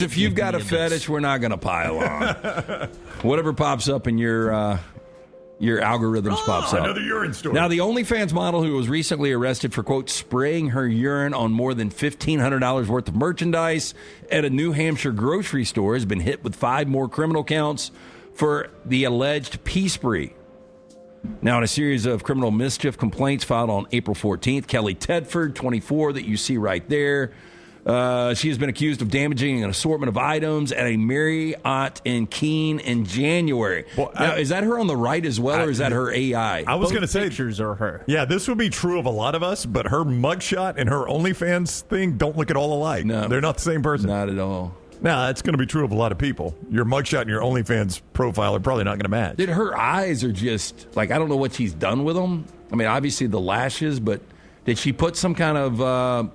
If you've got a fetish, we're not going to pile on. Whatever pops up in your algorithms pops up. Another urine story. Now, the OnlyFans model who was recently arrested for, quote, spraying her urine on more than $1,500 worth of merchandise at a New Hampshire grocery store has been hit with 5 more criminal counts for the alleged pee spree. Now, in a series of criminal mischief complaints filed on April 14th, Kelly Tedford, 24, that you see right there, she has been accused of damaging an assortment of items at a Marriott in Keene in January. Well, now, is that her on the right as well, or is that her AI? I was going to say pictures are her. Yeah, this would be true of a lot of us, but her mugshot and her OnlyFans thing don't look at all alike. No, they're not the same person. Not at all. Now, that's going to be true of a lot of people. Your mugshot and your OnlyFans profile are probably not going to match. Dude, her eyes are just, like, I don't know what she's done with them. I mean, obviously the lashes, but did she put some kind of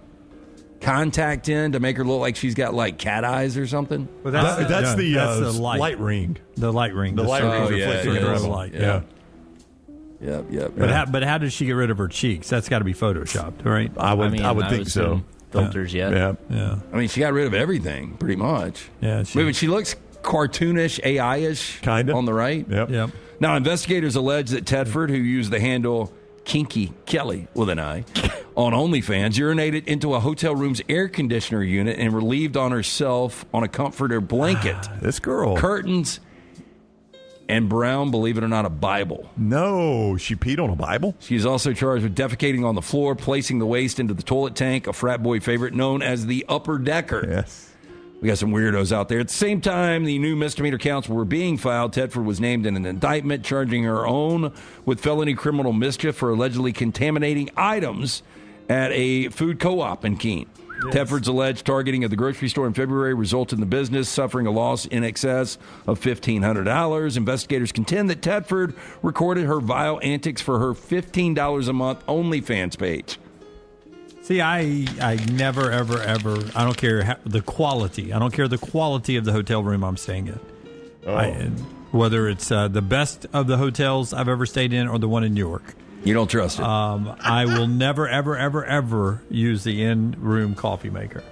contact in to make her look like she's got, like, cat eyes or something? Well, that's the light ring. The light ring. The light ring reflecting the light. Yeah. Yep. But how did she get rid of her cheeks? That's got to be photoshopped, right? I would think so. Filters yet. Yeah. I mean, she got rid of everything, pretty much. Yeah. She looks cartoonish, AI-ish kind of on the right. Yep. Now, investigators allege that Tedford, who used the handle Kinky Kelly with an I on OnlyFans, urinated into a hotel room's air conditioner unit and relieved on herself on a comforter blanket. This girl. Curtains and brown, believe it or not, a Bible. No, she peed on a Bible? She's also charged with defecating on the floor, placing the waste into the toilet tank, a frat boy favorite known as the upper decker. Yes. We got some weirdos out there. At the same time, the new misdemeanor counts were being filed. Tedford was named in an indictment charging her own with felony criminal mischief for allegedly contaminating items at a food co-op in Keene. Yes. Tedford's alleged targeting of the grocery store in February resulted in the business suffering a loss in excess of $1,500. Investigators contend that Tedford recorded her vile antics for her $15 a month OnlyFans page. See, I never, ever, I don't care the quality. I don't care the quality of the hotel room I'm staying in. Oh. Whether it's the best of the hotels I've ever stayed in or the one in New York. You don't trust it? I will never, ever use the in-room coffee maker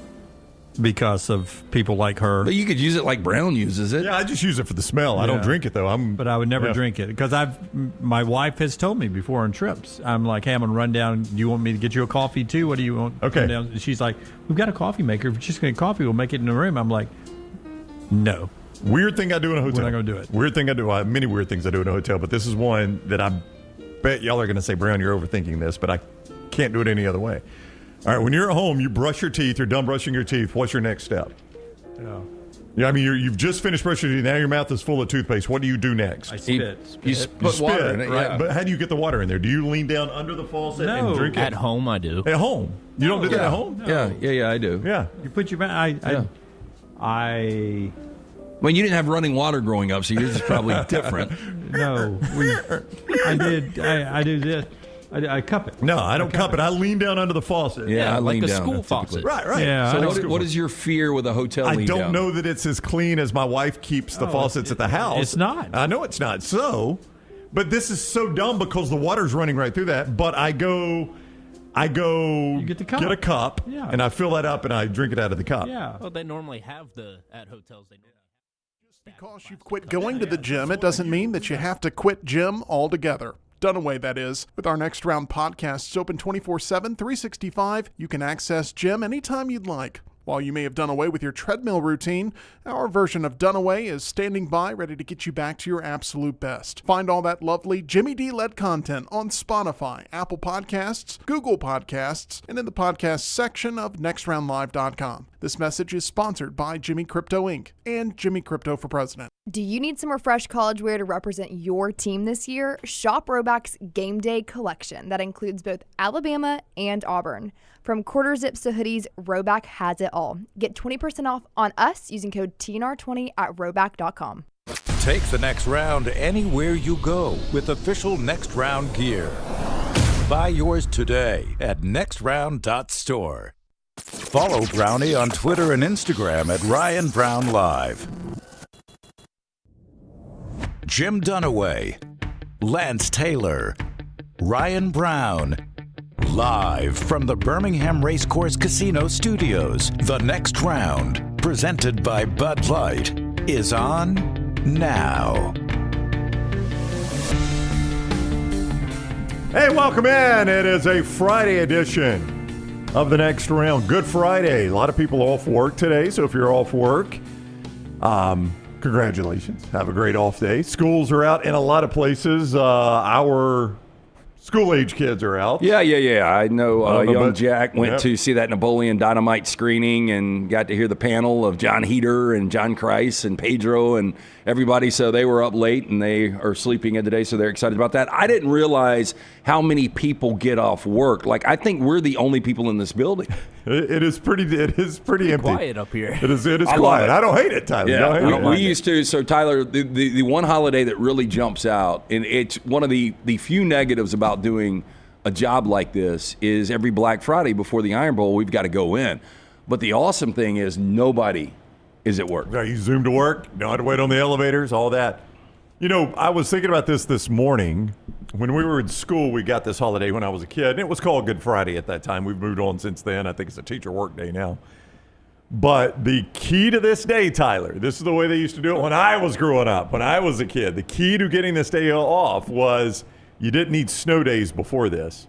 because of people like her. But you could use it like Brown uses it. Yeah, I just use it for the smell. I don't drink it, though. But I would never drink it because my wife has told me before on trips, I'm like, hey, I'm going to run down. Do you want me to get you a coffee, too? What do you want? Okay. Down? She's like, we've got a coffee maker. If you're just going to get coffee, we'll make it in the room. I'm like, no. Weird thing I do in a hotel. We're not going to do it. Weird thing I do. I have many weird things I do in a hotel, but this is one that I bet y'all are going to say, Brown, you're overthinking this, but I can't do it any other way. All right, when you're at home, you brush your teeth, you're done brushing your teeth. What's your next step? Yeah, I mean, you've just finished brushing your teeth. Now your mouth is full of toothpaste. What do you do next? I spit. You put water in it, right? yeah. But how do you get the water in there? Do you lean down under the faucet and drink it? At home, I do. At home? You don't do that at home? No. Yeah, I do. Yeah. You put your mouth. I Well, you didn't have running water growing up, so yours is probably different. No, I did. I do this. I cup it. No, I don't cup it. I lean down under the faucet. Yeah, I like lean a down. school faucet. Right. Yeah. So what is your fear with a hotel I lean don't down? know that it's as clean as my wife keeps the faucets at the house. It's not. I know it's not. So, but this is so dumb because the water's running right through that. But I go. You get the cup. Get a cup, and I fill that up and I drink it out of the cup. Yeah. Well, they normally have at hotels. They Just because you've quit going to the gym, it doesn't mean that you have to quit gym altogether. Dunaway, that is. With our Next Round podcasts open 24/7, 365, you can access gym anytime you'd like. While you may have done away with your treadmill routine, our version of Dunaway is standing by ready to get you back to your absolute best. Find all that lovely Jimmy D-led content on Spotify, Apple Podcasts, Google Podcasts, and in the podcast section of nextroundlive.com. This message is sponsored by Jimmy Crypto Inc. and Jimmy Crypto for President. Do you need some refreshed college wear to represent your team this year? Shop Roback's Game Day collection that includes both Alabama and Auburn. From quarter zips to hoodies, Roback has it all. Get 20% off on us using code TNR20 at roback.com. Take the next round anywhere you go with official Next Round gear. Buy yours today at nextround.store. Follow Brownie on Twitter and Instagram at Ryan Brown Live. Jim Dunaway, Lance Taylor, Ryan Brown, live from the Birmingham Racecourse Casino Studios. The Next Round presented by Bud Light, is on now. Hey, welcome in. It is a Friday edition of the Next Round. Good Friday. A lot of people off work today, so if you're off work, congratulations. Have a great off day. Schools are out in a lot of places. Our school-age kids are out. Yeah. I know young Jack went Yep. to see that Napoleon Dynamite screening and got to hear the panel of John Heater and John Kreis and Pedro and everybody. So they were up late and they are sleeping in today, so they're excited about that. I didn't realize how many people get off work. Like, I think we're the only people in this building. It is pretty empty. Quiet up here. It is I love quiet. it. I don't hate it, Tyler. Yeah, Don't hate it. we used to. So, Tyler, the one holiday that really jumps out, and it's one of the few negatives about doing a job like this, is every Black Friday before the Iron Bowl, we've got to go in. But the awesome thing is nobody is at work. You zoom to work, don't have to wait on the elevators, all that. You know, I was thinking about this morning. When we were in school, we got this holiday when I was a kid, and it was called Good Friday at that time. We've moved on since then. I think it's a teacher work day now. But the key to this day, Tyler, this is the way they used to do it when I was growing up, when I was a kid. The key to getting this day off was you didn't need snow days before this.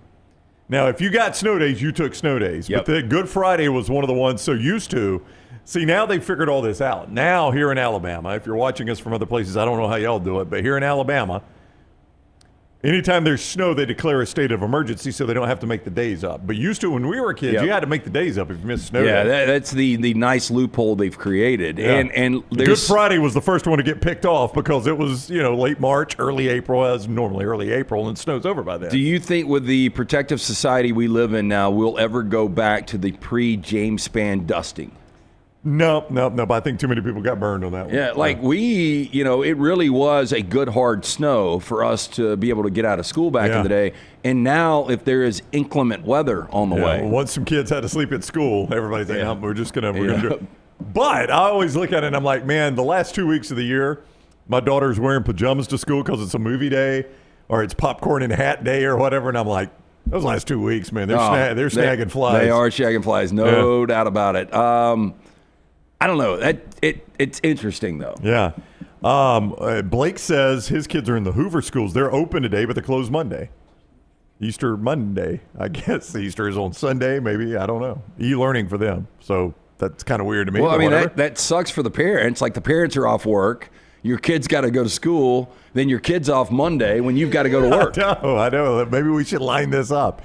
Now, if you got snow days, you took snow days. Yep. But the Good Friday was one of the ones so used to. See, now they figured all this out. Now, here in Alabama, if you're watching us from other places, I don't know how y'all do it, but here in Alabama, anytime there's snow, they declare a state of emergency so they don't have to make the days up. But used to, when we were kids, Yep. you had to make the days up if you missed snow Yeah, day. that's the nice loophole they've created. Yeah. And Good there's Friday was the first one to get picked off because it was, late March, early April, as normally early April, and snow's over by then. Do you think with the protective society we live in now, we'll ever go back to the pre-James Spann dusting? No, but I think too many people got burned on that one. Yeah, like it really was a good hard snow for us to be able to get out of school back in the day. And now if there is inclement weather on the way. Once some kids had to sleep at school, everybody's saying, we're going to do it. But I always look at it and I'm like, man, the last 2 weeks of the year, my daughter's wearing pajamas to school because it's a movie day or it's popcorn and hat day or whatever. And I'm like, those last 2 weeks, man, they're snagging flies. They are snagging flies, no doubt about it. I don't know. It's interesting, though. Yeah. Blake says his kids are in the Hoover schools. They're open today, but they're closed Monday. Easter Monday. I guess Easter is on Sunday, maybe. I don't know. E-learning for them. So that's kind of weird to me. Well, I mean, whatever. that sucks for the parents. Like, the parents are off work. Your kid's got to go to school. Then your kid's off Monday when you've got to go to work. I know. Maybe we should line this up.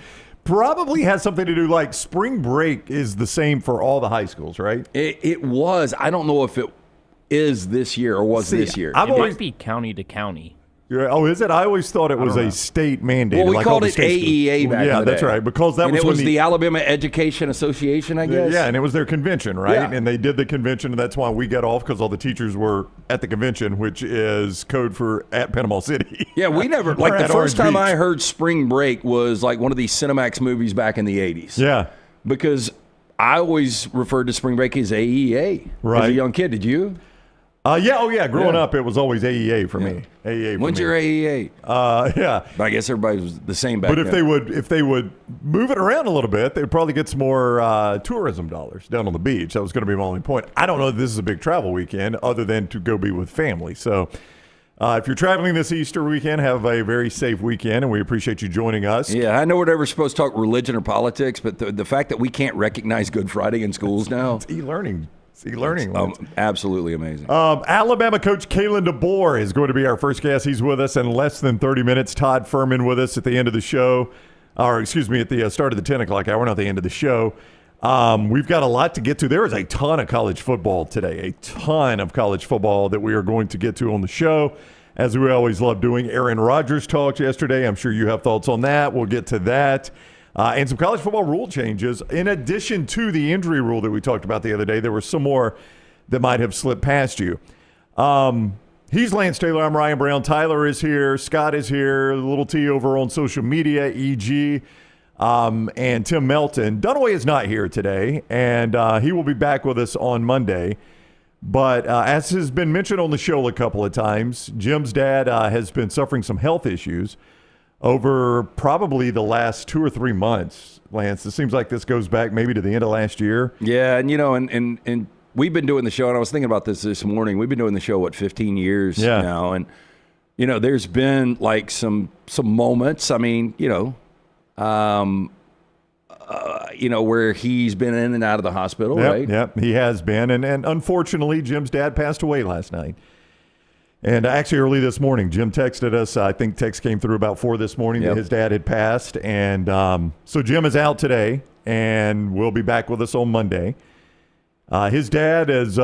Probably has something to do, like spring break is the same for all the high schools, right? It was. I don't know if it is this year or was this year. It might be county to county. Oh, is it? I always thought it was a state mandate. Well, we like all called the it state AEA schools. back in the that's day. right. Because that and was it when was the Alabama Education Association, I guess. Yeah, and it was their convention, right? Yeah. And they did the convention, and that's why we got off, because all the teachers were at the convention, which is code for at Panama City. Yeah, we never, like, Or the at first Orange time I Beach. heard spring break was like one of these Cinemax movies back in the 80s. Yeah. Because I always referred to spring break as AEA. As Right. a young kid, did you? Growing up, it was always AEA for me. AEA for When's me. your AEA? Yeah. But I guess everybody was the same back But then. if they would move it around a little bit, they'd probably get some more tourism dollars down on the beach. That was going to be my only point. I don't know if this is a big travel weekend other than to go be with family. So if you're traveling this Easter weekend, have a very safe weekend, and we appreciate you joining us. Yeah, I know we're never supposed to talk religion or politics, but the fact that we can't recognize Good Friday in schools now. It's e-learning. It's e-learning. Absolutely amazing. Alabama coach Kalen DeBoer is going to be our first guest. He's with us in less than 30 minutes. Todd Fuhrman with us at the end of the show. Or, excuse me, at the start of the 10 o'clock hour, not the end of the show. We've got a lot to get to. There is a ton of college football today, a ton of college football that we are going to get to on the show, as we always love doing. Aaron Rodgers talked yesterday. I'm sure you have thoughts on that. We'll get to that. And some college football rule changes. In addition to the injury rule that we talked about the other day, there were some more that might have slipped past you. He's Lance Taylor. I'm Ryan Brown. Tyler is here. Scott is here. Little T over on social media, EG, and Tim Melton. Dunaway is not here today, and he will be back with us on Monday. But as has been mentioned on the show a couple of times, Jim's dad has been suffering some health issues over probably the last 2 or 3 months, Lance. It seems like this goes back maybe to the end of last year. Yeah, and and we've been doing the show, and I was thinking about this morning. We've been doing the show, 15 years now, and there's been like some moments. I mean, where he's been in and out of the hospital, right? Yep, he has been, and unfortunately, Jim's dad passed away last night. And actually, early this morning, Jim texted us. I think text came through about 4 this morning that his dad had passed, and so Jim is out today, and will be back with us on Monday. His dad, as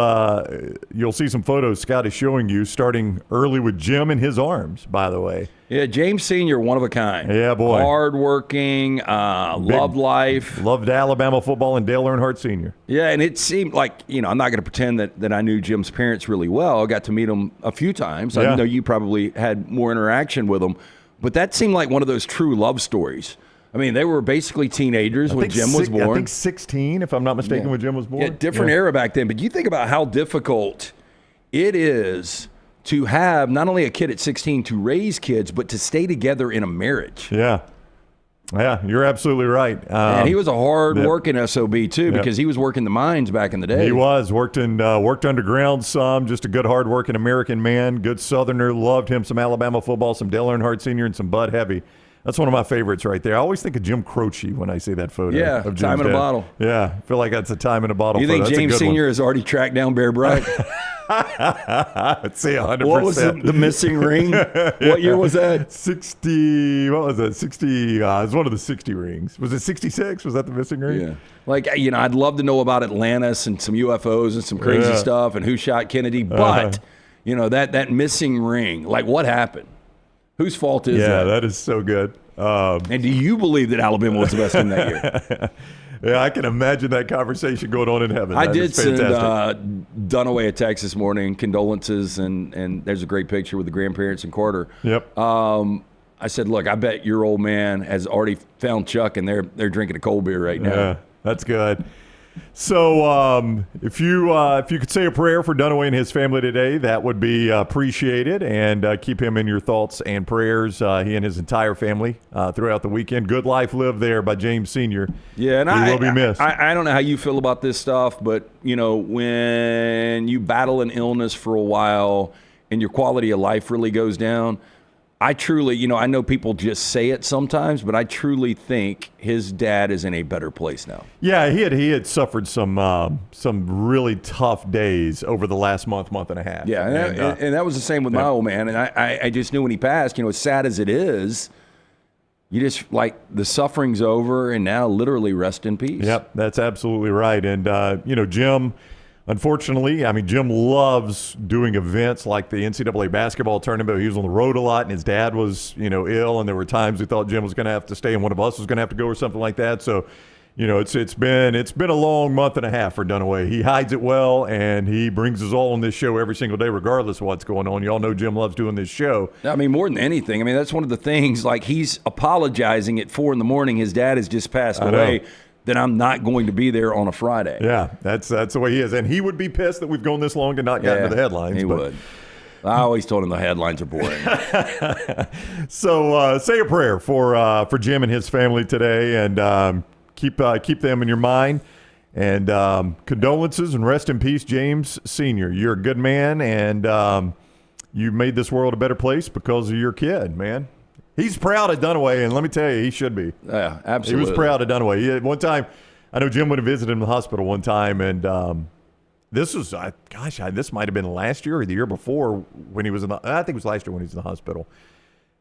you'll see some photos Scott is showing you, starting early with Jim in his arms, by the way. Yeah, James Sr., one of a kind. Yeah, boy. Hardworking, loved life. Loved Alabama football and Dale Earnhardt Sr. Yeah, and it seemed like, I'm not going to pretend that I knew Jim's parents really well. I got to meet them a few times. I know you probably had more interaction with them. But that seemed like one of those true love stories. I mean, they were basically teenagers when Jim was born. I think 16, if I'm not mistaken, when Jim was born. Yeah, different era back then. But you think about how difficult it is to have not only a kid at 16 to raise kids, but to stay together in a marriage. Yeah, you're absolutely right. And he was a hard-working SOB, too, because he was working the mines back in the day. He was. Worked underground some, just a good, hard-working American man, good Southerner, loved him some Alabama football, some Dale Earnhardt Sr., and some Bud Heavy. That's one of my favorites right there. I always think of Jim Croce when I see that photo. Yeah, of Jim's time in a bottle. Yeah, I feel like that's a time in a bottle. You think James Sr. has already tracked down Bear Bryant? I'd say 100%. What was the missing ring? What year was that? 60. What was that? 60. It was one of the 60 rings. Was it 66? Was that the missing ring? Yeah. Like, I'd love to know about Atlantis and some UFOs and some crazy stuff and who shot Kennedy. But, that missing ring, like what happened? Whose fault is that? Yeah, that is so good. And do you believe that Alabama was the best team that year? Yeah, I can imagine that conversation going on in heaven. I did send Dunaway a text this morning, condolences, and there's a great picture with the grandparents and Carter. Yep. I said, look, I bet your old man has already found Chuck, and they're drinking a cold beer right now. Yeah, that's good. So if you could say a prayer for Dunaway and his family today, that would be appreciated, and keep him in your thoughts and prayers, he and his entire family throughout the weekend. Good Life Lived there by James Sr. Yeah, and he will be missed. I don't know how you feel about this stuff, but, when you battle an illness for a while and your quality of life really goes down, I truly, I know people just say it sometimes, but I truly think his dad is in a better place now. Yeah, he had suffered some really tough days over the last month and a half. Yeah, and that was the same with my old man. And I just knew when he passed, as sad as it is, you just like the suffering's over, and now literally rest in peace. Yep, that's absolutely right. And Jim. Unfortunately, Jim loves doing events like the NCAA basketball tournament. He was on the road a lot, and his dad was, ill, and there were times we thought Jim was going to have to stay and one of us was going to have to go or something like that. So, it's been a long month and a half for Dunaway. He hides it well, and he brings us all on this show every single day, regardless of what's going on. Y'all know Jim loves doing this show. More than anything, that's one of the things. Like, he's apologizing at 4 a.m. His dad has just passed away. Then I'm not going to be there on a Friday. Yeah, that's the way he is. And he would be pissed that we've gone this long and not gotten to the headlines. He would. I always told him the headlines are boring. So say a prayer for Jim and his family today, and keep them in your mind. And condolences and rest in peace, James Sr. You're a good man, and you made this world a better place because of your kid, man. He's proud of Dunaway, and let me tell you, he should be. Yeah, absolutely. He was proud of Dunaway. One time, I know Jim would have visited him in the hospital one time, and this might have been last year or the year before when he was I think it was last year when he was in the hospital.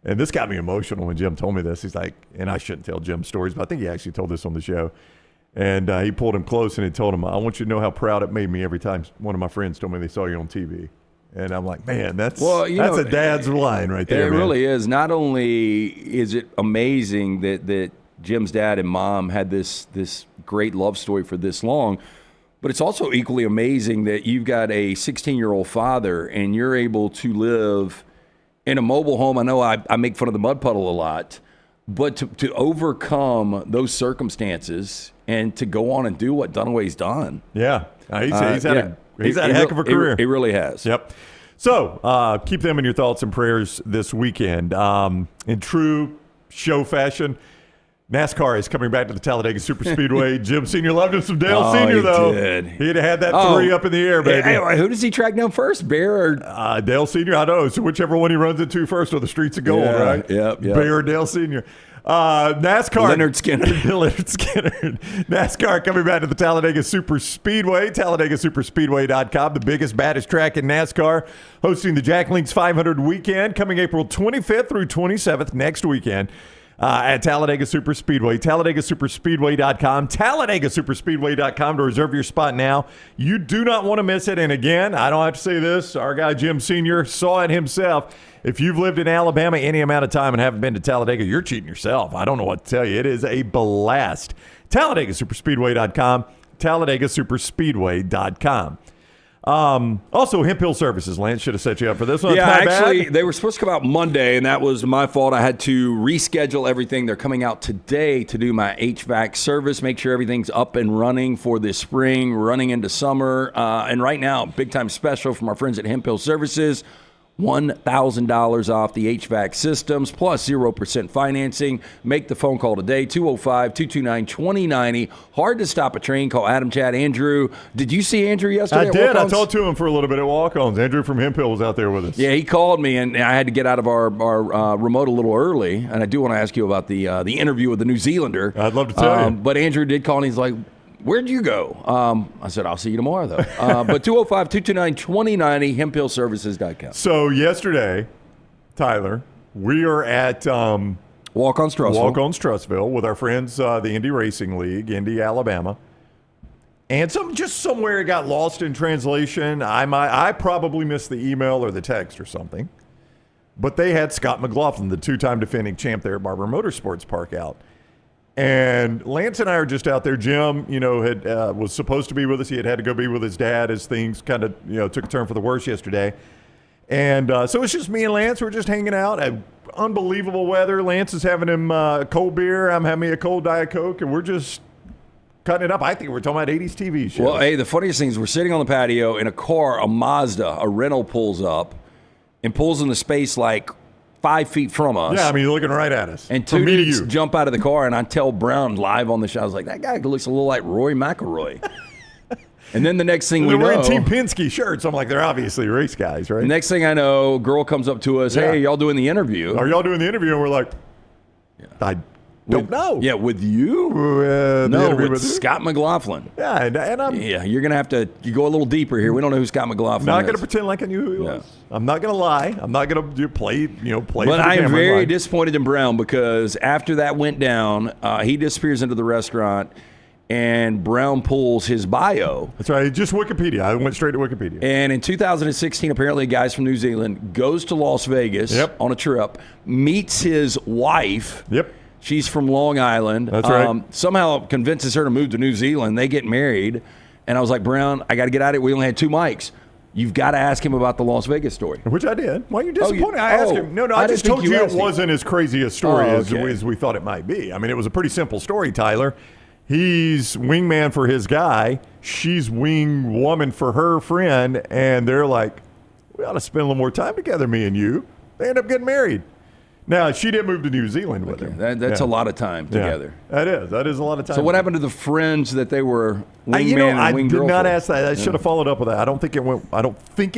And this got me emotional when Jim told me this. He's like, and I shouldn't tell Jim stories, but I think he actually told this on the show. And he pulled him close and he told him, I want you to know how proud it made me every time one of my friends told me they saw you on TV. And I'm like, man, that's a dad's line right there. It really is. Not only is it amazing that Jim's dad and mom had this great love story for this long, but it's also equally amazing that you've got a 16-year-old father and you're able to live in a mobile home. I know I make fun of the mud puddle a lot, but to overcome those circumstances and to go on and do what Dunaway's done. Yeah, he's had a heck of a career. He really has. Yep. So keep them in your thoughts and prayers this weekend. In true show fashion, NASCAR is coming back to the Talladega Superspeedway. Jim Sr. loved him some Dale Oh, Sr., he though. did. He'd have had that 3 up in the air, baby. Hey, who does he track down first, Bear or Dale Sr., I know. So whichever one he runs into first are the streets of gold, right? Yep. Bear or Dale Sr. NASCAR. Leonard Skinner. Leonard Skinner. NASCAR coming back to the Talladega Superspeedway. TalladagaSuperspeedway.com, the biggest, baddest track in NASCAR. Hosting the Jack Links 500 weekend coming April 25th through 27th next weekend. At Talladega Superspeedway, TalladagaSuperspeedway.com, TalladagaSuperspeedway.com to reserve your spot now. You do not want to miss it. And again, I don't have to say this. Our guy Jim Sr. saw it himself. If you've lived in Alabama any amount of time and haven't been to Talladega, you're cheating yourself. I don't know what to tell you. It is a blast. TalladagaSuperspeedway.com, TalladagaSuperspeedway.com. Also, Hemp Hill Services. Lance should have set you up for this one. Yeah, My actually, bad. they were supposed to come out Monday, and that was my fault. I had to reschedule everything. They're coming out today to do my HVAC service, make sure everything's up and running for this spring, running into summer. And right now, big-time special from our friends at Hemp Hill Services. $1,000 off the HVAC systems plus 0% financing. Make the phone call today, 205-229-2090. Hard to stop a train. Call Adam, Chad, Andrew. Did you see Andrew yesterday? I did. I talked to him for a little bit at walk-ons. Andrew from Hemp Hill was out there with us. Yeah, he called me, and I had to get out of our remote a little early. And I do want to ask you about the interview with the New Zealander. I'd love to tell you. But Andrew did call, and he's like, where'd you go? I said, I'll see you tomorrow, though. But 205-229-2090, hemphillservices.com. So yesterday, Tyler, we are at Walk-on Strussville with our friends, the Indy Racing League, Indy, Alabama. And somewhere it got lost in translation. I probably missed the email or the text or something. But they had Scott McLaughlin, the two-time defending champ there at Barber Motorsports Park, out. And Lance and I are just out there. Jim, was supposed to be with us. He had to go be with his dad as things kind of, took a turn for the worse yesterday. And so it's just me and Lance. We're just hanging out. Unbelievable weather. Lance is having him a cold beer. I'm having me a cold Diet Coke. And we're just cutting it up. I think we're talking about 80s TV shows. Well, hey, the funniest thing is we're sitting on the patio in a car, a Mazda, a rental pulls up and pulls in the space like 5 feet from us. Yeah, I mean, you're looking right at us. And two dudes jump out of the car, and I tell Brown live on the show, I was like, that guy looks a little like Roy McIlroy. And then the next thing we know, they're wearing Team Penske shirts. I'm like, they're obviously race guys, right? The next thing I know, girl comes up to us, hey, y'all doing the interview? Are y'all doing the interview? And we're like, I don't know. Yeah, with you? No, with Scott McLaughlin. Yeah, and I'm... Yeah, you're going to have to go a little deeper here. We don't know who Scott McLaughlin is. Not going to pretend like I knew who he was. I'm not going to lie. I'm not going to play But I am very disappointed in Brown because after that went down, he disappears into the restaurant, and Brown pulls his bio. That's right. Just Wikipedia. I went straight to Wikipedia. And in 2016, apparently, guys from New Zealand goes to Las Vegas on a trip, meets his wife. Yep. She's from Long Island. That's right. Somehow convinces her to move to New Zealand. They get married. And I was like, Brown, I got to get out of it. We only had 2 mics. You've got to ask him about the Las Vegas story. Which I did. Why are you disappointed? I asked him. No, I just told you it wasn't as crazy a story as we thought it might be. I mean, it was a pretty simple story, Tyler. He's wingman for his guy. She's wing woman for her friend. And they're like, we ought to spend a little more time together, me and you. They end up getting married. Now, she did move to New Zealand with him. That's a lot of time together. Yeah, that is a lot of time. So what happened to the friends that they were wingman and wing girl I did not for? ask that. I should have followed up with that. I don't think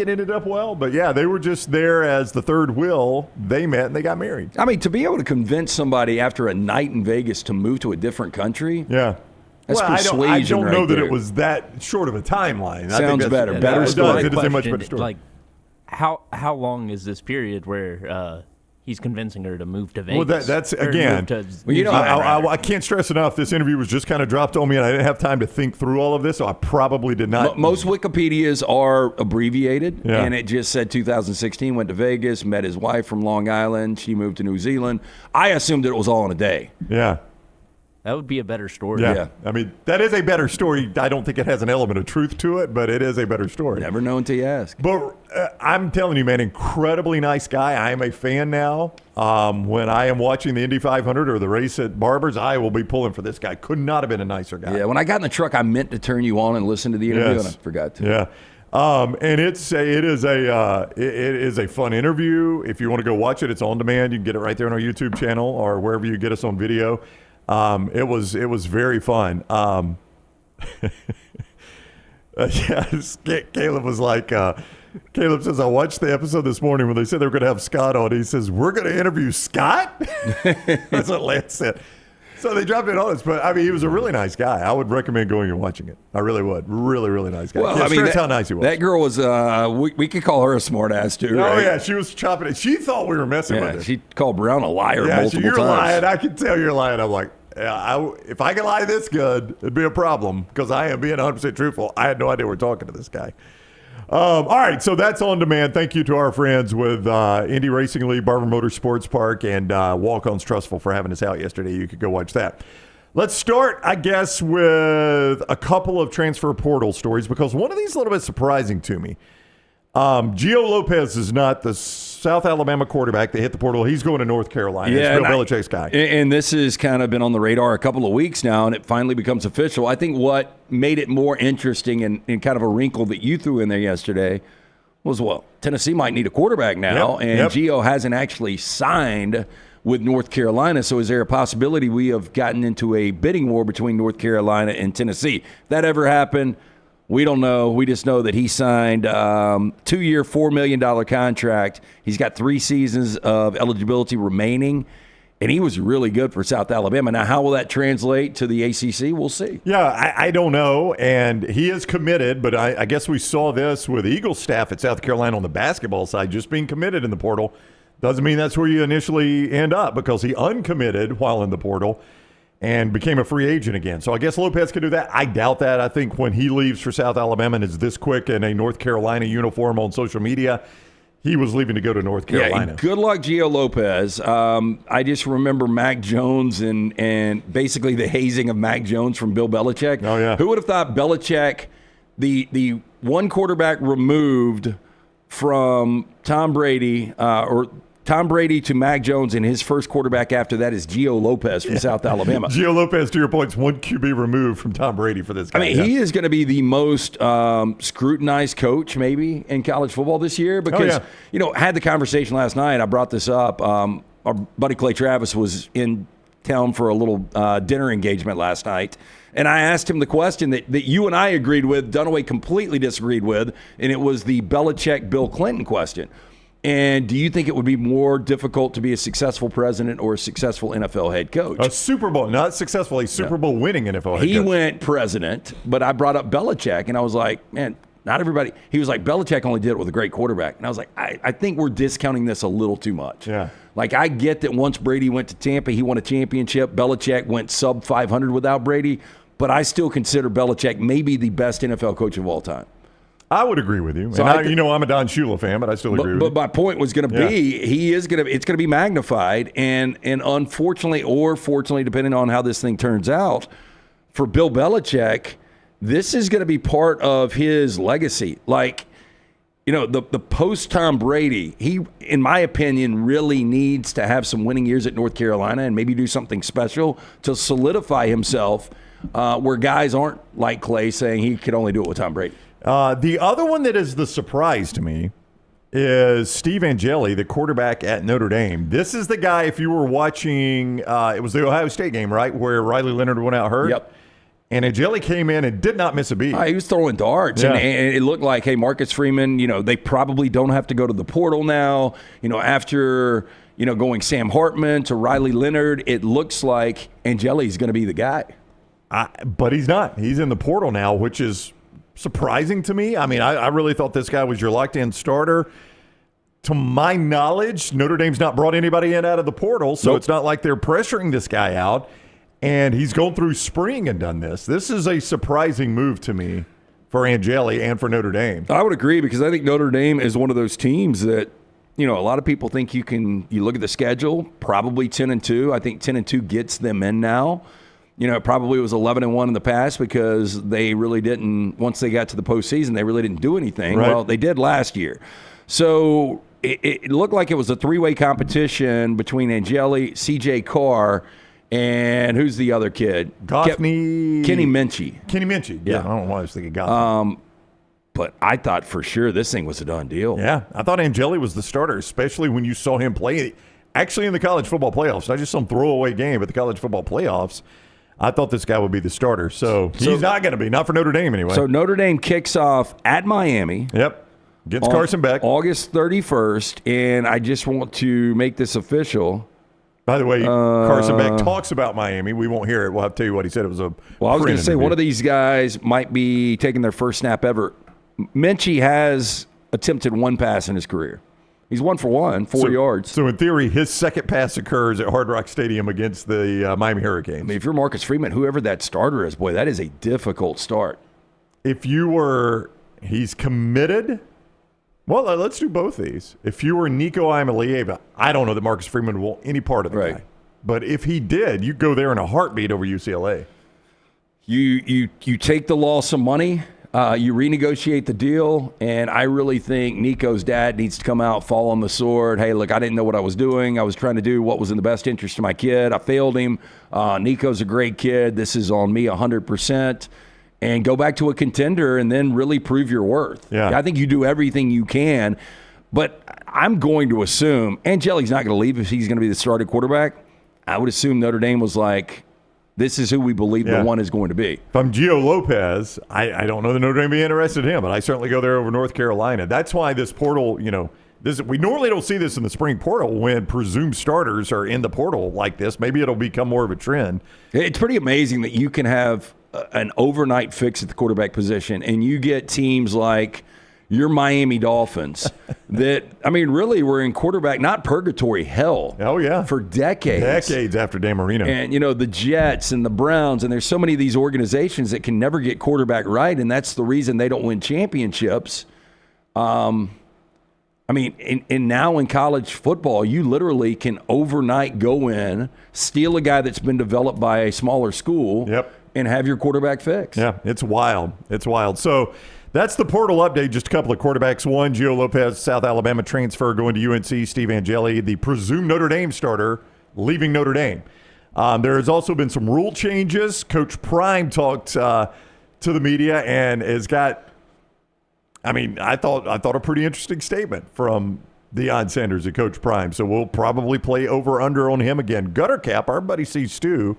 it ended up well. But, yeah, they were just there as the third wheel. They met and they got married. I mean, to be able to convince somebody after a night in Vegas to move to a different country. Yeah. That's persuasion I don't know that there. It was that short of a timeline. Sounds I think better. It Better does. story. It is a much better story. Like, how long is this period where he's convincing her to move to Vegas? Well, that's again. I can't stress enough. This interview was just kind of dropped on me, and I didn't have time to think through all of this, so I probably did not. Most Wikipedias are abbreviated, Yeah. and it just said 2016, went to Vegas, met his wife from Long Island. She moved to New Zealand. I assumed that it was all in a day. Yeah. That would be a better story. Yeah. I mean, that is a better story. I don't think it has an element of truth to it, but it is a better story. Never know until you ask. But I'm telling you, man, incredibly nice guy. I am a fan now. When I am watching the Indy 500 or the race at Barber's, I will be pulling for this guy. Could not have been a nicer guy. Yeah, when I got in the truck, I meant to turn you on and listen to the interview, and I forgot to. Yeah. And it is a fun interview. If you want to go watch it, it's on demand. You can get it right there on our YouTube channel or wherever you get us on video. It was very fun. Caleb was like, Caleb says, I watched the episode this morning when they said they were going to have Scott on. He says, we're going to interview Scott? That's what Lance said. So they dropped it on us. But, I mean, he was a really nice guy. I would recommend going and watching it. I really would. Really, really nice guy. Well, I mean, how nice he was. That girl was, we could call her a smart ass, too, right? Oh, yeah. She was chopping it. She thought we were messing with her. She called Brown a liar multiple you're times. lying. I can tell you're lying. I'm like, if I could lie this good, it'd be a problem because I am being 100% truthful. I had no idea we're talking to this guy. All right, so that's on demand. Thank you to our friends with Indy Racing League, Barber Motorsports Park, and Walk-Ons Trustful for having us out yesterday. You could go watch that. Let's start, I guess, with a couple of transfer portal stories because one of these is a little bit surprising to me. Gio Lopez is not the South Alabama quarterback that hit the portal. He's going to North Carolina. Yeah, it's Bill Belichick's guy. And this has kind of been on the radar a couple of weeks now, and it finally becomes official. I think what made it more interesting and kind of a wrinkle that you threw in there yesterday was, well, Tennessee might need a quarterback now, Gio hasn't actually signed with North Carolina. So is there a possibility we have gotten into a bidding war between North Carolina and Tennessee? If that ever happened, we don't know. We just know that he signed 2-year, $4 million contract. He's got 3 seasons of eligibility remaining, and he was really good for South Alabama. Now, how will that translate to the ACC? We'll see. Yeah, I don't know, and he is committed, but I guess we saw this with Eagles staff at South Carolina on the basketball side, just being committed in the portal. Doesn't mean that's where you initially end up because he uncommitted while in the portal and became a free agent again. So I guess Lopez could do that. I doubt that. I think when he leaves for South Alabama and is this quick in a North Carolina uniform on social media, he was leaving to go to North Carolina. Yeah, good luck, Gio Lopez. I just remember Mac Jones and basically the hazing of Mac Jones from Bill Belichick. Oh, yeah. Who would have thought Belichick, the one quarterback removed from Tom Brady or Tom Brady to Mac Jones, and his first quarterback after that is Gio Lopez from South Alabama. Gio Lopez, to your point, is one QB removed from Tom Brady for this guy. I mean, he is going to be the most scrutinized coach maybe in college football this year because, I had the conversation last night. I brought this up. Our buddy Clay Travis was in town for a little dinner engagement last night, and I asked him the question that you and I agreed with, Dunaway completely disagreed with, and it was the Belichick-Bill Clinton question. And do you think it would be more difficult to be a successful president or a successful NFL head coach? A Super Bowl, not successful, a Super Bowl winning NFL head coach. He went president, but I brought up Belichick, and I was like, man, not everybody. He was like, Belichick only did it with a great quarterback. And I was like, I think we're discounting this a little too much. Yeah. Like, I get that once Brady went to Tampa, he won a championship. Belichick went sub 500 without Brady, but I still consider Belichick maybe the best NFL coach of all time. I would agree with you. So I'm a Don Shula fan, but I still agree with you. But my point was going to be, it's going to be magnified, and unfortunately or fortunately, depending on how this thing turns out, for Bill Belichick, this is going to be part of his legacy. Like, the post-Tom Brady, he, in my opinion, really needs to have some winning years at North Carolina and maybe do something special to solidify himself where guys aren't like Clay saying he could only do it with Tom Brady. The other one that is the surprise to me is Steve Angeli, the quarterback at Notre Dame. This is the guy, if you were watching, it was the Ohio State game, right, where Riley Leonard went out hurt? Yep. And Angeli came in and did not miss a beat. He was throwing darts, and it looked like, hey, Marcus Freeman, they probably don't have to go to the portal now. After, going Sam Hartman to Riley Leonard, it looks like Angeli's going to be the guy. But he's not. He's in the portal now, which is surprising to me. I mean, I really thought this guy was your locked-in starter. To my knowledge, Notre Dame's not brought anybody in out of the portal, so It's not like they're pressuring this guy out. And he's gone through spring and done this. This is a surprising move to me for Angeli and for Notre Dame. I would agree because I think Notre Dame is one of those teams that, a lot of people think you look at the schedule, probably 10-2. I think 10-2 gets them in now. It probably was 11-1 in the past because they really didn't, once they got to the postseason, they really didn't do anything. Right. Well, they did last year. So it looked like it was a 3-way competition between Angeli, C.J. Carr, and who's the other kid? Kenny Minchie. Yeah. I don't know why I was thinking Goffney. But I thought for sure this thing was a done deal. Yeah. I thought Angeli was the starter, especially when you saw him play actually in the college football playoffs, not just some throwaway game, but the college football playoffs, I thought this guy would be the starter. So he's not going to be, not for Notre Dame anyway. So Notre Dame kicks off at Miami. Yep. Against Carson Beck. August 31st, and I just want to make this official. By the way, Carson Beck talks about Miami. We won't hear it. We'll have to tell you what he said. It was a Well, I was going to say, interview. one of these guys might be taking their first snap ever. Minchie has attempted one pass in his career. He's 1 for 1, 4 yards. So, in theory, his second pass occurs at Hard Rock Stadium against the Miami Hurricanes. I mean, if you're Marcus Freeman, whoever that starter is, boy, that is a difficult start. If you were – he's committed – well, let's do both these. If you were Nico Iamaleava, I don't know that Marcus Freeman will any part of the guy. But if he did, you'd go there in a heartbeat over UCLA. You take the loss of money, you renegotiate the deal, and I really think Nico's dad needs to come out, fall on the sword. Hey, look, I didn't know what I was doing. I was trying to do what was in the best interest of my kid. I failed him. Nico's a great kid. This is on me 100%. And go back to a contender and then really prove your worth. Yeah. I think you do everything you can. But I'm going to assume Angeli's not going to leave if he's going to be the starting quarterback. I would assume Notre Dame was like, this is who we believe the one is going to be. If I'm Gio Lopez, I don't know that Notre Dame would be interested in him, but I certainly go there over North Carolina. That's why this portal, we normally don't see this in the spring portal when presumed starters are in the portal like this. Maybe it'll become more of a trend. It's pretty amazing that you can have an overnight fix at the quarterback position, and you get teams like your Miami Dolphins that, I mean, really were in quarterback, not purgatory, hell. Oh, yeah. For decades. Decades after Dan Marino. And, the Jets and the Browns, and there's so many of these organizations that can never get quarterback right, and that's the reason they don't win championships. And now in college football, you literally can overnight go in, steal a guy that's been developed by a smaller school, and have your quarterback fixed. Yeah, it's wild. It's wild. So that's the portal update. Just a couple of quarterbacks. One, Gio Lopez, South Alabama transfer going to UNC. Steve Angeli, the presumed Notre Dame starter, leaving Notre Dame. There has also been some rule changes. Coach Prime talked to the media and has got, I thought a pretty interesting statement from Deion Sanders and Coach Prime. So we'll probably play over-under on him again. Gutter cap, our buddy C. Stu,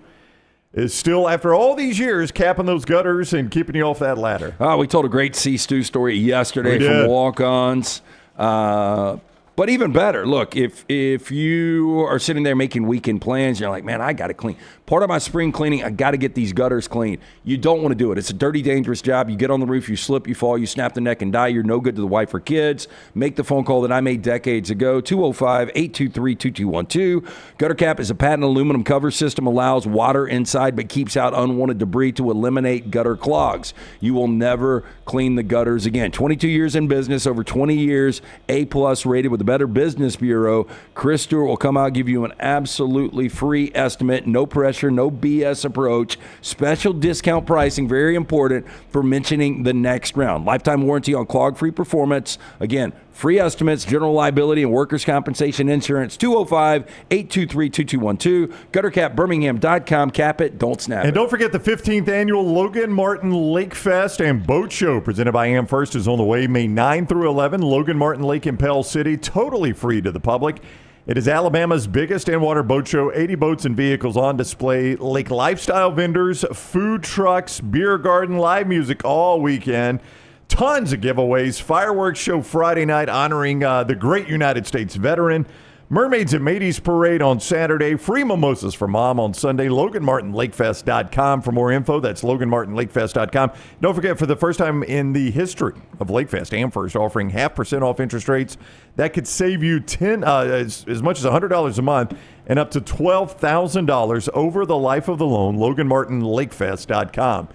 is still, after all these years, capping those gutters and keeping you off that ladder. We told a great C. Stu story yesterday from walk-ons. But even better, look, if you are sitting there making weekend plans, you're like, man, I got to clean. Part of my spring cleaning, I got to get these gutters clean. You don't want to do it. It's a dirty, dangerous job. You get on the roof, you slip, you fall, you snap the neck and die. You're no good to the wife or kids. Make the phone call that I made decades ago, 205-823-2212. Gutter cap is a patented aluminum cover system, allows water inside but keeps out unwanted debris to eliminate gutter clogs. You will never clean the gutters again. 22 years in business, over 20 years, A+ rated with the Better Business Bureau. Chris Stewart will come out, give you an absolutely free estimate, no pressure, no BS approach, special discount pricing, very important for mentioning the next round. Lifetime warranty on clog-free performance. Again, free estimates, general liability, and workers' compensation insurance, 205-823-2212. GutterCapBirmingham.com. Cap it, don't snap it. And don't forget the 15th annual Logan Martin Lake Fest and Boat Show presented by AmFirst is on the way May 9 through 11. Logan Martin Lake in Pell City, totally free to the public. It is Alabama's biggest in-water boat show, 80 boats and vehicles on display, lake lifestyle vendors, food trucks, beer garden, live music all weekend. Tons of giveaways. Fireworks show Friday night honoring the great United States veteran. Mermaids and Mateys Parade on Saturday. Free mimosas for Mom on Sunday. LoganMartinLakeFest.com for more info. That's LoganMartinLakeFest.com. Don't forget, for the first time in the history of LakeFest, AmFirst offering 0.5% off interest rates. That could save you as much as $100 a month and up to $12,000 over the life of the loan. LoganMartinLakeFest.com.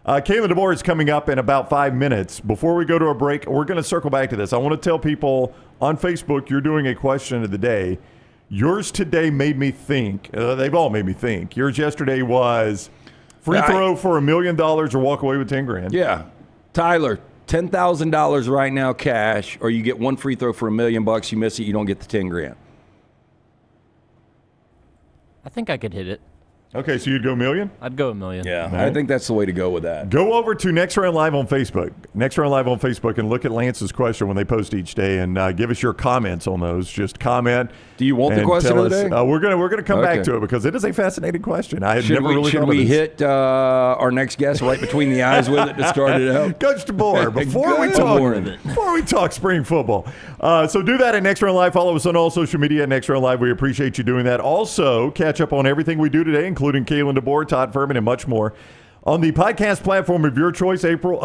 Kalen DeBoer is coming up in about 5 minutes. Before we go to a break, we're going to circle back to this. I want to tell people on Facebook, you're doing a question of the day. Yours today made me think. They've all made me think. Yours yesterday was free throw for $1 million or walk away with $10,000. Yeah. Tyler, $10,000 right now cash, or you get one free throw for $1 million. You miss it, you don't get the $10,000. I think I could hit it. Okay, so you'd go $1 million? I'd go $1 million. Yeah, I think that's the way to go with that. Go over to Next Round Live on Facebook. Next Round Live on Facebook, and look at Lance's question when they post each day, and give us your comments on those. Just comment. Do you want the question of the day? We're gonna come back to it because it is a fascinating question. I had never really should thought we of this. hit our next guest right between the eyes with it to start it out? Coach DeBoer, before we talk spring football. So do that at Next Round Live. Follow us on all social media at Next Round Live. We appreciate you doing that. Also, catch up on everything we do today, including Kalen DeBoer, Todd Fuhrman, and much more on the podcast platform of your choice, Apple,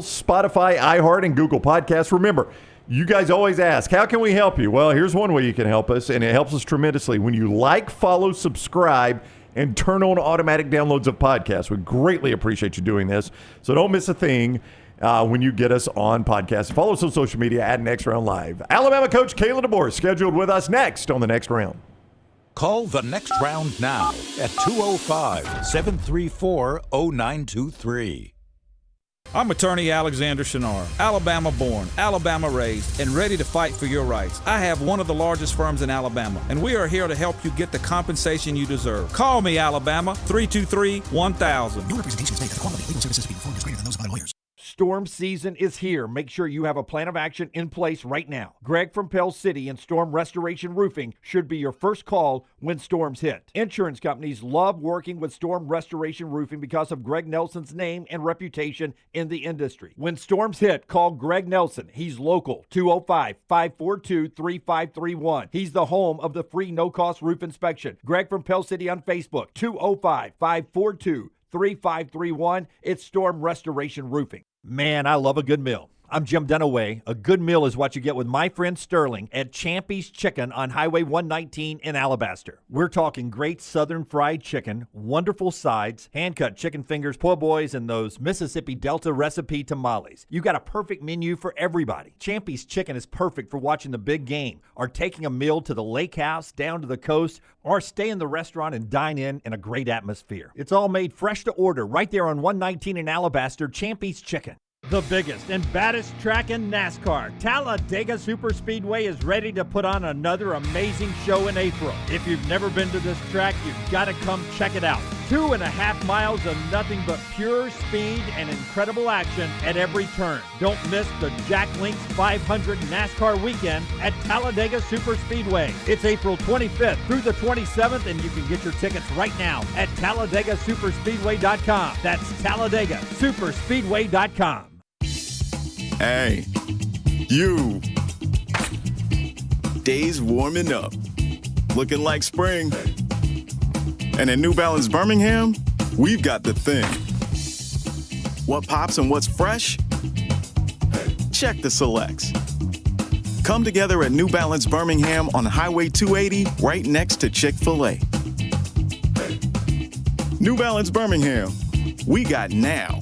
Spotify, iHeart, and Google Podcasts. Remember, you guys always ask, how can we help you? Well, here's one way you can help us, and it helps us tremendously. When you like, follow, subscribe, and turn on automatic downloads of podcasts. We greatly appreciate you doing this. So don't miss a thing when you get us on podcasts. Follow us on social media at Next Round Live. Alabama coach Kalen DeBoer scheduled with us next on the Next Round. Call the Next Round now at 205-734-0923. I'm attorney Alexander Shunnarah, Alabama born, Alabama raised, and ready to fight for your rights. I have one of the largest firms in Alabama, and we are here to help you get the compensation you deserve. Call me, Alabama, 323-1000. No representation is made that the quality of legal services being performed is greater than those of other lawyers. Storm season is here. Make sure you have a plan of action in place right now. Greg from Pell City and Storm Restoration Roofing should be your first call when storms hit. Insurance companies love working with Storm Restoration Roofing because of Greg Nelson's name and reputation in the industry. When storms hit, call Greg Nelson. He's local, 205-542-3531. He's the home of the free no-cost roof inspection. Greg from Pell City on Facebook, 205-542-3531. It's Storm Restoration Roofing. Man, I love a good meal. I'm Jim Dunaway. A good meal is what you get with my friend Sterling at Champy's Chicken on Highway 119 in Alabaster. We're talking great southern fried chicken, wonderful sides, hand-cut chicken fingers, po' boys, and those Mississippi Delta recipe tamales. You got a perfect menu for everybody. Champy's Chicken is perfect for watching the big game or taking a meal to the lake house, down to the coast, or stay in the restaurant and dine in a great atmosphere. It's all made fresh to order right there on 119 in Alabaster, Champy's Chicken. The biggest and baddest track in NASCAR, Talladega Superspeedway is ready to put on another amazing show in April. If you've never been to this track, you've got to come check it out. 2.5 miles of nothing but pure speed and incredible action at every turn. Don't miss the Jack Links 500 NASCAR weekend at Talladega Superspeedway. It's April 25th through the 27th, and you can get your tickets right now at TalladegaSuperspeedway.com. That's TalladegaSuperspeedway.com. Hey, you. Days warming up. Looking like spring. And at New Balance Birmingham, we've got the thing. What pops and what's fresh? Check the selects. Come together at New Balance Birmingham on Highway 280, right next to Chick-fil-A. New Balance Birmingham. We got now.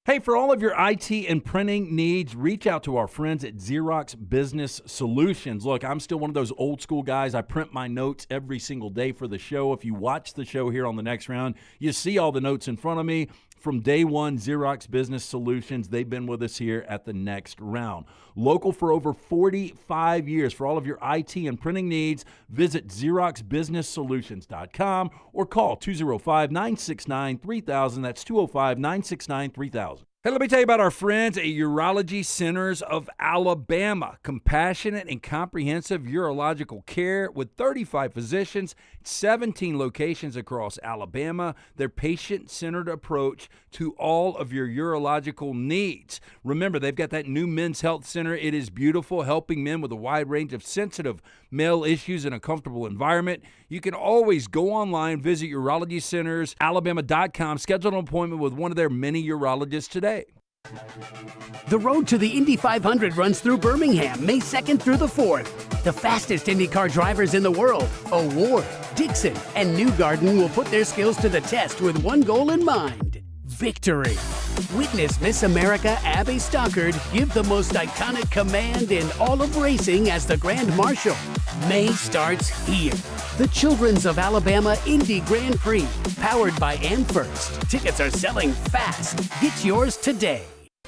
Hey, for all of your IT and printing needs, reach out to our friends at Xerox Business Solutions. Look, I'm still one of those old school guys. I print my notes every single day for the show. If you watch the show here on the Next Round, you see all the notes in front of me. From day one, Xerox Business Solutions, they've been with us here at the Next Round. Local for over 45 years. For all of your IT and printing needs, visit XeroxBusinessSolutions.com or call 205-969-3000. That's 205-969-3000. Hey, let me tell you about our friends at Urology Centers of Alabama. Compassionate and comprehensive urological care with 35 physicians, 17 locations across Alabama. Their patient-centered approach to all of your urological needs. Remember, they've got that new men's health center. It is beautiful, helping men with a wide range of sensitive male issues in a comfortable environment. You can always go online, visit UrologyCentersAlabama.com, schedule an appointment with one of their many urologists today. The road to the Indy 500 runs through Birmingham, May 2nd through the 4th. The fastest IndyCar drivers in the world, O'Ward, Dixon, and Newgarden will put their skills to the test with one goal in mind: victory. Witness Miss America Abby Stockard give the most iconic command in all of racing as the Grand Marshal. May starts here. The Children's of Alabama Indy Grand Prix, powered by AmFirst. Tickets are selling fast. Get yours today.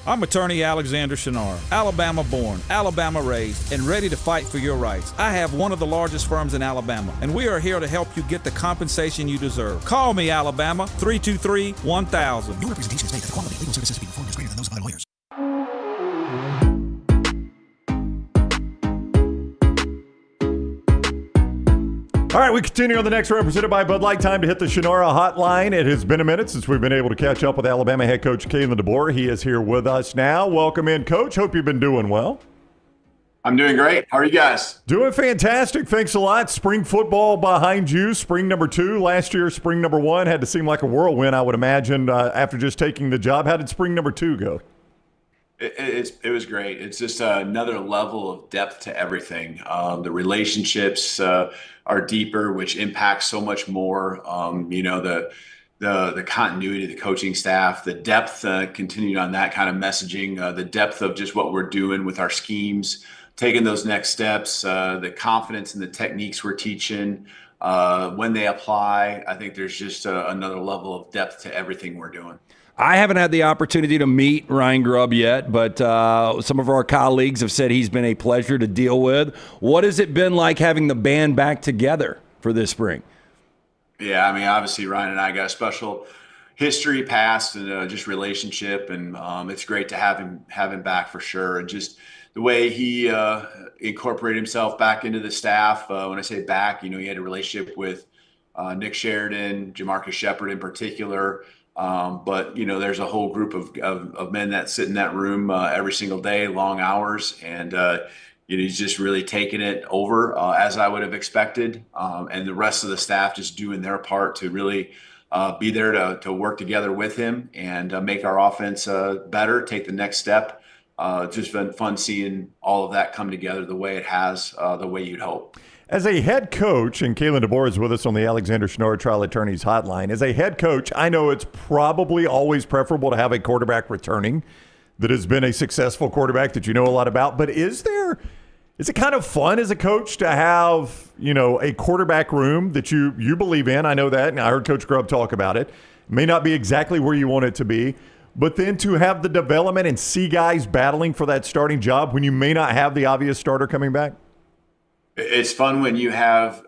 I'm attorney Alexander Shunnarah, Alabama born, Alabama raised, and ready to fight for your rights. I have one of the largest firms in Alabama, and we are here to help you get the compensation you deserve. Call me, Alabama, 323-1000. Your representation is made that the quality of legal services being performed is greater than those of other lawyers. All right, we continue on the next round, presented by Bud Light. Time to hit the Shunnarah hotline. It has been a minute since we've been able to catch up with Alabama head coach Kalen DeBoer. He is here with us now. Welcome in, Coach. Hope you've been doing well. I'm doing great. How are you guys? Doing fantastic. Thanks a lot. Spring football behind you. Spring number 2. Last year, spring number 1 had to seem like a whirlwind, I would imagine, after just taking the job. How did spring number 2 go? It was great. It's just another level of depth to everything. The relationships are deeper, which impacts so much more. The continuity of the coaching staff, the depth continued on that kind of messaging, the depth of just what we're doing with our schemes, taking those next steps, the confidence in the techniques we're teaching. When they apply, I think there's just another level of depth to everything we're doing. I haven't had the opportunity to meet Ryan Grubb yet, but some of our colleagues have said he's been a pleasure to deal with. What has it been like having the band back together for this spring? Yeah, I mean, obviously Ryan and I got a special history, past, and just relationship, and it's great to have him back for sure. And just the way he incorporated himself back into the staff. When I say back, he had a relationship with Nick Sheridan, Jamarcus Shepard in particular. But there's a whole group of men that sit in that room every single day, long hours, and he's just really taking it over as I would have expected, and the rest of the staff just doing their part to really be there to work together with him and make our offense better, take the next step. It's just been fun seeing all of that come together the way it has, the way you'd hope. As a head coach, and Kalen DeBoer is with us on the Alexander Shunnarah Trial Attorneys Hotline. As a head coach, I know it's probably always preferable to have a quarterback returning that has been a successful quarterback that you know a lot about. But is it kind of fun as a coach to have, a quarterback room that you believe in? I know that, and I heard Coach Grubb talk about it. May not be exactly where you want it to be, but then to have the development and see guys battling for that starting job when you may not have the obvious starter coming back? It's fun when you have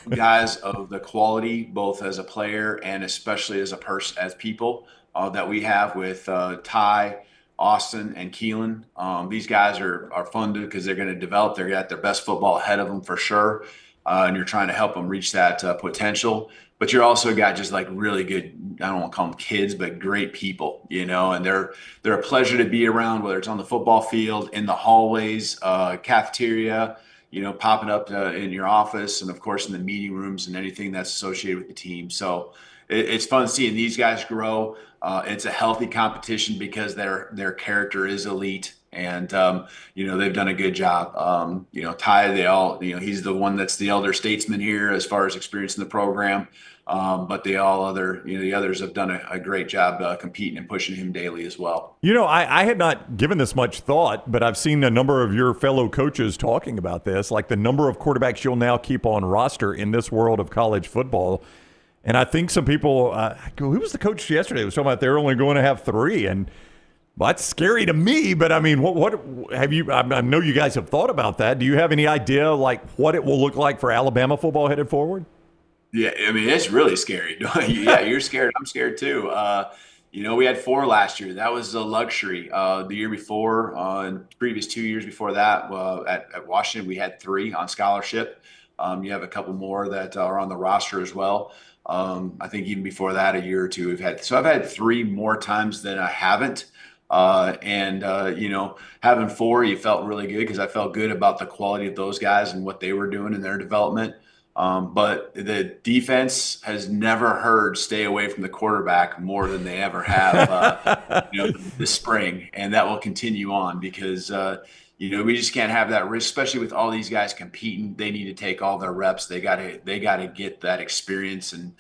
guys of the quality, both as a player and especially as a person, as people that we have with Ty, Austin, and Keelan. These guys are fun because they're going to develop. They're got their best football ahead of them for sure, and you're trying to help them reach that potential. But you're also got just like really good, I don't want to call them kids, but great people, and they're a pleasure to be around, whether it's on the football field, in the hallways, cafeteria, popping up in your office, and of course in the meeting rooms and anything that's associated with the team. So it's fun seeing these guys grow. It's a healthy competition because their character is elite, and they've done a good job. Ty, he's the one that's the elder statesman here as far as experience in the program. But the others have done a great job competing and pushing him daily as well. I had not given this much thought, but I've seen a number of your fellow coaches talking about this, like the number of quarterbacks you'll now keep on roster in this world of college football. And I think some people, who was the coach yesterday? Was talking about they're only going to have 3, and well, that's scary to me. But I mean, what have you? I know you guys have thought about that. Do you have any idea like what it will look like for Alabama football headed forward? Yeah, I mean, it's really scary. Yeah, you're scared. I'm scared too. We had 4 last year. That was a luxury. The year before, and previous 2 years before that, at Washington, we had 3 on scholarship. You have a couple more that are on the roster as well. I think even before that, a year or two, I've had 3 more times than I haven't. Having 4, you felt really good because I felt good about the quality of those guys and what they were doing in their development. But the defense has never heard stay away from the quarterback more than they ever have, this spring. And that will continue on because, we just can't have that risk, especially with all these guys competing. They need to take all their reps. They got to get that experience and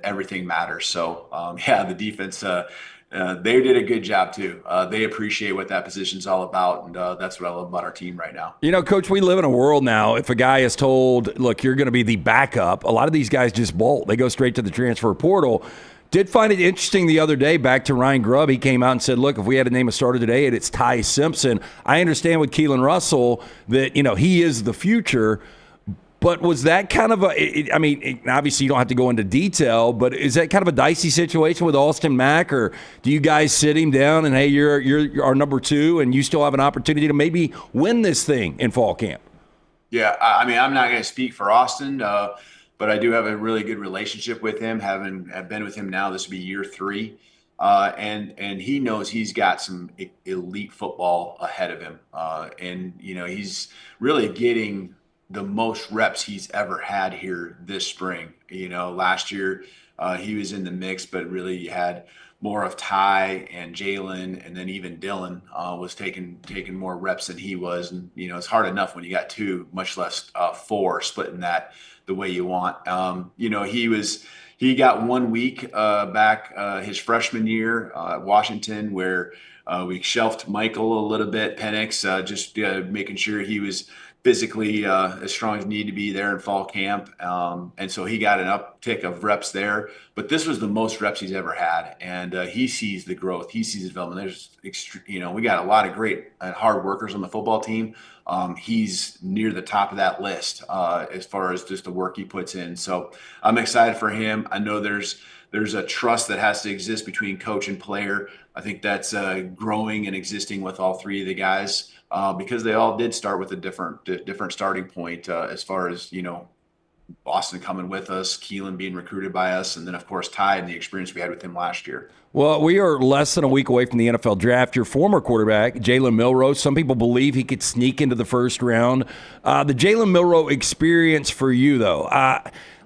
everything matters. So, the defense, they did a good job too. They appreciate what that position's all about, and that's what I love about our team right now. Coach, we live in a world now, if a guy is told, look, you're going to be the backup, a lot of these guys just bolt. They go straight to the transfer portal. Did find it interesting the other day, back to Ryan Grubb. He came out and said, look, if we had to name a starter today, it's Ty Simpson. I understand with Keelan Russell that, he is the future. But was that kind of obviously you don't have to go into detail, but is that kind of a dicey situation with Austin Mack, or do you guys sit him down and, hey, you're our number 2 and you still have an opportunity to maybe win this thing in fall camp? Yeah, I'm not going to speak for Austin, but I do have a really good relationship with him. I've been with him now, this will be year 3. And he knows he's got some elite football ahead of him. And he's really getting the most reps he's ever had here this spring. Last year he was in the mix, but really you had more of Ty and Jalen, and then even Dylan was taking more reps than he was. And, it's hard enough when you got 2, much less 4, splitting that the way you want. He got 1 week back his freshman year at Washington, where we shelved Michael a little bit, Penix, just making sure he was physically as strong as needed to be there in fall camp. And so he got an uptick of reps there. But this was the most reps he's ever had. And he sees the growth. He sees the development. We got a lot of great and hard workers on the football team. He's near the top of that list as far as just the work he puts in. So I'm excited for him. I know there's a trust that has to exist between coach and player. I think that's growing and existing with all 3 of the guys because they all did start with a different starting point as far as, Boston coming with us, Keelan being recruited by us, and then, of course, Ty and the experience we had with him last year. Well, we are less than a week away from the NFL draft. Your former quarterback, Jalen Milroe, some people believe he could sneak into the first round. The Jalen Milroe experience for you, though,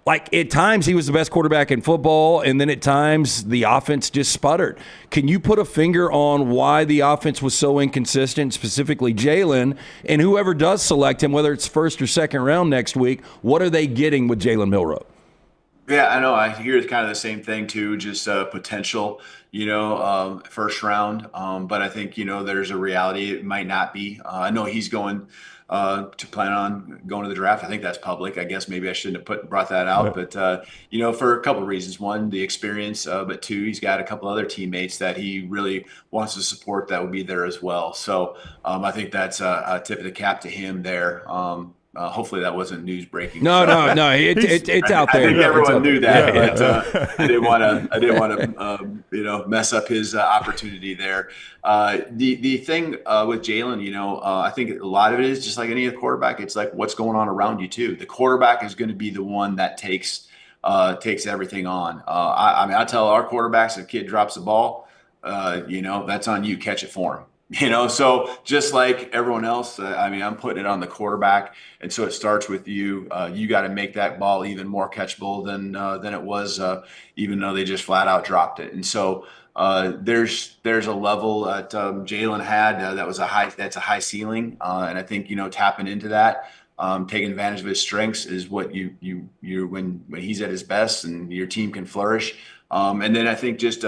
at times he was the best quarterback in football, and then at times the offense just sputtered. Can you put a finger on why the offense was so inconsistent, specifically Jalen, and whoever does select him, whether it's first or second round next week, what are they getting with Jalen Milroe? Yeah, I know. I hear kind of the same thing too, just potential, first round. But I think, there's a reality it might not be. I know he's going to plan on going to the draft. I think that's public. I guess maybe I shouldn't have brought that out, but for a couple of reasons. One, the experience, but 2, he's got a couple other teammates that he really wants to support that will be there as well. So I think that's a tip of the cap to him there. Hopefully that wasn't news breaking. No, it's out there. I think everyone knew that. But, I didn't want to, mess up his opportunity there. The thing with Jalen, I think a lot of it is just like any other quarterback. It's like what's going on around you too. The quarterback is going to be the one that takes everything on. I tell our quarterbacks, if a kid drops the ball, that's on you. Catch it for him. So just like everyone else, I'm putting it on the quarterback. And so it starts with you. You got to make that ball even more catchable than it was, even though they just flat out dropped it. And so there's a level that Jalen had that's a high ceiling. And I think, tapping into that, taking advantage of his strengths is what you when he's at his best and your team can flourish. And then I think just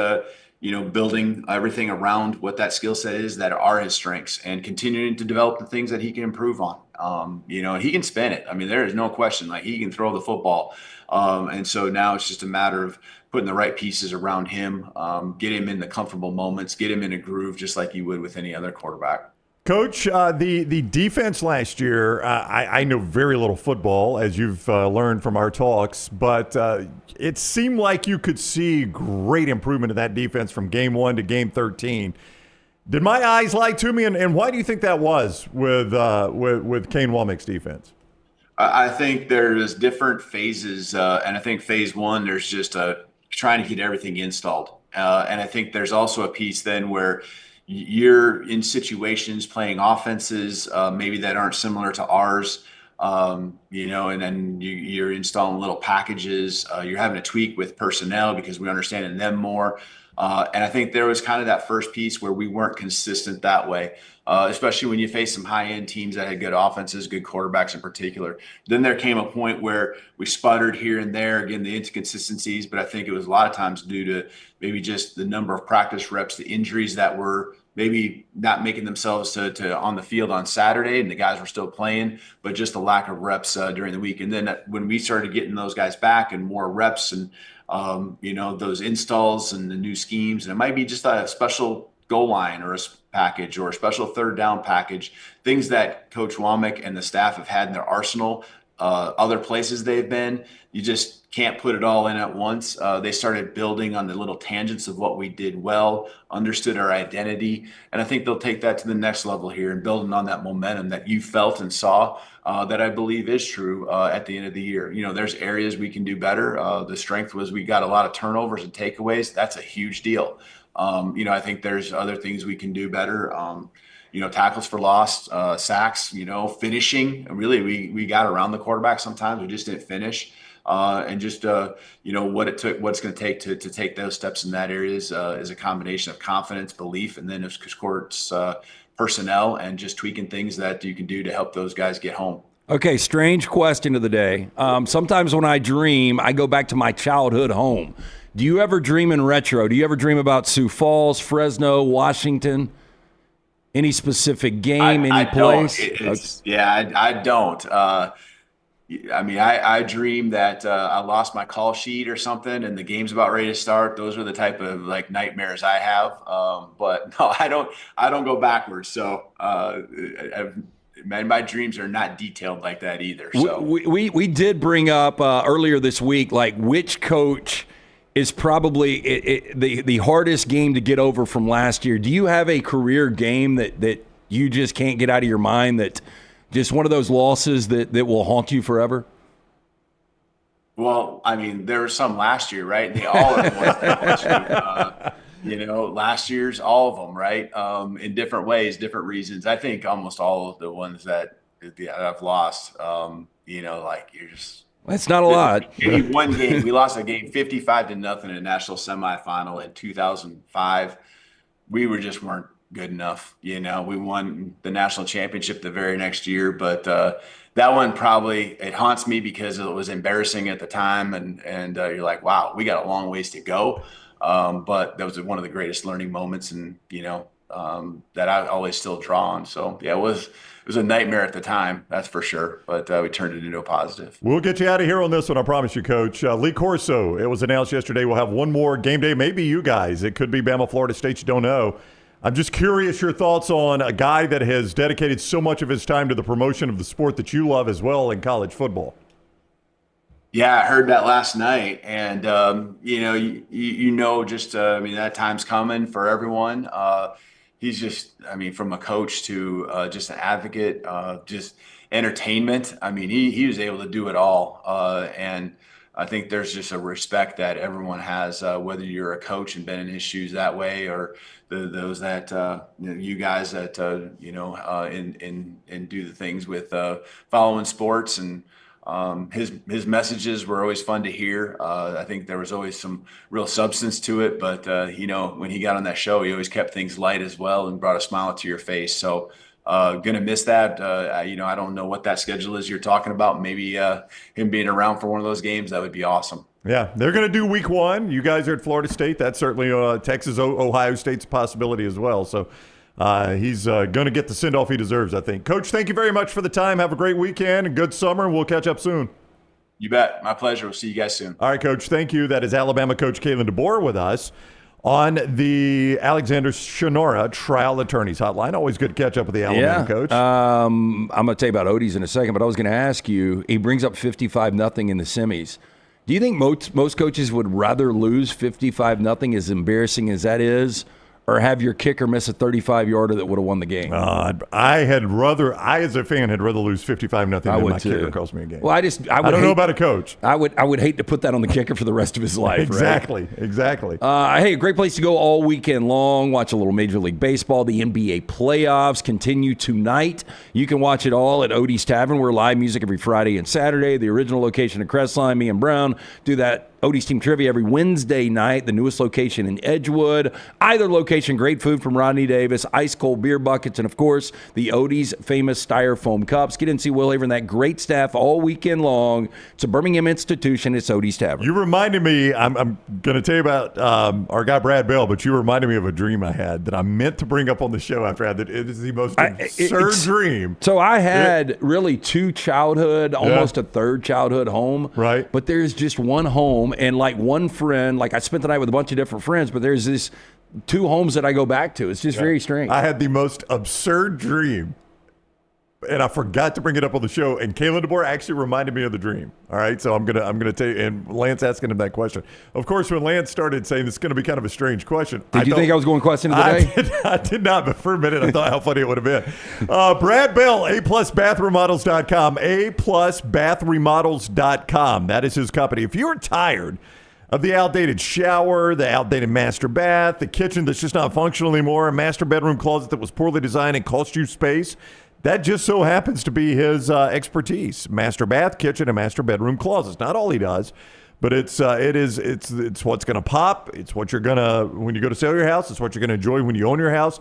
building everything around what that skill set is that are his strengths and continuing to develop the things that he can improve on. And he can spin it. There is no question, like he can throw the football. And so now it's just a matter of putting the right pieces around him, get him in the comfortable moments, get him in a groove, just like you would with any other quarterback. Coach, the defense last year, I know very little football, as you've learned from our talks, but it seemed like you could see great improvement in that defense from game 1 to game 13. Did my eyes lie to me, and why do you think that was with Kane Wommack's defense? I think there's different phases, and I think phase 1, there's just trying to get everything installed. And I think there's also a piece then where you're in situations playing offenses maybe that aren't similar to ours, and then you're installing little packages. You're having to tweak with personnel because we understand them more. And I think there was kind of that first piece where we weren't consistent that way, especially when you face some high-end teams that had good offenses, good quarterbacks in particular. Then there came a point where we sputtered here and there, again, the inconsistencies, but I think it was a lot of times due to maybe just the number of practice reps, the injuries that were maybe not making themselves to on the field on Saturday, and the guys were still playing, but just the lack of reps during the week. And then when we started getting those guys back and more reps and those installs and the new schemes, and it might be just a special goal line or a package or a special third down package, things that Coach Womack and the staff have had in their arsenal, other places they've been, you just can't put it all in at once. They started building on the little tangents of what we did well, understood our identity, and I think they'll take that to the next level here and building on that momentum that you felt and saw that I believe is true at the end of the year. There's areas we can do better. The strength was we got a lot of turnovers and takeaways. That's a huge deal. I think there's other things we can do better. Tackles for loss, sacks, finishing. Really, we got around the quarterback sometimes. We just didn't finish. And just, what it's going to take to take those steps in that area is a combination of confidence, belief, and then of course, personnel and just tweaking things that you can do to help those guys get home. Okay, strange question of the day. Sometimes when I dream, I go back to my childhood home. Do you ever dream in retro? Do you ever dream about Sioux Falls, Fresno, Washington? Any specific game, any place? I don't. I dream that I lost my call sheet or something and the game's about ready to start. Those are the type of nightmares I have. But no, I don't go backwards. So my dreams are not detailed like that either. So we did bring up earlier this week, which coach is probably the hardest game to get over from last year. Do you have a career game that you just can't get out of your mind, that just one of those losses that will haunt you forever? Well, there were some last year, right? They all are last year. Last year's, all of them, right? In different ways, different reasons. I think almost all of the ones that I've lost, you're just. That's not a lot. One game, we lost a game 55-0 in a national semifinal in 2005. We weren't good enough. We won the national championship the very next year, but that one it haunts me because it was embarrassing at the time, and you're like, wow, we got a long ways to go. But that was one of the greatest learning moments, and that I always still draw on. So yeah, it was a nightmare at the time, that's for sure. But we turned it into a positive. We'll get you out of here on this one, I promise you, Coach. Lee Corso, it was announced yesterday, we'll have one more game day. Maybe you guys. It could be Bama, Florida State. You don't know. I'm just curious your thoughts on a guy that has dedicated so much of his time to the promotion of the sport that you love as well in college football. Yeah, I heard that last night, and that time's coming for everyone. He's just, from a coach to just an advocate, just entertainment. He was able to do it all, and I think there's just a respect that everyone has, whether you're a coach and been in his shoes that way, or those that you guys that and do the things with following sports. And his messages were always fun to hear. I think there was always some real substance to it, but when he got on that show, he always kept things light as well and brought a smile to your face. So gonna miss that. I don't know what that schedule is you're talking about. Maybe him being around for one of those games, that would be awesome. Yeah, they're going to do week one. You guys are at Florida State. That's certainly Texas, Ohio State's possibility as well. So he's going to get the send-off he deserves, I think. Coach, thank you very much for the time. Have a great weekend and good summer, and we'll catch up soon. You bet. My pleasure. We'll see you guys soon. All right, Coach, thank you. That is Alabama coach Kalen DeBoer with us on the Alexander Shunnarah Trial Attorneys Hotline. Always good to catch up with the Alabama coach. I'm going to tell you about Odie's in a second, but I was going to ask you, he brings up 55-0 in the semis. Do you think most coaches would rather lose 55-0, as embarrassing as that is, or have your kicker miss a 35-yarder that would have won the game? I as a fan, had rather lose 55-0 than my kicker cost me a game. Well, I don't know about a coach. I would hate to put that on the kicker for the rest of his life. Exactly. Hey, a great place to go all weekend long. Watch a little Major League Baseball. The NBA playoffs continue tonight. You can watch it all at Odie's Tavern. We're live music every Friday and Saturday. The original location at Crestline. Me and Brown do that Odie's Team Trivia every Wednesday night, the newest location in Edgewood. Either location, great food from Rodney Davis, ice-cold beer buckets, and, of course, the Odie's famous Styrofoam cups. Get in and see Will Haver and that great staff all weekend long. It's a Birmingham institution. It's Odie's Tavern. You reminded me, I'm going to tell you about our guy Brad Bell, but you reminded me of a dream I had that I meant to bring up on the show after I had. It is the most absurd dream. So I had really two childhood, almost a third childhood home. Right. But there's just one home, and like one friend, like I spent the night with a bunch of different friends, but there's this two homes that I go back to. It's just very strange. I had the most absurd dream, and I forgot to bring it up on the show. And Kalen DeBoer actually reminded me of the dream. All right, so I'm gonna tell you. And Lance asking him that question. Of course, when Lance started saying this is going to be kind of a strange question, did you think I was going question of the day? I did not, but for a minute I thought how funny it would have been. Brad Bell, A+BathRemodels.com, A+BathRemodels.com. That is his company. If you're tired of the outdated shower, the outdated master bath, the kitchen that's just not functional anymore, a master bedroom closet that was poorly designed and cost you space, that just so happens to be his expertise. Master bath, kitchen, and master bedroom closets. Not all he does, but it's what's going to pop. It's what you're going to, when you go to sell your house, it's what you're going to enjoy when you own your house.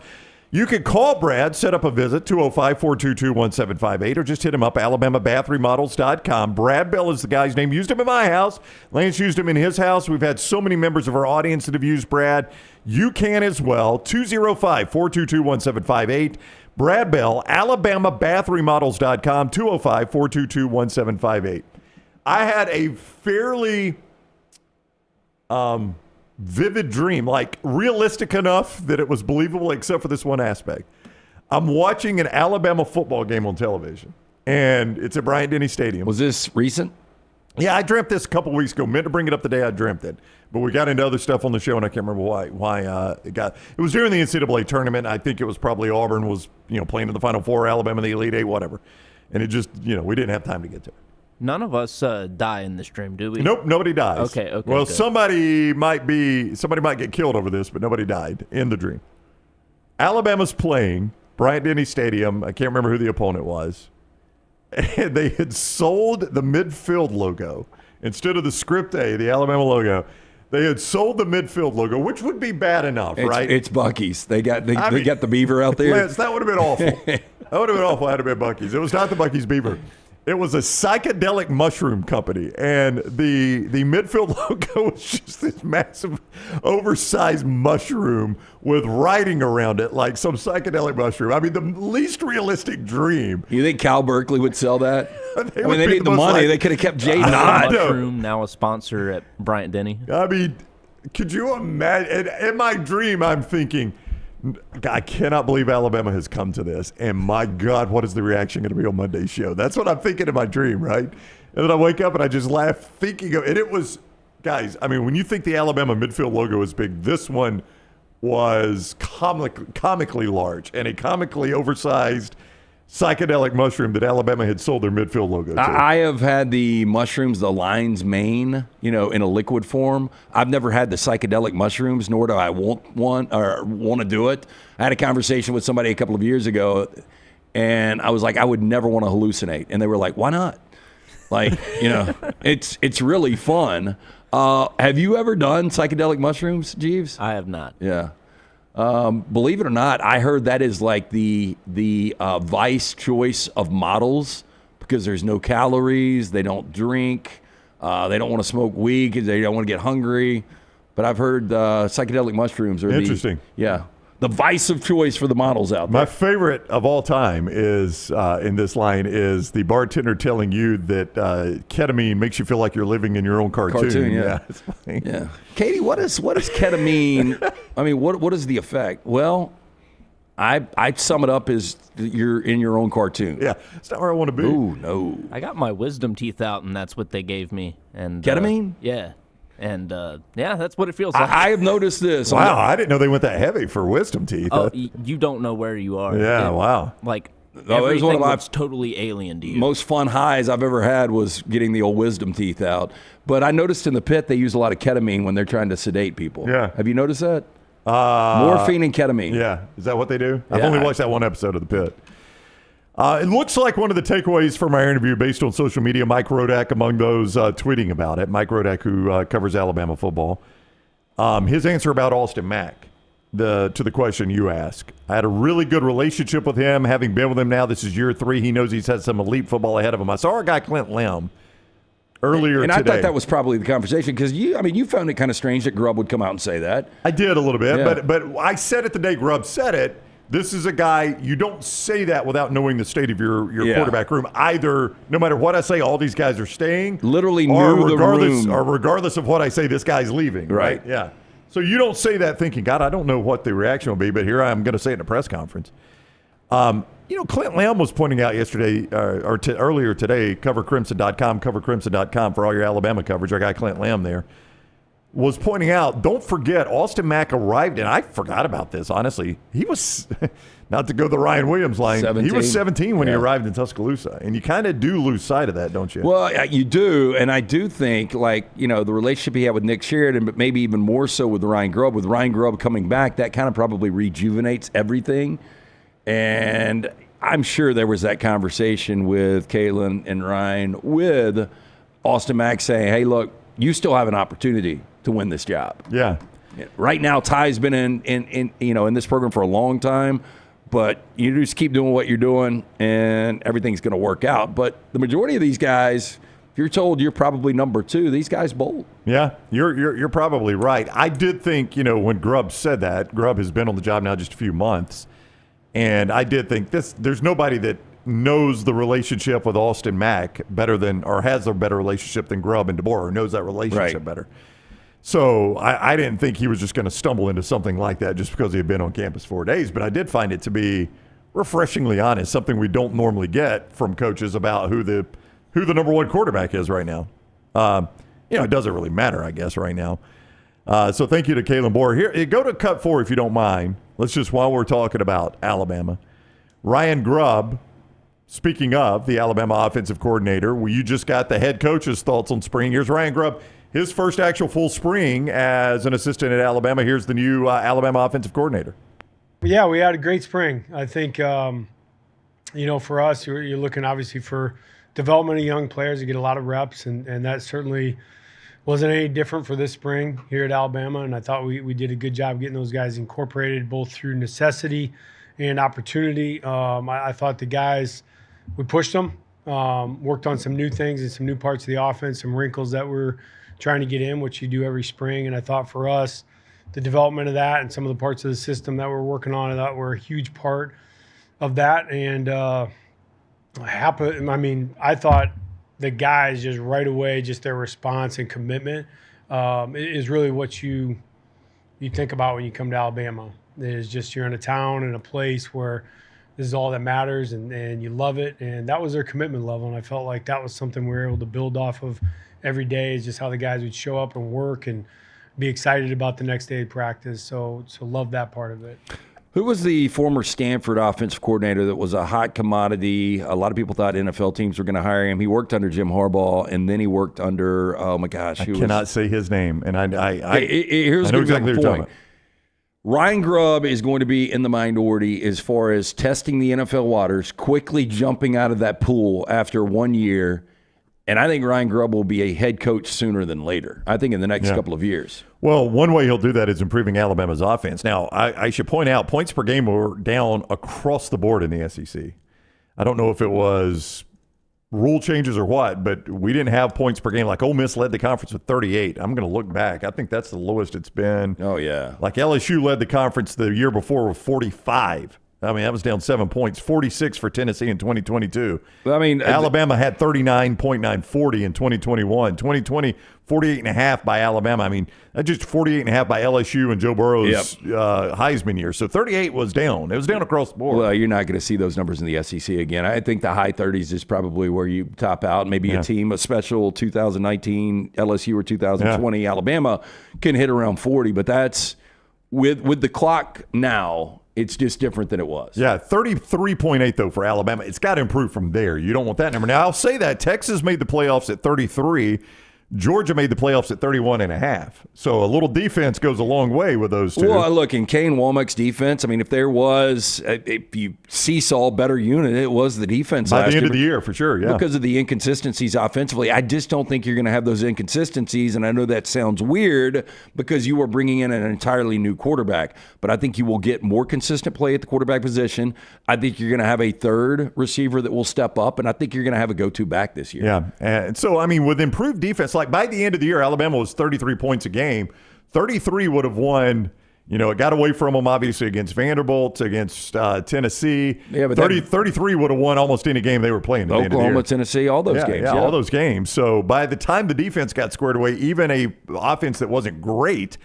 You can call Brad, set up a visit, 205-422-1758, or just hit him up, AlabamaBathRemodels.com. Brad Bell is the guy's name. Used him in my house. Lance used him in his house. We've had so many members of our audience that have used Brad. You can as well, 205-422-1758. Brad Bell, AlabamaBathRemodels.com, 205-422-1758. I had a fairly vivid dream, like realistic enough that it was believable, except for this one aspect. I'm watching an Alabama football game on television, and it's at Bryant-Denny Stadium. Was this recent? Yeah, I dreamt this a couple weeks ago. Meant to bring it up the day I dreamt it, but we got into other stuff on the show, and I can't remember why it was during the NCAA tournament. I think it was probably Auburn was playing in the Final Four, Alabama in the Elite Eight, whatever, and it just we didn't have time to get to it. None of us die in this dream, do we? Nope, nobody dies. Okay. Well, good. somebody might get killed over this, but nobody died in the dream. Alabama's playing Bryant-Denny Stadium. I can't remember who the opponent was. And they had sold the midfield logo. Instead of the script A, the Alabama logo, they had sold the midfield logo, which would be bad enough, right? It's Bucky's. They got the beaver out there. Lance, that would have been awful. That would have been awful had it been Bucky's. It was not the Bucky's beaver. It was a psychedelic mushroom company, and the midfield logo was just this massive, oversized mushroom with writing around it like some psychedelic mushroom. I mean, the least realistic dream. You think Cal Berkeley would sell that? They need the money. They could have kept Jay. Mushroom, now a sponsor at Bryant-Denny. I mean, could you imagine? In my dream, I'm thinking, I cannot believe Alabama has come to this. And my God, what is the reaction going to be on Monday's show? That's what I'm thinking in my dream, right? And then I wake up and I just laugh thinking of it. And it was, guys, I mean, when you think the Alabama midfield logo is big, this one was comically large and a comically oversized psychedelic mushroom that Alabama had sold their midfield logo to. I have had the mushrooms, the lion's mane, in a liquid form. I've never had the psychedelic mushrooms, nor do I want to do it. I had a conversation with somebody a couple of years ago, and I was like, I would never want to hallucinate. And they were like, why not? Like, it's really fun. Have you ever done psychedelic mushrooms, Jeeves? I have not. Yeah. Believe it or not, I heard that is like the vice choice of models because there's no calories, they don't drink, they don't want to smoke weed because they don't want to get hungry. But I've heard psychedelic mushrooms are interesting. The vice of choice for the models out there. My favorite of all time is in this line is the bartender telling you that ketamine makes you feel like you're living in your own cartoon. Yeah. It's funny. Yeah. Katie, what is ketamine? I mean, what is the effect? Well, I'd sum it up as you're in your own cartoon. Yeah, it's not where I want to be. Ooh, no. I got my wisdom teeth out, and that's what they gave me. And ketamine? Yeah. And, that's what it feels like. I have noticed this. Wow, I didn't know they went that heavy for wisdom teeth. Oh, you don't know where you are. Yeah, wow. Like, everything one of my totally alien to you. Most fun highs I've ever had was getting the old wisdom teeth out. But I noticed in the pit they use a lot of ketamine when they're trying to sedate people. Yeah. Have you noticed that? Morphine and ketamine. Yeah. Is that what they do? I've only watched that one episode of The Pit. It looks like one of the takeaways from our interview based on social media, Mike Rodak among those tweeting about it, Mike Rodak, who covers Alabama football, his answer about Austin Mack, to the question you asked. I had a really good relationship with him, having been with him now. This is year 3. He knows he's had some elite football ahead of him. I saw our guy Clint Lamb earlier and today. I thought that was probably the conversation because you found it kind of strange that Grubb would come out and say that. I did a little bit, Yeah. but I said it the day Grubb said it. This is a guy, you don't say that without knowing the state of your quarterback room. Either, no matter what I say, all these guys are staying. Literally or knew the room. Or regardless of what I say, this guy's leaving. Right. Yeah. So you don't say that thinking, God, I don't know what the reaction will be, but here I am going to say it in a press conference. Clint Lamb was pointing out yesterday, earlier today, covercrimson.com for all your Alabama coverage. Our guy Clint Lamb there was pointing out, don't forget, Austin Mack arrived, and I forgot about this, honestly. He was, not to go the Ryan Williams line, 17. he was 17 when he arrived in Tuscaloosa. And you kind of do lose sight of that, don't you? Well, you do, and I do think, the relationship he had with Nick Sheridan, but maybe even more so with Ryan Grubb. With Ryan Grubb coming back, that kind of probably rejuvenates everything. And I'm sure there was that conversation with Kalen and Ryan with Austin Mack saying, hey, look, you still have an opportunity to win this job. Yeah. Right now, Ty's been in this program for a long time, but you just keep doing what you're doing, and everything's going to work out. But the majority of these guys, if you're told you're probably number 2, these guys bolt. Yeah, you're probably right. I did think, when Grubb said that, Grubb has been on the job now just a few months, and I did think there's nobody that knows the relationship with Austin Mack better than, or has a better relationship than Grubb and DeBoer, or knows that relationship better. So I didn't think he was just going to stumble into something like that just because he had been on campus 4 days. But I did find it to be refreshingly honest, something we don't normally get from coaches about who the number 1 quarterback is right now. It doesn't really matter, I guess, right now. So thank you to Kalen DeBoer. Here, go to cut 4 if you don't mind. Let's just, while we're talking about Alabama, Ryan Grubb, speaking of the Alabama offensive coordinator, you just got the head coach's thoughts on spring. Here's Ryan Grubb. His first actual full spring as an assistant at Alabama. Here's the new Alabama offensive coordinator. Yeah, we had a great spring. I think, for us, you're looking obviously for development of young players to get a lot of reps, and that certainly wasn't any different for this spring here at Alabama. And I thought we did a good job getting those guys incorporated both through necessity and opportunity. I thought the guys, we pushed them, worked on some new things and some new parts of the offense, some wrinkles that we're trying to get in, which you do every spring. And I thought for us, the development of that and some of the parts of the system that we're working on, I thought were a huge part of that. And I thought the guys just right away, just their response and commitment is really what you think about when you come to Alabama. It is just you're in a town and a place where this is all that matters, and you love it. And that was their commitment level, and I felt like that was something we were able to build off of every day, is just how the guys would show up and work and be excited about the next day of practice. So love that part of it. Who was the former Stanford offensive coordinator that was a hot commodity? A lot of people thought NFL teams were going to hire him. He worked under Jim Harbaugh, and then he worked under, oh my gosh. I cannot say his name, and I here's know exactly what you're talking about. Ryan Grubb is going to be in the minority as far as testing the NFL waters, quickly jumping out of that pool after 1 year. And I think Ryan Grubb will be a head coach sooner than later. I think in the next couple of years. Well, one way he'll do that is improving Alabama's offense. Now, I should point out, points per game were down across the board in the SEC. I don't know if it was rule changes or what, but we didn't have points per game. Like Ole Miss led the conference with 38. I'm going to look back. I think that's the lowest it's been. Oh, yeah. Like LSU led the conference the year before with 45. I mean, that was down 7 points, 46 for Tennessee in 2022. I mean, Alabama had 39.9, 40 in 2021. 2020, 48.5 by Alabama. I mean, that's just 48.5 by LSU and Joe Burrow's Heisman year. So 38 was down. It was down across the board. Well, you're not going to see those numbers in the SEC again. I think the high 30s is probably where you top out. Maybe a team, a special 2019 LSU or 2020 Alabama can hit around 40, but that's with the clock now. It's just different than it was. Yeah, 33.8, though, for Alabama. It's got to improve from there. You don't want that number. Now, I'll say that Texas made the playoffs at 33. Georgia made the playoffs at 31.5. So a little defense goes a long way with those two. Well, look, in Kane Womack's defense, I mean, if there was, if you seesaw better unit, it was the defense by last the end year. of the year, for sure, yeah. Because of the inconsistencies offensively. I just don't think you're going to have those inconsistencies, and I know that sounds weird because you are bringing in an entirely new quarterback, but I think you will get more consistent play at the quarterback position. I think you're going to have a third receiver that will step up, and I think you're going to have a go-to back this year. Yeah, and so, I mean, with improved defense, like by the end of the year, Alabama was 33 points a game. 33 would have won. You know, it got away from them, obviously, against Vanderbilt, against Tennessee. Yeah, but 33 would have won almost any game they were playing. At the end of the Oklahoma, year. Tennessee, all those games. Yeah, all those games. So by the time the defense got squared away, even a offense that wasn't great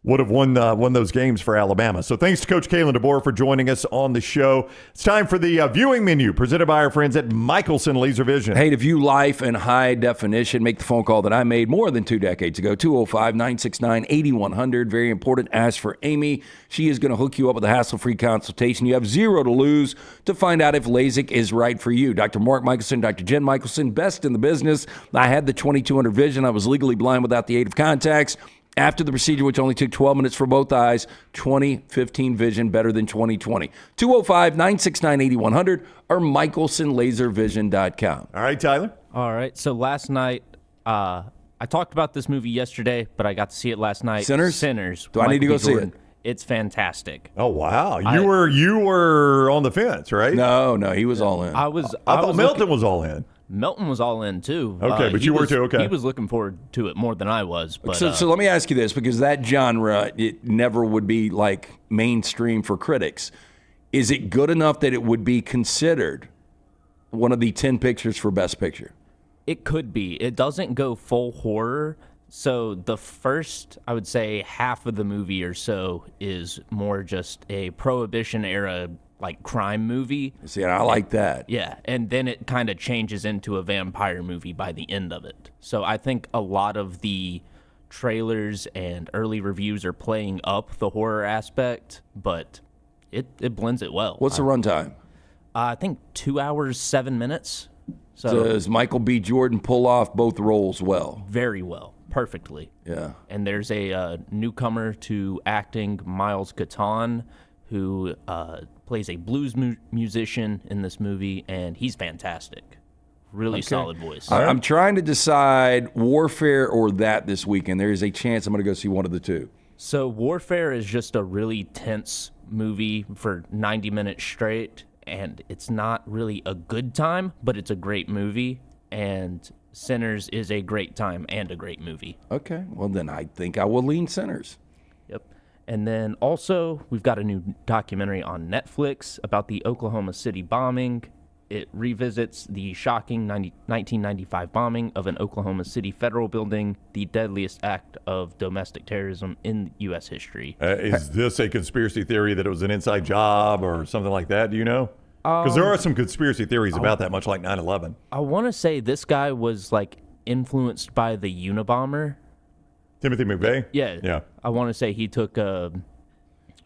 would have won those games for Alabama. So thanks to Coach Kalen DeBoer for joining us on the show. It's time for the viewing menu presented by our friends at Michelson Laser Vision. Hey, to view life in high definition, make the phone call that I made more than 2 decades ago, 205-969-8100. Very important. Ask for Amy. She is going to hook you up with a hassle-free consultation. You have 0 to lose to find out if LASIK is right for you. Dr. Mark Michelson, Dr. Jen Michelson, best in the business. I had the 2200 vision. I was legally blind without the aid of contacts. After the procedure, which only took 12 minutes for both eyes, 2015 vision better than 2020. 205-969-8100 or michelsonlaservision.com. All right, Tyler. All right. So last night, I talked about this movie yesterday, but I got to see it last night. Sinners? Do I need to go see it? It's fantastic. Oh, wow. You were on the fence, right? No, he was all in. I thought Melton was all in. Melton was all in, too. Okay, but you were too, okay. He was looking forward to it more than I was. But, so let me ask you this, because that genre, it never would be like mainstream for critics. Is it good enough that it would be considered one of the 10 pictures for Best Picture? It could be. It doesn't go full horror. So the first, I would say, half of the movie or so is more just a Prohibition era like crime movie. See, I like that. Yeah, and then it kind of changes into a vampire movie by the end of it. So I think a lot of the trailers and early reviews are playing up the horror aspect, but it blends it well. What's the runtime? I think 2 hours, 7 minutes. So does Michael B. Jordan pull off both roles well? Very well. Perfectly. Yeah. And there's a newcomer to acting, Miles Catan, who plays a blues musician in this movie, and he's fantastic. Really solid voice. I'm trying to decide Warfare or that this weekend. There is a chance I'm going to go see one of the two. So Warfare is just a really tense movie for 90 minutes straight, and it's not really a good time, but it's a great movie, and Sinners is a great time and a great movie. Okay, well then I think I will lean Sinners. Yep. And then also, we've got a new documentary on Netflix about the Oklahoma City bombing. It revisits the shocking 1995 bombing of an Oklahoma City federal building, the deadliest act of domestic terrorism in U.S. history. Is this a conspiracy theory that it was an inside job or something like that? Do you know? Because there are some conspiracy theories about that, much like 9/11. I want to say this guy was like influenced by the Unabomber. Timothy McVeigh? Yeah. I want to say he took Ted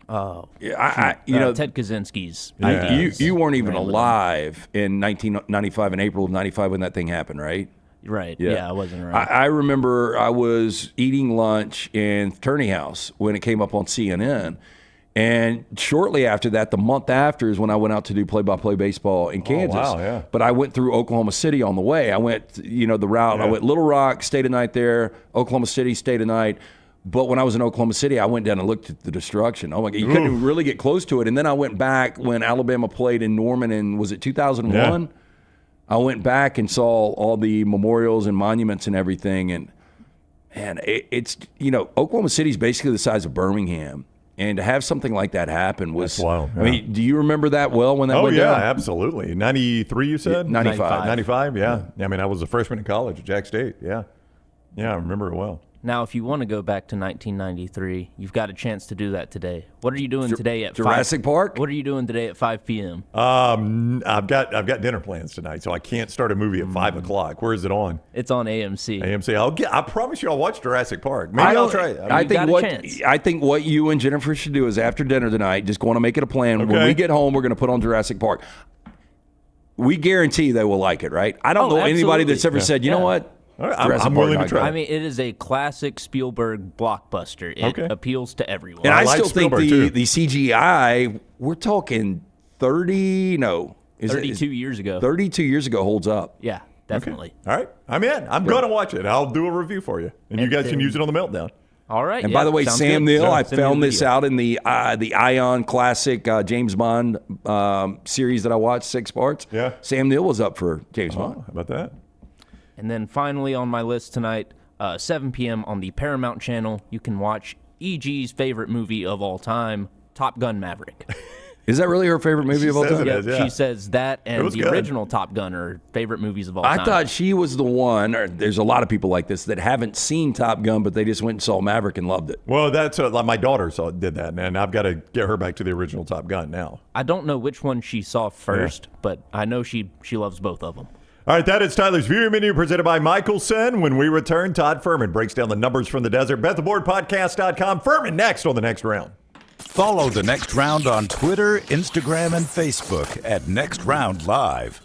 Kaczynski's ideas. You weren't even alive in 1995, in April of 95 when that thing happened, right? Right. Yeah, I wasn't around. I remember I was eating lunch in Fraternity House when it came up on CNN. And shortly after that, the month after, is when I went out to do play-by-play baseball in Kansas. Oh, wow, yeah. But I went through Oklahoma City on the way. I went, the route. Yeah. I went Little Rock, stayed a night there. Oklahoma City, stayed a night. But when I was in Oklahoma City, I went down and looked at the destruction. Oh, my God. You couldn't even really get close to it. And then I went back when Alabama played in Norman in, was it 2001? Yeah. I went back and saw all the memorials and monuments and everything. And, man, it's, Oklahoma City's basically the size of Birmingham. And to have something like that happen was wild. Yeah. I mean, do you remember that well when that went down? Oh, yeah, absolutely. 93, you said? 95. 95, yeah. I mean, I was a freshman in college at Jack State, yeah. Yeah, I remember it well. Now, if you want to go back to 1993, you've got a chance to do that today. What are you doing today at Jurassic Park? What are you doing today at 5 p.m.? I've got dinner plans tonight, so I can't start a movie at 5 o'clock. Where is it on? It's on AMC. AMC. I promise you, I'll watch Jurassic Park. Maybe I'll try it. I think what you and Jennifer should do is after dinner tonight, just going to make it a plan. Okay. When we get home, we're going to put on Jurassic Park. We guarantee they will like it, right? I don't know anybody that's ever said, you know what? All right, I'm willing to try. I mean, it is a classic Spielberg blockbuster. It appeals to everyone. And I still think the CGI, we're talking 32 years ago. 32 years ago holds up. Yeah, definitely. Okay. All right, I'm in. I'm going to watch it. I'll do a review for you, and you guys can use it on the Meltdown. All right. And by the way, Sam Neill, I found this video. out in the Ion Classic James Bond series that I watched, 6 parts. Yeah. Sam Neill was up for James Bond. How about that? And then finally on my list tonight, 7 p.m. on the Paramount Channel, you can watch EG's favorite movie of all time, Top Gun Maverick. Is that really her favorite movie of all time? She says that and the original Top Gun are favorite movies of all time. I thought she was the one, or there's a lot of people like this that haven't seen Top Gun, but they just went and saw Maverick and loved it. Well, that's like my daughter did that, and I've got to get her back to the original Top Gun now. I don't know which one she saw first, but I know she loves both of them. All right, that is Tyler's Viewing Menu presented by Michelson. When we return, Todd Fuhrman breaks down the numbers from the desert. BetTheBoardPodcast.com. Fuhrman next on the next round. Follow the Next Round on Twitter, Instagram, and Facebook at Next Round Live.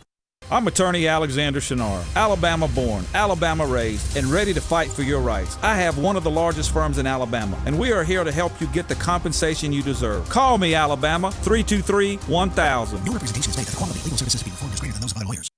I'm attorney Alexander Shunnarah, Alabama born, Alabama raised, and ready to fight for your rights. I have one of the largest firms in Alabama, and we are here to help you get the compensation you deserve. Call me, Alabama, 323-1000. No representation is made that the quality of legal services being performed is greater than those of other lawyers.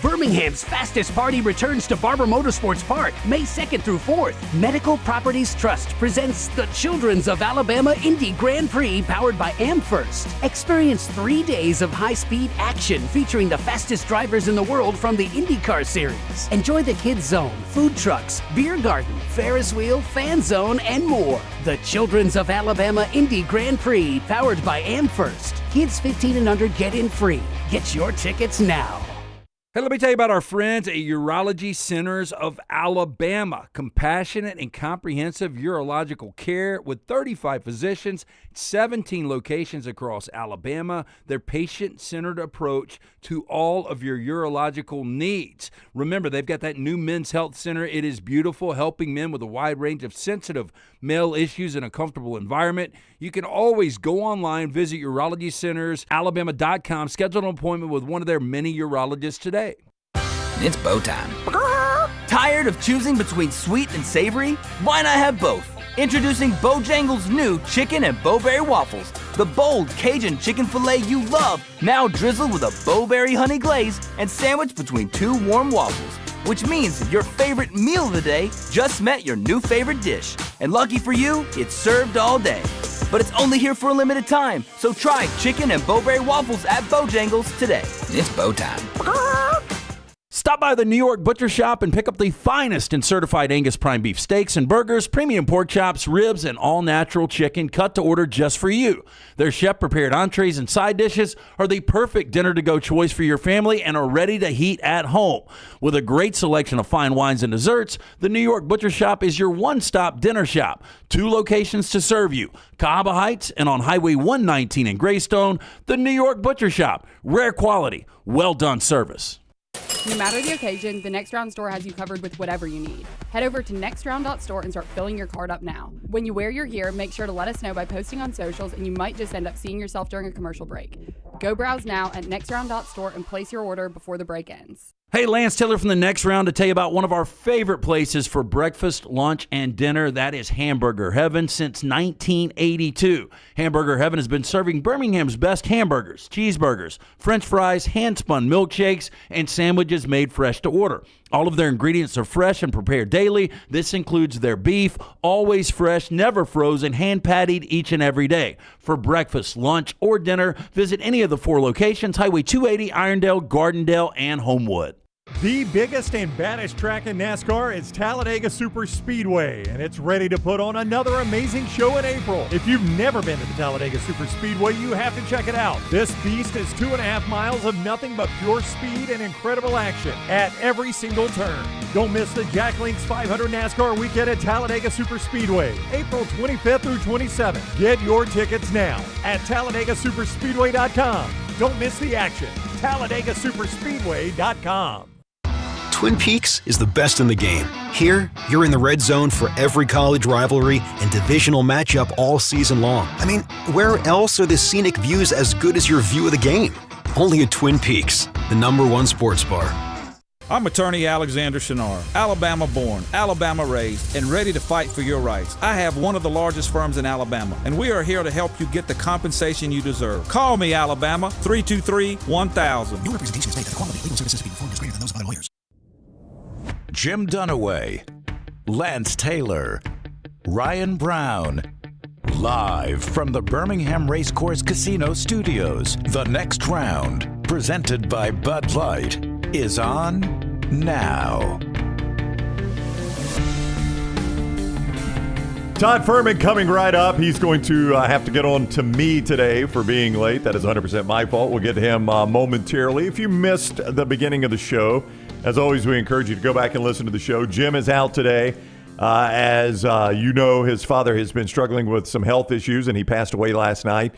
Birmingham's fastest party returns to Barber Motorsports Park May 2nd through 4th. Medical Properties Trust presents the Children's of Alabama Indy Grand Prix powered by AmFirst. Experience 3 days of high-speed action featuring the fastest drivers in the world from the IndyCar Series. Enjoy the Kids Zone, food trucks, beer garden, Ferris wheel, fan zone, and more. The Children's of Alabama Indy Grand Prix powered by AmFirst. Kids 15 and under get in free. Get your tickets now. Hey, let me tell you about our friends at Urology Centers of Alabama. Compassionate and comprehensive urological care with 35 physicians, 17 locations across Alabama. Their patient-centered approach to all of your urological needs. Remember, they've got that new men's health center. It is beautiful, helping men with a wide range of sensitive male issues in a comfortable environment. You can always go online, visit urologycentersalabama.com, schedule an appointment with one of their many urologists today. It's bow time. Tired of choosing between sweet and savory? Why not have both? Introducing Bojangles' new chicken and bowberry waffles. The bold Cajun chicken filet you love, now drizzled with a bowberry honey glaze and sandwiched between 2 warm waffles. Which means your favorite meal of the day just met your new favorite dish. And lucky for you, it's served all day. But it's only here for a limited time, so try chicken and bowberry waffles at Bojangles today. It's bow time. Stop by the New York Butcher Shop and pick up the finest in certified Angus prime beef steaks and burgers, premium pork chops, ribs, and all-natural chicken cut to order just for you. Their chef-prepared entrees and side dishes are the perfect dinner-to-go choice for your family and are ready to heat at home. With a great selection of fine wines and desserts, the New York Butcher Shop is your one-stop dinner shop. 2 locations to serve you, Cahaba Heights and on Highway 119 in Greystone. The New York Butcher Shop, rare quality, well-done service. No matter the occasion, the Next Round store has you covered with whatever you need. Head over to nextround.store and start filling your cart up now. When you wear your gear, make sure to let us know by posting on socials, and you might just end up seeing yourself during a commercial break. Go browse now at nextround.store and place your order before the break ends. Hey, Lance Taylor from the Next Round to tell you about one of our favorite places for breakfast, lunch, and dinner. That is Hamburger Heaven since 1982. Hamburger Heaven has been serving Birmingham's best hamburgers, cheeseburgers, French fries, hand-spun milkshakes, and sandwiches made fresh to order. All of their ingredients are fresh and prepared daily. This includes their beef, always fresh, never frozen, hand-pattied each and every day. For breakfast, lunch, or dinner, visit any of the 4 locations, Highway 280, Irondale, Gardendale, and Homewood. The biggest and baddest track in NASCAR is Talladega Super Speedway, and it's ready to put on another amazing show in April. If you've never been to the Talladega Super Speedway, you have to check it out. This beast is 2.5 miles of nothing but pure speed and incredible action at every single turn. Don't miss the Jack Links 500 NASCAR weekend at Talladega Super Speedway, April 25th through 27th. Get your tickets now at TalladagaSuperspeedway.com. Don't miss the action. TalladagaSuperspeedway.com. Twin Peaks is the best in the game. Here, you're in the red zone for every college rivalry and divisional matchup all season long. I mean, where else are the scenic views as good as your view of the game? Only at Twin Peaks, the #1 sports bar. I'm attorney Alexander Shunnarah, Alabama born, Alabama raised, and ready to fight for your rights. I have one of the largest firms in Alabama, and we are here to help you get the compensation you deserve. Call me, Alabama, 323-1000. No representation is made that the quality of legal services performed is greater than those of other lawyers. Jim Dunaway, Lance Taylor, Ryan Brown. Live from the Birmingham Racecourse Casino Studios, the next round, presented by Bud Light, is on now. Todd Fuhrman coming right up. He's going to have to get on to me today for being late. That is 100% my fault. We'll get to him momentarily. If you missed the beginning of the show, as always, we encourage you to go back and listen to the show. Jim is out today. As you know, his father has been struggling with some health issues, and he passed away last night.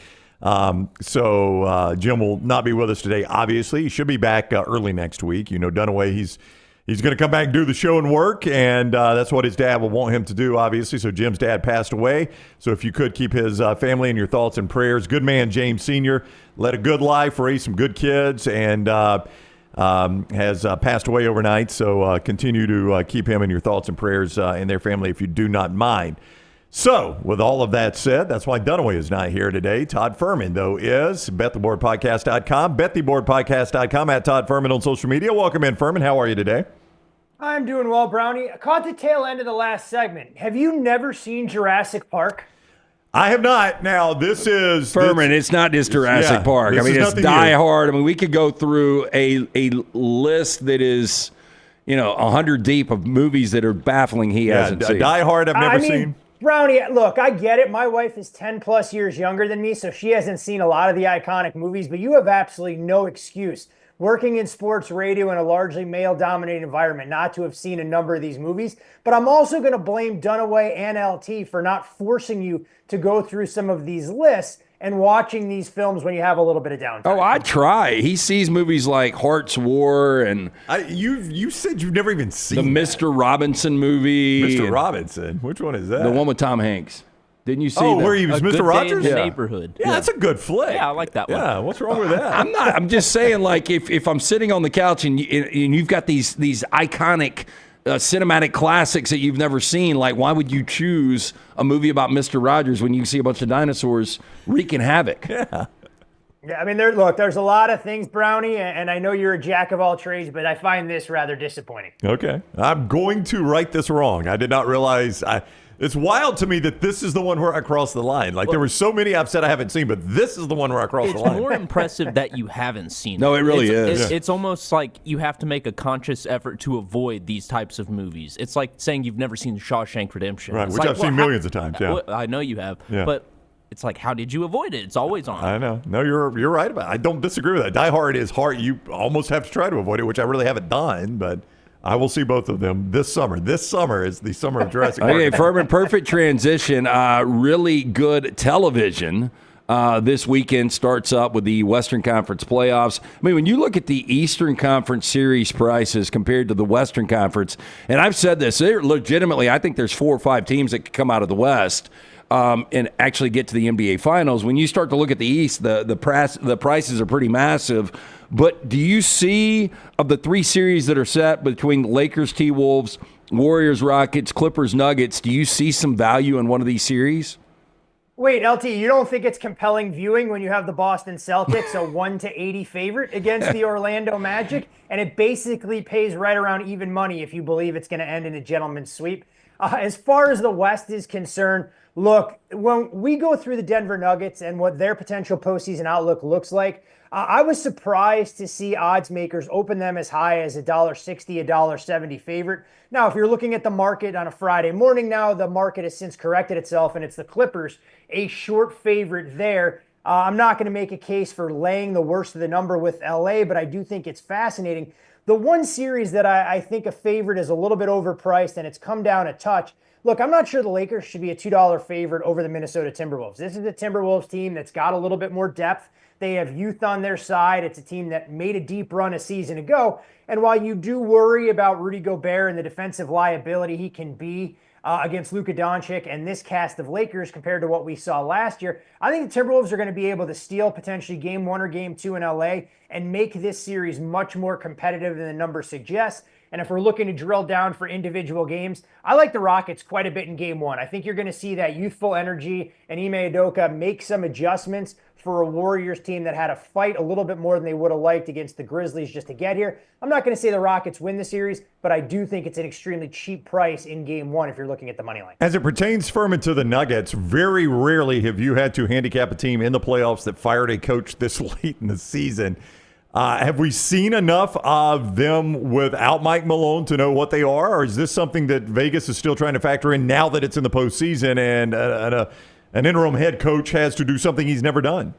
So Jim will not be with us today, obviously. He should be back early next week. You know, Dunaway, he's going to come back and do the show and work, and that's what his dad will want him to do, obviously. So Jim's dad passed away. So if you could keep his family in your thoughts and prayers. Good man, James Sr. Led a good life, raised some good kids, and has passed away overnight. So continue to keep him in your thoughts and prayers and their family if you do not mind. So, with all of that said, that's why Dunaway is not here today. Todd Fuhrman, though, is. BetTheBoardPodcast.com, BetTheBoardPodcast.com, at Todd Fuhrman on social media. Welcome in, Fuhrman. How are you today? I'm doing well, Brownie. I caught the tail end of the last segment. Have you never seen Jurassic Park? I have not. Now, this is... Fuhrman, it's not just Jurassic Park. I mean, it's Die Hard. I mean, we could go through a list that is, 100 deep of movies that are baffling he hasn't seen. Die Hard I've never seen. Brownie, look, I get it. My wife is 10 plus years younger than me, so she hasn't seen a lot of the iconic movies, but you have absolutely no excuse working in sports radio in a largely male-dominated environment not to have seen a number of these movies. But I'm also going to blame Dunaway and LT for not forcing you to go through some of these lists and watching these films when you have a little bit of downtime. Oh, I try. He sees movies like Heart's War and... You said you've never even seen the Mr. Robinson movie. Mr. Robinson? Which one is that? The one with Tom Hanks. Didn't you see that? Oh, where he was Mr. Rogers? In the Neighborhood. Yeah, that's a good flick. Yeah, I like that one. Yeah, what's wrong with that? I'm just saying, like, if I'm sitting on the couch and you've got these iconic cinematic classics that you've never seen, like, why would you choose a movie about Mr. Rogers when you see a bunch of dinosaurs wreaking havoc? Yeah. Yeah, I mean, there's a lot of things, Brownie, and I know you're a jack of all trades, but I find this rather disappointing. Okay. I'm going to right this wrong. I did not realize... It's wild to me that this is the one where I crossed the line. Like, there were so many I've said I haven't seen, but this is the one where I crossed the line. It's more impressive that you haven't seen it. No, it really is. It's almost like you have to make a conscious effort to avoid these types of movies. It's like saying you've never seen Shawshank Redemption. Right, it's which like, I've seen millions of times, yeah. I know you have, yeah. But it's like, how did you avoid it? It's always on. I know. No, you're right about it. I don't disagree with that. Die Hard is hard. You almost have to try to avoid it, which I really haven't done, but... I will see both of them this summer. This summer is the summer of Jurassic Park. Okay, Fuhrman, perfect transition. Really good television. This weekend starts up with the Western Conference playoffs. I mean, when you look at the Eastern Conference series prices compared to the Western Conference, and I've said this, legitimately, I think there's 4 or 5 teams that could come out of the West and actually get to the NBA Finals. When you start to look at the East, the prices are pretty massive. But do you see, of the 3 series that are set between Lakers, T-Wolves, Warriors, Rockets, Clippers, Nuggets, do you see some value in one of these series? Wait, LT, you don't think it's compelling viewing when you have the Boston Celtics, a 1-80 favorite against the Orlando Magic, and it basically pays right around even money if you believe it's going to end in a gentleman's sweep? As far as the West is concerned, look, when we go through the Denver Nuggets and what their potential postseason outlook looks like, I was surprised to see odds makers open them as high as $1.60, $1.70 favorite. Now, if you're looking at the market on a Friday morning now, the market has since corrected itself, and it's the Clippers, a short favorite there. I'm not going to make a case for laying the worst of the number with LA, but I do think it's fascinating. The one series that I think a favorite is a little bit overpriced, and it's come down a touch. Look, I'm not sure the Lakers should be a $2 favorite over the Minnesota Timberwolves. This is a Timberwolves team that's got a little bit more depth. They have youth on their side. It's a team that made a deep run a season ago. And while you do worry about Rudy Gobert and the defensive liability he can be, against Luka Doncic and this cast of Lakers compared to what we saw last year, I think the Timberwolves are going to be able to steal potentially game 1 or game 2 in LA and make this series much more competitive than the number suggests. And if we're looking to drill down for individual games, I like the Rockets quite a bit in game 1. I think you're going to see that youthful energy and Ime Udoka make some adjustments for a Warriors team that had to fight a little bit more than they would have liked against the Grizzlies just to get here. I'm not going to say the Rockets win the series, but I do think it's an extremely cheap price in game 1 if you're looking at the money line. As it pertains, Fuhrman, to the Nuggets, very rarely have you had to handicap a team in the playoffs that fired a coach this late in the season. Have we seen enough of them without Mike Malone to know what they are, or is this something that Vegas is still trying to factor in now that it's in the postseason and an interim head coach has to do something he's never done?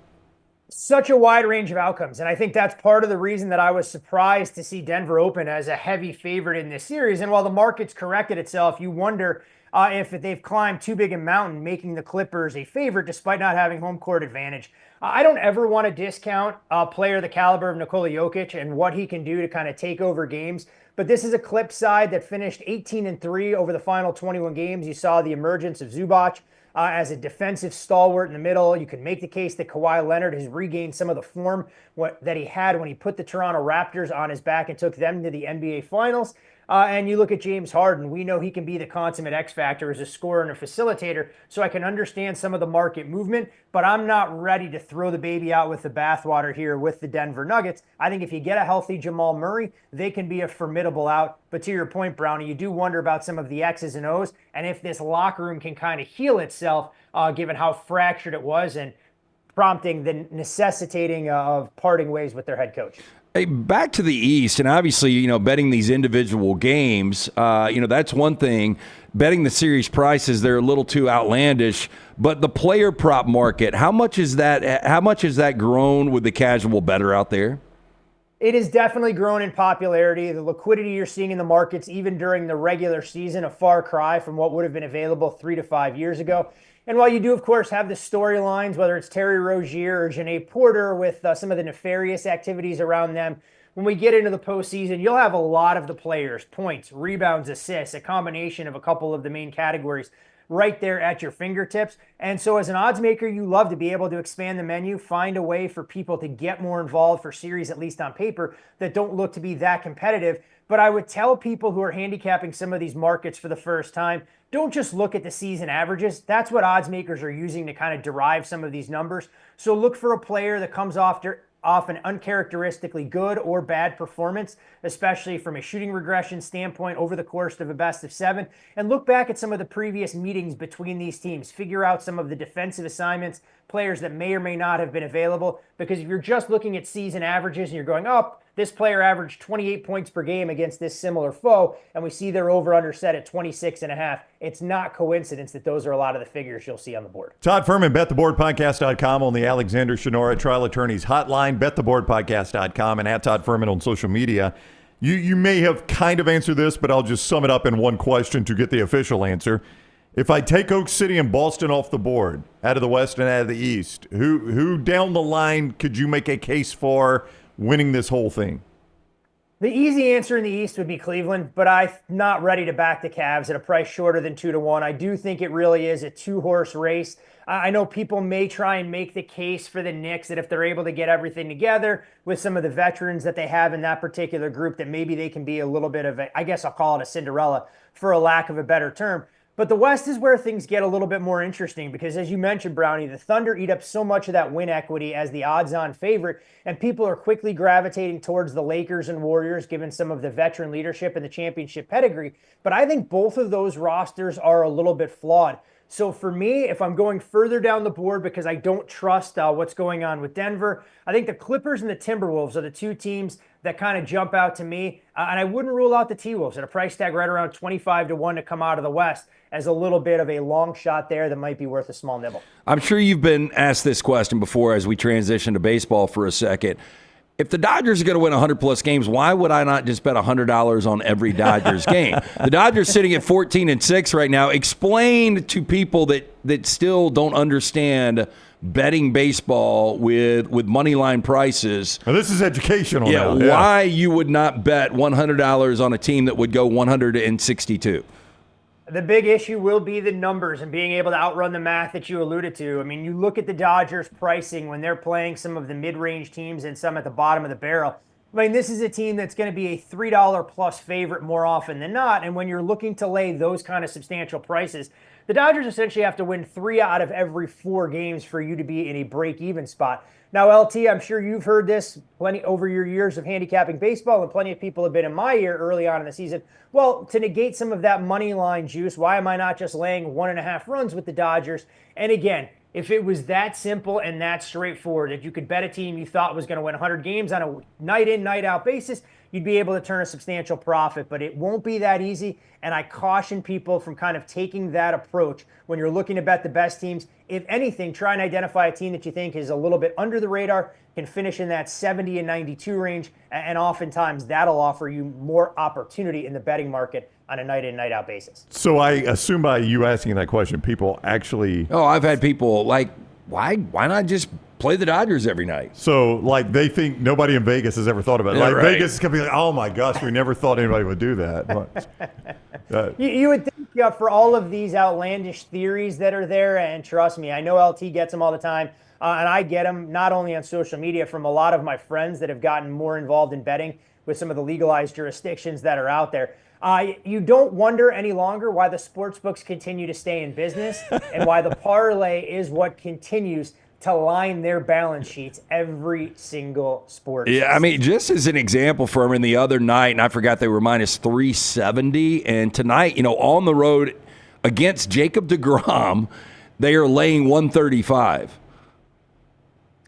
Such a wide range of outcomes, and I think that's part of the reason that I was surprised to see Denver open as a heavy favorite in this series. And while the market's corrected itself, you wonder if they've climbed too big a mountain, making the Clippers a favorite despite not having home court advantage. I don't ever want to discount a player the caliber of Nikola Jokic and what he can do to kind of take over games. But this is a Clip side that finished 18-3 over the final 21 games. You saw the emergence of Zubac as a defensive stalwart in the middle. You can make the case that Kawhi Leonard has regained some of the form that he had when he put the Toronto Raptors on his back and took them to the NBA Finals. And you look at James Harden, we know he can be the consummate X factor as a scorer and a facilitator, so I can understand some of the market movement, but I'm not ready to throw the baby out with the bathwater here with the Denver Nuggets. I think if you get a healthy Jamal Murray, they can be a formidable out. But to your point, Brownie, you do wonder about some of the X's and O's, and if this locker room can kind of heal itself, given how fractured it was and prompting the necessitating of parting ways with their head coach. Hey, back to the East, and obviously, betting these individual games, that's one thing. Betting the series prices, they're a little too outlandish. But the player prop market, how much has that grown with the casual bettor out there? It has definitely grown in popularity. The liquidity you're seeing in the markets, even during the regular season, a far cry from what would have been available 3 to 5 years ago. And while you do, of course, have the storylines, whether it's Terry Rozier or Janae Porter with some of the nefarious activities around them, when we get into the postseason, you'll have a lot of the players, points, rebounds, assists, a combination of a couple of the main categories right there at your fingertips. And so as an odds maker, you love to be able to expand the menu, find a way for people to get more involved for series, at least on paper, that don't look to be that competitive. But I would tell people who are handicapping some of these markets for the first time, don't just look at the season averages. That's what odds makers are using to kind of derive some of these numbers. So look for a player that comes off an uncharacteristically good or bad performance, especially from a shooting regression standpoint over the course of a best of 7, and look back at some of the previous meetings between these teams. Figure out some of the defensive assignments, players that may or may not have been available, because if you're just looking at season averages and you're going, this player averaged 28 points per game against this similar foe, and we see their over-under set at 26.5. It's not coincidence that those are a lot of the figures you'll see on the board. Todd Fuhrman, BetTheBoardPodcast.com on the Alexander Shunnarah Trial Attorneys Hotline, BetTheBoardPodcast.com, and at Todd Fuhrman on social media. You may have kind of answered this, but I'll just sum it up in one question to get the official answer. If I take Oak City and Boston off the board, out of the West and out of the East, who down the line could you make a case for winning this whole thing? The easy answer in the East would be Cleveland, but I'm not ready to back the Cavs at a price shorter than 2-1. I do think it really is a 2-horse race. I know people may try and make the case for the Knicks that if they're able to get everything together with some of the veterans that they have in that particular group, that maybe they can be a little bit of I guess I'll call it a Cinderella for a lack of a better term. But the West is where things get a little bit more interesting because, as you mentioned, Brownie, the Thunder eat up so much of that win equity as the odds-on favorite, and people are quickly gravitating towards the Lakers and Warriors, given some of the veteran leadership and the championship pedigree. But I think both of those rosters are a little bit flawed. So for me, if I'm going further down the board because I don't trust what's going on with Denver, I think the Clippers and the Timberwolves are the two teams that kind of jump out to me. And I wouldn't rule out the T-Wolves at a price tag right around 25-1 to come out of the West as a little bit of a long shot there that might be worth a small nibble. I'm sure you've been asked this question before as we transition to baseball for a second. If the Dodgers are going to win 100-plus games, why would I not just bet $100 on every Dodgers game? The Dodgers sitting at 14-6 right now. Explain to people that still don't understand betting baseball with money line prices. Now, this is educational. Yeah, now. Why you would not bet $100 on a team that would go 162. The big issue will be the numbers and being able to outrun the math that you alluded to. I mean, you look at the Dodgers pricing when they're playing some of the mid-range teams and some at the bottom of the barrel. I mean, this is a team that's going to be a $3 plus favorite more often than not. And when you're looking to lay those kind of substantial prices, the Dodgers essentially have to win 3 out of every 4 games for you to be in a break-even spot. Now, LT, I'm sure you've heard this plenty over your years of handicapping baseball, and plenty of people have been in my ear early on in the season. Well, to negate some of that money line juice, why am I not just laying 1.5 runs with the Dodgers? And again, if it was that simple and that straightforward, that you could bet a team you thought was going to win 100 games on a night-in, night-out basis, you'd be able to turn a substantial profit. But it won't be that easy, and I caution people from kind of taking that approach when you're looking to bet the best teams. If anything, try and identify a team that you think is a little bit under the radar, can finish in that 70 and 92 range, and oftentimes that'll offer you more opportunity in the betting market on a night-in, night-out basis. So I assume by you asking that question, people actually... Oh, I've had people like, why not just play the Dodgers every night? So, like, they think nobody in Vegas has ever thought about it. Yeah, like, right. Vegas is going to be like, oh, my gosh, we never thought anybody would do that. You would think for all of these outlandish theories that are there, and trust me, I know LT gets them all the time, and I get them not only on social media from a lot of my friends that have gotten more involved in betting with some of the legalized jurisdictions that are out there. You don't wonder any longer why the sports books continue to stay in business and why the parlay is what continues to line their balance sheets every single sport. Yeah, I mean, just as an example, Fuhrman, the other night, and I forgot they were minus 370, and tonight, on the road against Jacob deGrom, they are laying 135.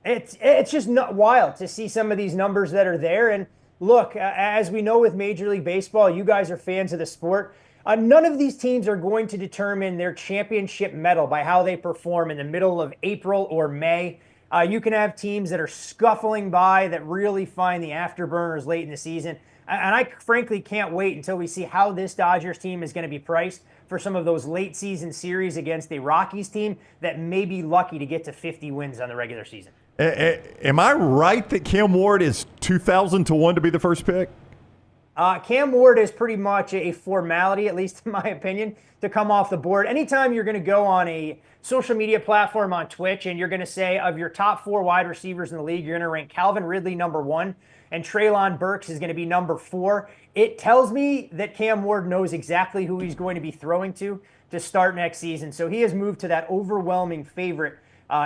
It's just not wild to see some of these numbers that are there. And look, as we know with Major League Baseball, you guys are fans of the sport. None of these teams are going to determine their championship medal by how they perform in the middle of April or May. You can have teams that are scuffling by that really find the afterburners late in the season. And I frankly can't wait until we see how this Dodgers team is going to be priced for some of those late season series against a Rockies team that may be lucky to get to 50 wins on the regular season. Am I right that Cam Ward is 2,000 to 1 to be the first pick? Cam Ward is pretty much a formality, at least in my opinion, to come off the board. Anytime you're going to go on a social media platform on Twitch and you're going to say of your top 4 wide receivers in the league, you're going to rank Calvin Ridley number 1 and Treylon Burks is going to be number 4. It tells me that Cam Ward knows exactly who he's going to be throwing to start next season. So he has moved to that overwhelming favorite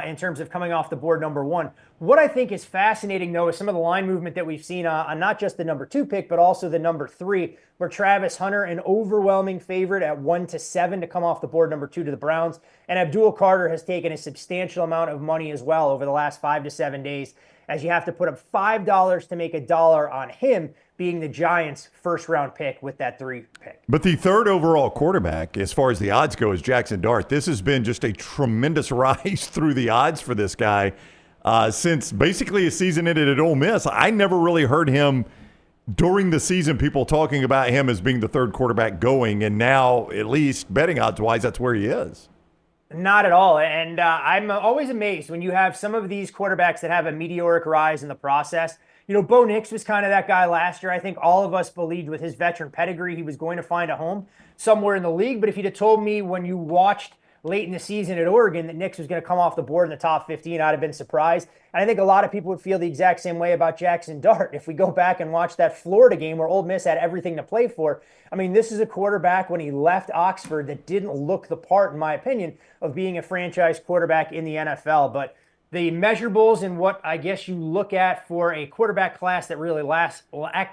in terms of coming off the board number 1. What I think is fascinating, though, is some of the line movement that we've seen on not just the number 2 pick, but also the number 3, where Travis Hunter, an overwhelming favorite at 1-7 to come off the board number 2 to the Browns. And Abdul Carter has taken a substantial amount of money as well over the last 5 to 7 days, as you have to put up $5 to make $1 on him being the Giants' first-round pick with that 3 pick. But the third overall quarterback, as far as the odds go, is Jackson Dart. This has been just a tremendous rise through the odds for this guy since basically his season ended at Ole Miss. I never really heard him during the season, people talking about him as being the third quarterback going, and now, at least betting odds-wise, that's where he is. Not at all. And I'm always amazed when you have some of these quarterbacks that have a meteoric rise in the process. Bo Nix was kind of that guy last year. I think all of us believed with his veteran pedigree he was going to find a home somewhere in the league. But if you'd have told me when you watched late in the season at Oregon that Nix was going to come off the board in the top 15, I'd have been surprised. And I think a lot of people would feel the exact same way about Jackson Dart. If we go back and watch that Florida game where Ole Miss had everything to play for, I mean, this is a quarterback when he left Oxford that didn't look the part, in my opinion, of being a franchise quarterback in the NFL. But the measurables and what I guess you look at for a quarterback class that really lacks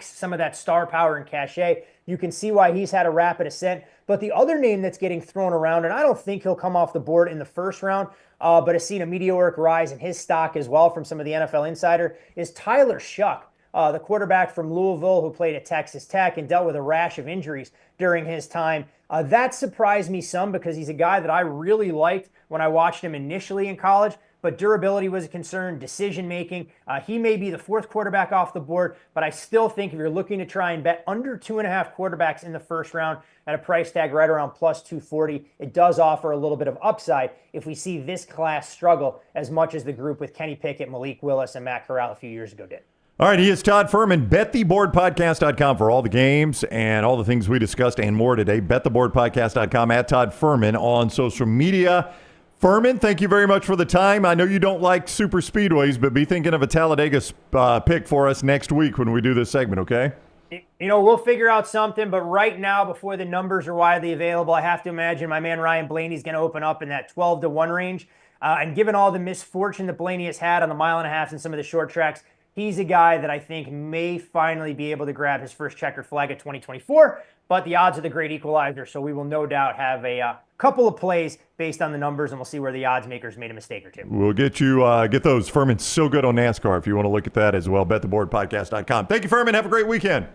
some of that star power and cachet, you can see why he's had a rapid ascent. But the other name that's getting thrown around, and I don't think he'll come off the board in the first round, but has seen a meteoric rise in his stock as well from some of the NFL Insider, is Tyler Shuck, the quarterback from Louisville who played at Texas Tech and dealt with a rash of injuries during his time. That surprised me some because he's a guy that I really liked when I watched him initially in college. But durability was a concern, decision-making. He may be the 4th quarterback off the board, but I still think if you're looking to try and bet under 2.5 quarterbacks in the first round at a price tag right around plus 240, it does offer a little bit of upside if we see this class struggle as much as the group with Kenny Pickett, Malik Willis, and Matt Corral a few years ago did. All right, he is Todd Fuhrman, bettheboardpodcast.com for all the games and all the things we discussed and more today. Bettheboardpodcast.com, at Todd Fuhrman on social media. Fuhrman, thank you very much for the time. I know you don't like super speedways, but be thinking of a Talladega pick for us next week when we do this segment, okay? We'll figure out something, but right now, before the numbers are widely available, I have to imagine my man Ryan Blaney's going to open up in that 12-1 range. And given all the misfortune that Blaney has had on the 1.5 miles and some of the short tracks, he's a guy that I think may finally be able to grab his first checkered flag at 2024, but the odds are the great equalizer, so we will no doubt have a couple of plays based on the numbers, and we'll see where the odds makers made a mistake or two. We'll get you get those. Fuhrman's so good on NASCAR if you want to look at that as well. BetTheBoardPodcast.com. Thank you, Fuhrman. Have a great weekend.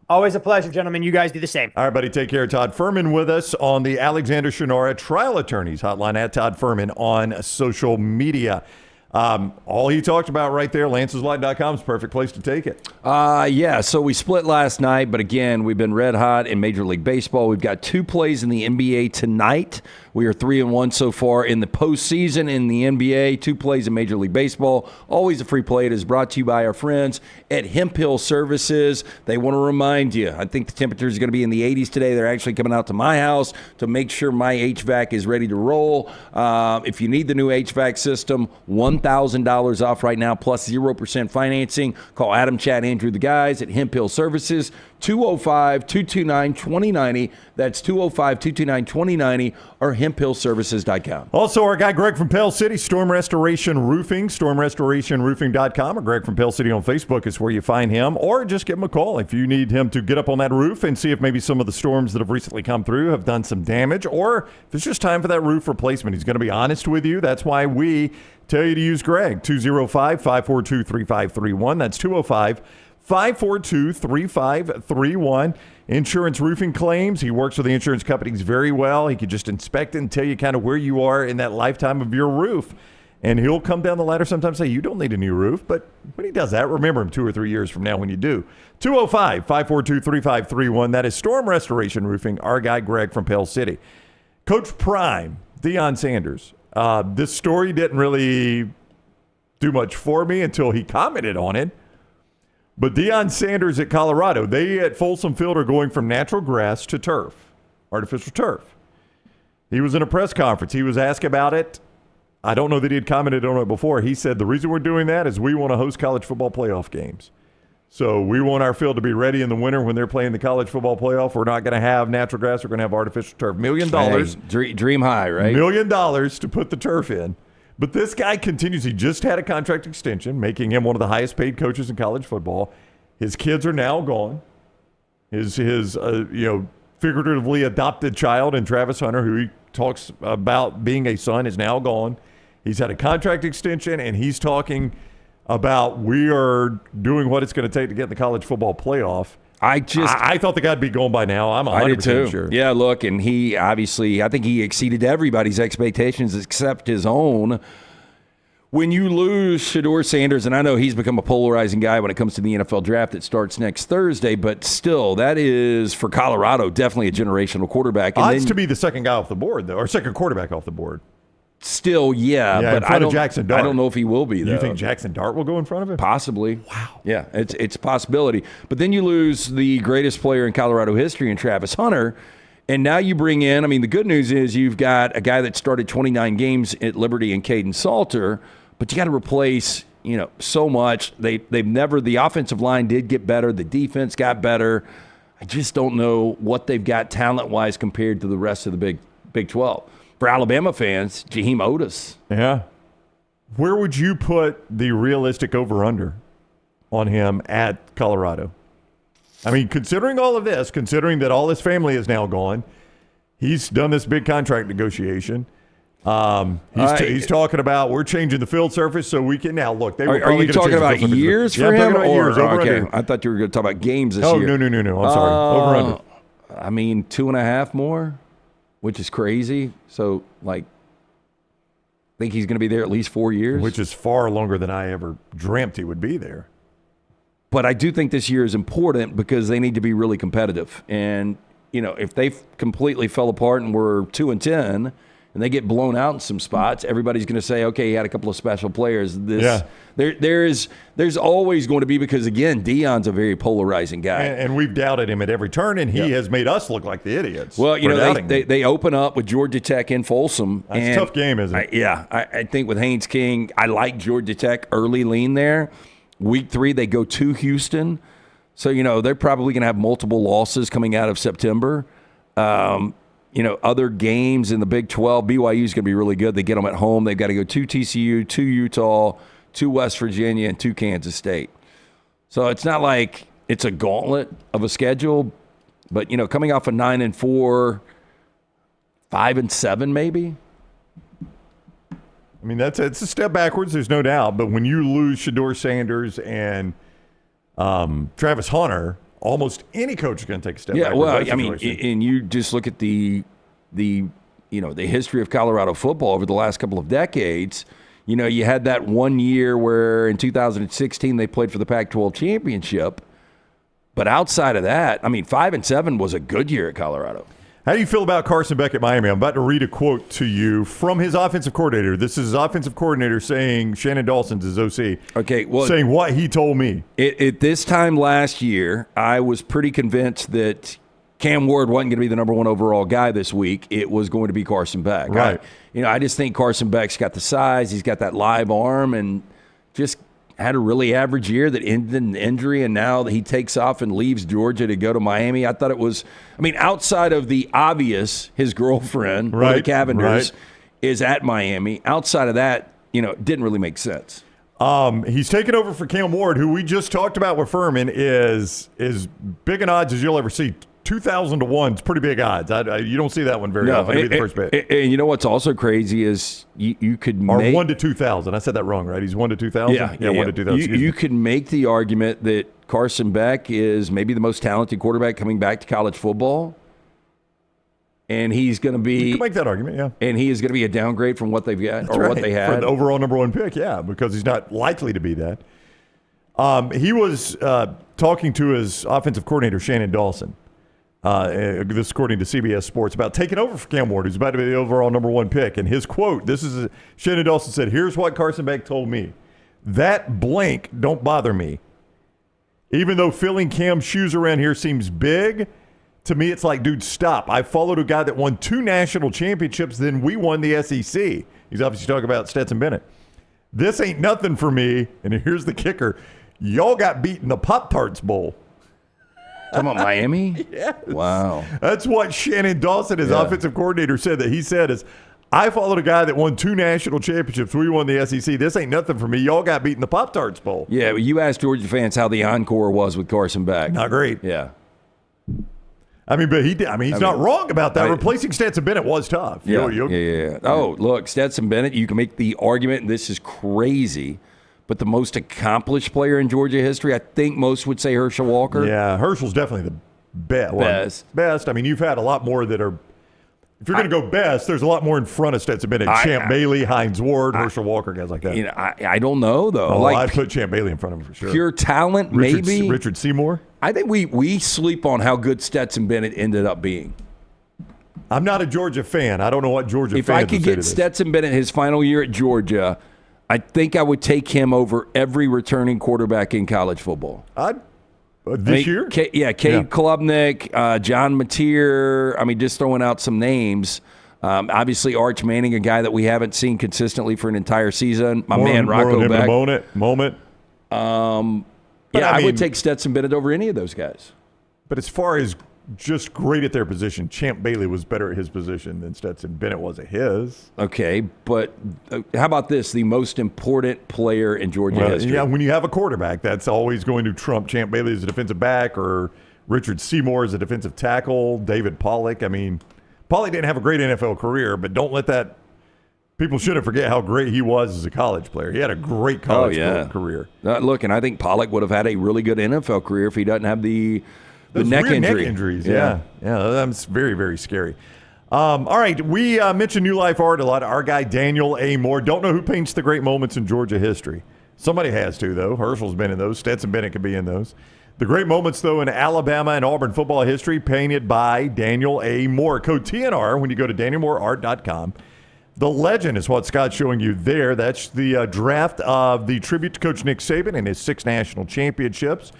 Always a pleasure, gentlemen. You guys do the same. All right, buddy. Take care. Todd Fuhrman with us on the Alexander Shunnarah Trial Attorneys Hotline, at Todd Fuhrman on social media. All he talked about right there, Lance'sLight.com is a perfect place to take it. Yeah, so we split last night, but again, we've been red hot in Major League Baseball. We've got 2 plays in the NBA tonight. We are 3-1 so far in the postseason in the NBA. 2 plays in Major League Baseball. Always a free play. It is brought to you by our friends at Hemp Hill Services. They want to remind you, I think the temperature is going to be in the 80s today. They're actually coming out to my house to make sure my HVAC is ready to roll. If you need the new HVAC system, $1,000 off right now, plus 0% financing. Call Adam, Chad, Andrew, the guys at Hemp Hill Services, 205-229-2090. That's 205-229-2090 or hemphillservices.com. Also, our guy Greg from Pell City, Storm Restoration Roofing, stormrestorationroofing.com, or Greg from Pell City on Facebook is where you find him, or just give him a call if you need him to get up on that roof and see if maybe some of the storms that have recently come through have done some damage, or if it's just time for that roof replacement. He's going to be honest with you. That's why we tell you to use Greg, 205-542-3531. That's 205-542-3531. Insurance roofing claims. He works with the insurance companies very well. He can just inspect it and tell you kind of where you are in that lifetime of your roof. And he'll come down the ladder sometimes and say, you don't need a new roof. But when he does that, remember him 2 or 3 years from now when you do. 205-542-3531. That is Storm Restoration Roofing, our guy Greg from Pell City. Coach Prime, Deion Sanders. This story didn't really do much for me until he commented on it. But Deion Sanders at Colorado, they at Folsom Field are going from natural grass to turf, artificial turf. He was in a press conference. He was asked about it. I don't know that he had commented on it before. He said, the reason we're doing that is we want to host college football playoff games. So we want our field to be ready in the winter when they're playing the college football playoff. We're not going to have natural grass. We're going to have artificial turf. $1 million. Hey, dream high, right? $1 million to put the turf in. But this guy continues. He just had a contract extension, making him one of the highest paid coaches in college football. His kids are now gone. His figuratively adopted child, and Travis Hunter, who he talks about being a son, is now gone. He's had a contract extension, and he's talking about we are doing what it's going to take to get in the college football playoff. I thought the guy'd be going by now. I'm 100% sure. Yeah, look, and he obviously, I think he exceeded everybody's expectations except his own. When you lose Shedeur Sanders, and I know he's become a polarizing guy when it comes to the NFL draft that starts next Thursday, but still, that is, for Colorado, definitely a generational quarterback. And odds to be the second guy off the board, though, or second quarterback off the board. Still, but I don't know if he will be, though. You think Jackson Dart will go in front of him? Possibly. Wow. Yeah, it's a possibility. But then you lose the greatest player in Colorado history in Travis Hunter, and now you bring in, the good news is you've got a guy that started 29 games at Liberty and Caden Salter, but you got to replace, so much. The offensive line did get better. The defense got better. I just don't know what they've got talent-wise compared to the rest of the Big 12. For Alabama fans, Jaheim Otis. Yeah. Where would you put the realistic over-under on him at Colorado? Considering all of this, considering that all his family is now gone, he's done this big contract negotiation. He's talking about we're changing the field surface so we can now look. Are you talking about years for him? I'm talking about years. Okay. I thought you were going to talk about games this year. No. I'm sorry. Over-under. 2.5 more. Which is crazy. So, think he's going to be there at least 4 years. Which is far longer than I ever dreamt he would be there. But I do think this year is important because they need to be really competitive. And, if they completely fell apart and were 2-10 and they get blown out in some spots, everybody's going to say, okay, he had a couple of special players. There's always going to be, because, again, Deion's a very polarizing guy. And we've doubted him at every turn, and he has made us look like the idiots. Well, they open up with Georgia Tech in Folsom. That's a tough game, isn't it? I think with Haynes King, I like Georgia Tech early lean there. Week 3, they go to Houston. So, they're probably going to have multiple losses coming out of September. Other games in the Big 12, BYU is going to be really good. They get them at home. They've got to go to TCU, to Utah, to West Virginia, and to Kansas State. So it's not like it's a gauntlet of a schedule, but, coming off of 9-4, 5-7 maybe. I mean, it's a step backwards, there's no doubt. But when you lose Shedeur Sanders and Travis Hunter, almost any coach is going to take a step backwards. Yeah, well, I mean, and you just look at the history of Colorado football over the last couple of decades. You had that 1 year where in 2016 they played for the Pac-12 championship. But outside of that, 5-7 was a good year at Colorado. How do you feel about Carson Beck at Miami? I'm about to read a quote to you from his offensive coordinator. This is his offensive coordinator saying Shannon Dawson's his OC. Okay, well, saying what he told me. At this time last year, I was pretty convinced that Cam Ward wasn't going to be the number 1 overall guy this week. It was going to be Carson Beck. Right. I just think Carson Beck's got the size. He's got that live arm, and just had a really average year that ended in injury, and now he takes off and leaves Georgia to go to Miami. I thought it was, outside of the obvious, his girlfriend, the Cavenders, is at Miami. Outside of that, it didn't really make sense. He's taken over for Cam Ward, who we just talked about with Fuhrman, is as big an odds as you'll ever see. 2,000 to 1 is pretty big odds. You don't see that one very often. Be the first bet. And you know what's also crazy is you could make 1 to 2,000. I said that wrong, right? He's 1 to 2,000. Yeah, 1 to 2,000. You could make the argument that Carson Beck is maybe the most talented quarterback coming back to college football, and he's going to be. You can make that argument, yeah. And he is going to be a downgrade from what they've got what they had for the overall number 1 pick, yeah, because he's not likely to be that. He was talking to his offensive coordinator Shannon Dawson. This according to CBS Sports, about taking over for Cam Ward, who's about to be the overall number 1 pick. And his quote, Shannon Dawson said, "Here's what Carson Beck told me. That blank don't bother me. Even though filling Cam's shoes around here seems big, to me it's like, dude, stop. I followed a guy that won 2 national championships, then we won the SEC." He's obviously talking about Stetson Bennett. "This ain't nothing for me." And here's the kicker. "Y'all got beat in the Pop-Tarts Bowl." Talking about Miami? Yes. Wow. That's what Shannon Dawson, his offensive coordinator, said. That he said is, "I followed a guy that won 2 national championships. We won the SEC. This ain't nothing for me. Y'all got beat in the Pop-Tarts Bowl." Yeah, but you asked Georgia fans how the encore was with Carson Beck. Not great. Yeah. But he did. He's not wrong about that. Replacing Stetson Bennett was tough. Yeah. Oh, look, Stetson Bennett, you can make the argument, and this is crazy, but the most accomplished player in Georgia history, I think most would say Herschel Walker. Yeah, Herschel's definitely the best. You've had a lot more that are, if you're going to go best, there's a lot more in front of Stetson Bennett. Champ Bailey, Hines Ward, Herschel Walker, guys like that. I don't know, though. I'd put Champ Bailey in front of him for sure. Pure talent, maybe. Richard Seymour? I think we sleep on how good Stetson Bennett ended up being. I'm not a Georgia fan. I don't know what Georgia if fans I could get Stetson Bennett his final year at Georgia, I think I would take him over every returning quarterback in college football. This year? Cade Klubnik, John Mateer. Just throwing out some names. Obviously, Arch Manning, a guy that we haven't seen consistently for an entire season. Man, Rocco Beck. Moment. I would take Stetson Bennett over any of those guys. But as far as just great at their position, Champ Bailey was better at his position than Stetson Bennett was at his. Okay, but how about this? The most important player in Georgia history. Yeah, when you have a quarterback, that's always going to trump Champ Bailey as a defensive back or Richard Seymour as a defensive tackle, David Pollock. Pollock didn't have a great NFL career, but don't let that – people shouldn't forget how great he was as a college player. He had a great college career. Look, and I think Pollock would have had a really good NFL career if he doesn't have the neck injuries. Yeah, that's very, very scary. All right, we mentioned New Life Art a lot. Our guy, Daniel A. Moore. Don't know who paints the great moments in Georgia history. Somebody has to, though. Herschel's been in those. Stetson Bennett could be in those. The great moments, though, in Alabama and Auburn football history, painted by Daniel A. Moore. Code TNR when you go to DanielMooreArt.com. The legend is what Scott's showing you there. That's the draft of the tribute to Coach Nick Saban and his 6 national championships.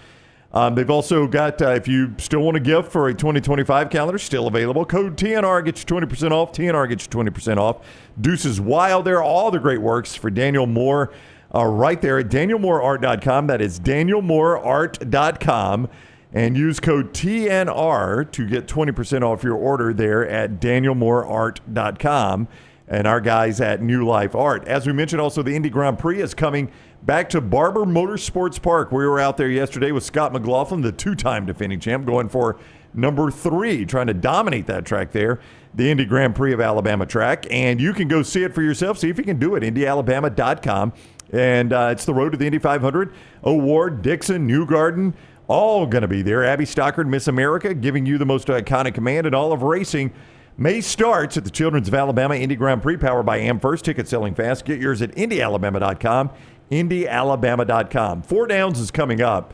They've also got, if you still want a gift for a 2025 calendar, still available. Code TNR gets you 20% off. TNR gets you 20% off. Deuces Wild there. All the great works for Daniel Moore right there at DanielMooreArt.com. That is DanielMooreArt.com. And use code TNR to get 20% off your order there at DanielMooreArt.com. And our guys at New Life Art. As we mentioned, also the Indy Grand Prix is coming back to Barber Motorsports Park. We were out there yesterday with Scott McLaughlin, the 2-time defending champ, going for number 3, trying to dominate that track there, the Indy Grand Prix of Alabama track. And you can go see it for yourself. See if you can do it, IndyAlabama.com. And it's the road to the Indy 500. O'Ward, Dixon, Newgarden, all going to be there. Abby Stockard, Miss America, giving you the most iconic command in all of racing. May starts at the Children's of Alabama Indy Grand Prix, powered by AmFirst. Tickets selling fast. Get yours at IndyAlabama.com. IndyAlabama.com. 4 Downs is coming up.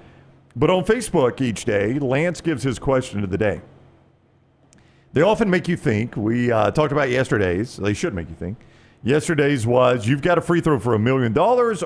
But on Facebook each day, Lance gives his question of the day. They often make you think. We talked about yesterday's. They should make you think. Yesterday's was, you've got a free throw for $1 million,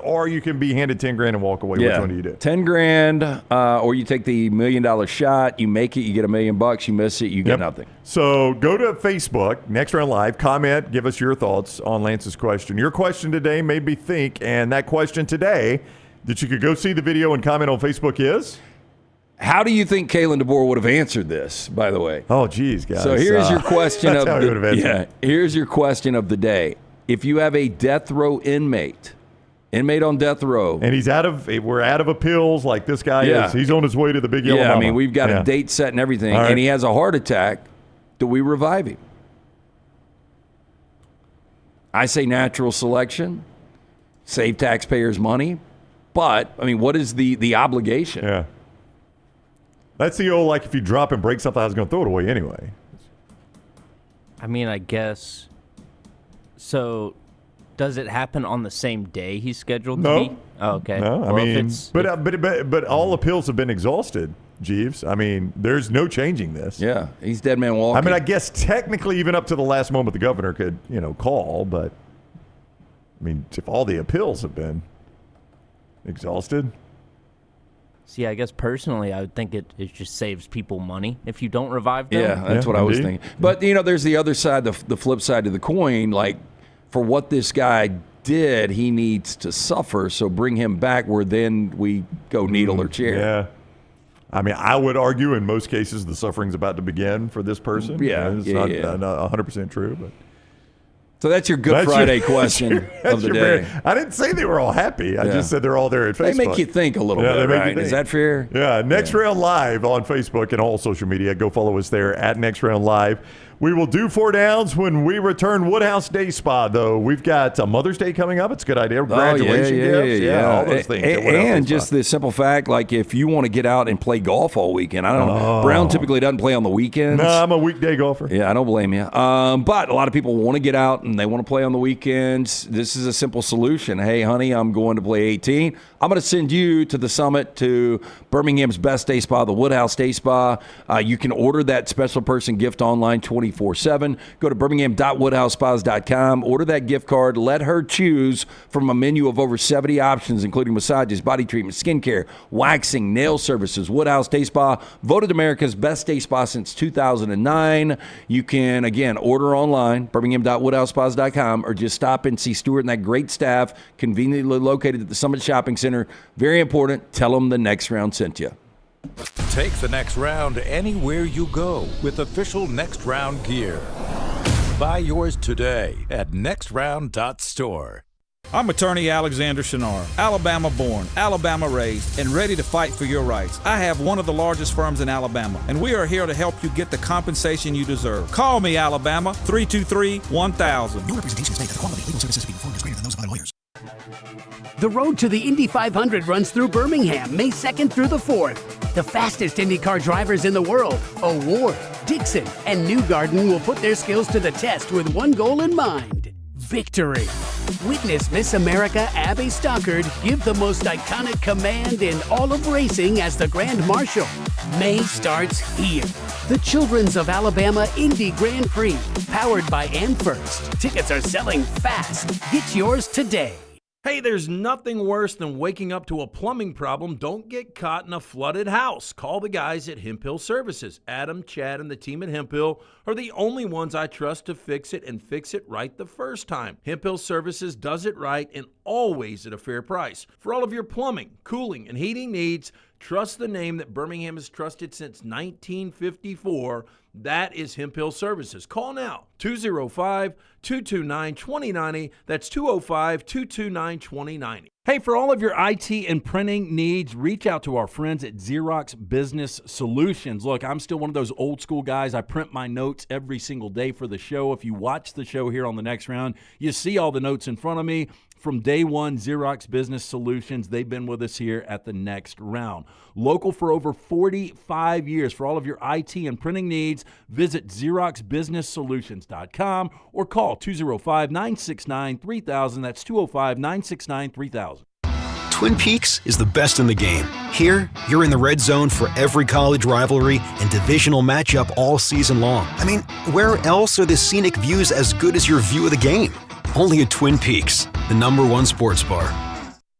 or you can be handed $10,000 and walk away. Which one do you do? $10,000, or you take the $1 million shot. You make it, you get $1 million. You miss it, you get nothing. So go to Facebook, Next Round Live, comment, give us your thoughts on Lance's question. Your question today made me think, and that question today that you could go see the video and comment on Facebook is? How do you think Kalen DeBoer would have answered this, by the way? Oh, geez, guys. So here's your question that's how he would have answered. Yeah, here's your question of the day. If you have a death row inmate on death row, and we're out of appeals like this guy is. He's on his way to the big yellow mama. I mean, we've got a date set and everything, and he has a heart attack. Do we revive him? I say natural selection, save taxpayers money, but I mean, what is the obligation? Yeah, that's the old, like, if you drop and break something, I was going to throw it away anyway. I mean, I guess. So, does it happen on the same day he's scheduled to be? Oh, okay. No, well, I mean, but all appeals have been exhausted, Jeeves. I mean, there's no changing this. Yeah, he's dead man walking. I mean, I guess technically even up to the last moment the governor could, call, but I mean, if all the appeals have been exhausted. See, I guess personally, I would think it just saves people money if you don't revive them. Yeah, that's what I was thinking. But, there's the other side, the flip side of the coin. Like, for what this guy did, he needs to suffer. So bring him back where then we go needle or chair. Yeah. I mean, I would argue in most cases the suffering's about to begin for this person. Yeah. It's not 100% true, but. So that's your Good Friday question of the day. I didn't say they were all happy. I just said they're all there at Facebook. They make you think a little bit, right? Is that fair? Yeah. Next Round Live on Facebook and all social media. Go follow us there at Next Round Live. We will do 4 Downs when we return. Woodhouse Day Spa, though. We've got a Mother's Day coming up. It's a good idea. Graduation gifts. Yeah, all those things. And just the simple fact, like, if you want to get out and play golf all weekend, I don't know. Brown typically doesn't play on the weekends. No, I'm a weekday golfer. Yeah, I don't blame you. But a lot of people want to get out and they want to play on the weekends. This is a simple solution. Hey, honey, I'm going to play 18. I'm going to send you to the summit, to Birmingham's best day spa, the Woodhouse Day Spa. You can order that special person gift online 24/7. Go to birmingham.woodhousespas.com. Order that gift card. Let her choose from a menu of over 70 options, including massages, body treatment, skincare, waxing, nail services. Woodhouse Day Spa, voted America's best day spa since 2009. You can, again, order online, birmingham.woodhousespas.com, or just stop and see Stuart and that great staff conveniently located at the Summit Shopping Center. Very important. Tell them the Next Round sent you. Take the next round anywhere you go with official Next Round gear. Buy yours today at nextround.store. I'm attorney Alexander Shunnarah, Alabama born, Alabama raised, and ready to fight for your rights. I have one of the largest firms in Alabama, and we are here to help you get the compensation you deserve. Call me, Alabama, 323-1000. No representation is made that the quality of legal services to be performed is greater than those of other lawyers. The road to the Indy 500 runs through Birmingham, May 2nd through the 4th. The fastest IndyCar drivers in the world, O'Ward, Dixon, and Newgarden will put their skills to the test with one goal in mind: victory. Witness Miss America Abby Stockard give the most iconic command in all of racing as the Grand Marshal. May starts here. the Children's of Alabama Indy Grand Prix, powered by AmFirst. Tickets are selling fast. Get yours today. Hey, there's nothing worse than waking up to a plumbing problem. Don't get caught in a flooded house. Call the guys at Hemp Hill Services. Adam, Chad, and the team at Hemp Hill are the only ones I trust to fix it and fix it right the first time. Hemp Hill Services does it right and always at a fair price. For all of your plumbing, cooling, and heating needs, trust the name that Birmingham has trusted since 1954. That is Hemp Hill Services. Call now, 205-229-2090. That's 205-229-2090. Hey, for all of your IT and printing needs, reach out to our friends at Xerox Business Solutions. Look, I'm still one of those old school guys. I print my notes every single day for the show. If you watch the show here on the next round, you see all the notes in front of me. From day one, Xerox Business Solutions, they've been with us here at the next round. Local for over 45 years. For all of your IT and printing needs, visit XeroxBusinessSolutions.com or call 205-969-3000. That's 205-969-3000. Twin Peaks is the best in the game. Here, you're in the red zone for every college rivalry and divisional matchup all season long. I mean, where else are the scenic views as good as your view of the game? Only at Twin Peaks, the #1 sports bar.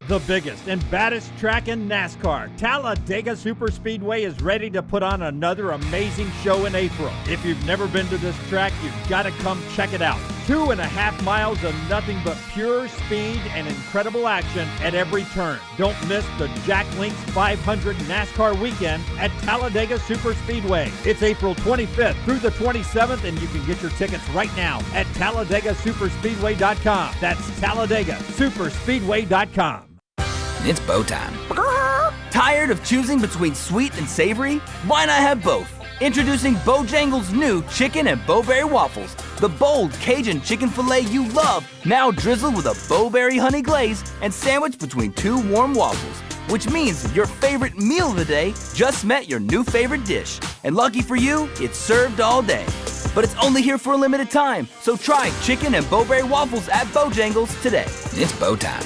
The biggest and baddest track in NASCAR, Talladega Superspeedway is ready to put on another amazing show in April. If you've never been to this track, you've got to come check it out. 2.5 miles of nothing but pure speed and incredible action at every turn. Don't miss the Jack Links 500 NASCAR weekend at Talladega Superspeedway. It's April 25th through the 27th, and you can get your tickets right now at TalladagaSuperspeedway.com. That's TalladagaSuperspeedway.com. It's bow time. Tired of choosing between sweet and savory? Why not have both? Introducing Bojangles' new chicken and bowberry waffles. The bold Cajun chicken filet you love, now drizzled with a bowberry honey glaze and sandwiched between two warm waffles. Which means your favorite meal of the day just met your new favorite dish. And lucky for you, it's served all day. But it's only here for a limited time, so try chicken and bowberry waffles at Bojangles today. It's bow time.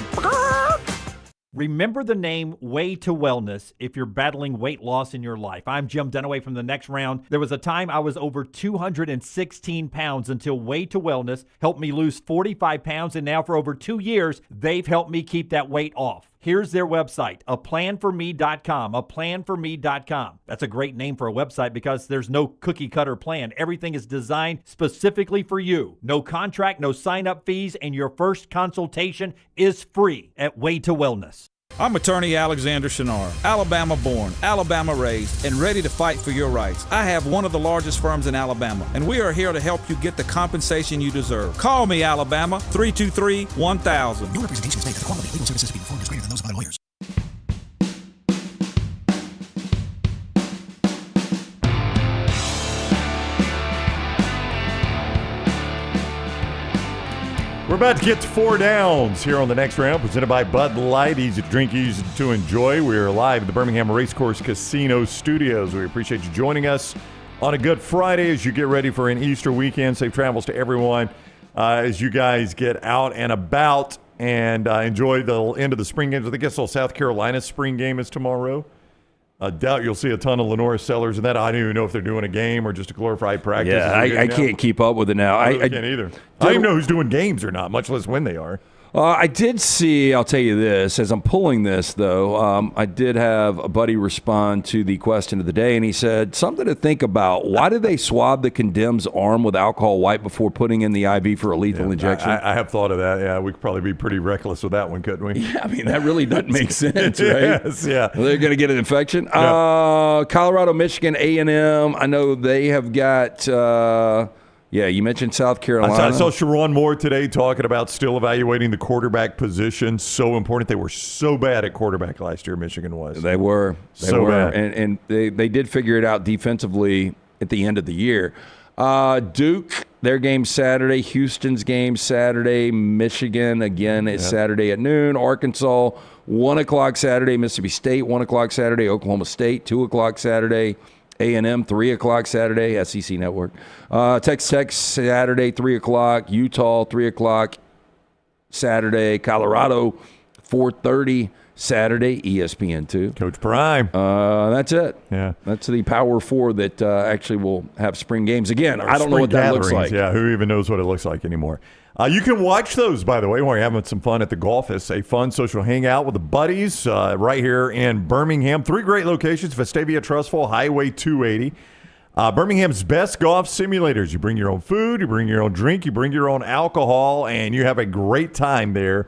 Remember the name Way to Wellness if you're battling weight loss in your life. I'm Jim Dunaway from the next round. There was a time I was over 216 pounds until Way to Wellness helped me lose 45 pounds, and now for over 2 years, they've helped me keep that weight off. Here's their website, aplanforme.com, aplanforme.com. That's a great name for a website because there's no cookie-cutter plan. Everything is designed specifically for you. No contract, no sign-up fees, and your first consultation is free at Way to Wellness. I'm attorney Alexander Shunnarah, Alabama born, Alabama raised, and ready to fight for your rights. I have one of the largest firms in Alabama, and we are here to help you get the compensation you deserve. Call me, Alabama, 323-1000. Your representation states that the quality of legal services being performed is greater than those of other lawyers. We're about to get to 4 downs here on the next round, presented by Bud Light. Easy to drink, easy to enjoy. We are live at the Birmingham Racecourse Casino Studios. We appreciate you joining us on a Good Friday as you get ready for an Easter weekend. Safe travels to everyone as you guys get out and about and enjoy the end of the spring games. I think South Carolina spring game is tomorrow. I doubt you'll see a ton of Lenora Sellers in that. I don't even know if they're doing a game or just a glorified practice. Yeah, I can't keep up with it now. I can't either. I don't even know who's doing games or not, much less when they are. I did see, I'll tell you this, as I'm pulling this, though, I did have a buddy respond to the question of the day, and he said, something to think about. Why did they swab the condemned's arm with alcohol wipe before putting in the IV for a lethal injection? I have thought of that. Yeah, we could probably be pretty reckless with that one, couldn't we? Yeah, I mean, that really doesn't make sense, right? Yes, yeah. Well, they're going to get an infection. Yeah. Colorado, Michigan, A&M, I know they have got... yeah, you mentioned South Carolina. I saw Sharon Moore today talking about still evaluating the quarterback position. So important. They were so bad at quarterback last year, Michigan was. They were. So bad. And they did figure it out defensively at the end of the year. Duke, their game Saturday. Houston's game Saturday. Michigan, again, is Saturday at noon. Arkansas, 1 o'clock Saturday. Mississippi State, 1 o'clock Saturday. Oklahoma State, 2 o'clock Saturday. A&M, 3 o'clock Saturday, SEC Network. Texas Tech, Saturday, 3 o'clock. Utah, 3 o'clock Saturday. Colorado, 4:30 Saturday, ESPN2. Coach Prime. That's it. Yeah. That's the Power Four that actually will have spring games. Again, I don't know what that looks like. Yeah, who even knows what it looks like anymore? You can watch those, by the way, while you're having some fun at the Golfus, a fun social hangout with the buddies right here in Birmingham. 3 great locations, Vestavia, Trustful, Highway 280. Birmingham's best golf simulators. You bring your own food, you bring your own drink, you bring your own alcohol, and you have a great time there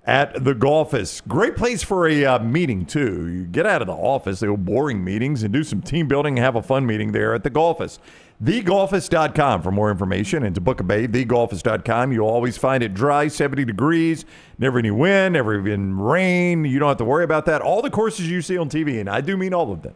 at the Golfus. Great place for a meeting, too. You get out of the office, the old boring meetings, and do some team building and have a fun meeting there at the Golfus. TheGolfus.com for more information, and to book a bay, TheGolfus.com. You'll always find it dry, 70 degrees, never any wind, never even rain. You don't have to worry about that. All the courses you see on TV, and I do mean all of them,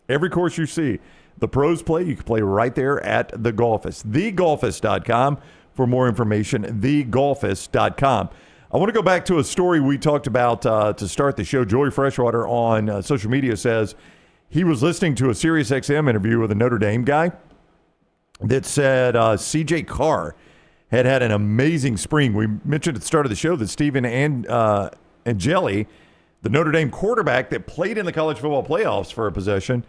every course you see, the pros play, you can play right there at the Golfus. TheGolfus.com for more information, TheGolfus.com. I want to go back to a story we talked about to start the show. Joey Freshwater on social media says he was listening to a SiriusXM interview with a Notre Dame guy that said C.J. Carr had an amazing spring. We mentioned at the start of the show that Stephen Angeli, the Notre Dame quarterback that played in the college football playoffs for a possession,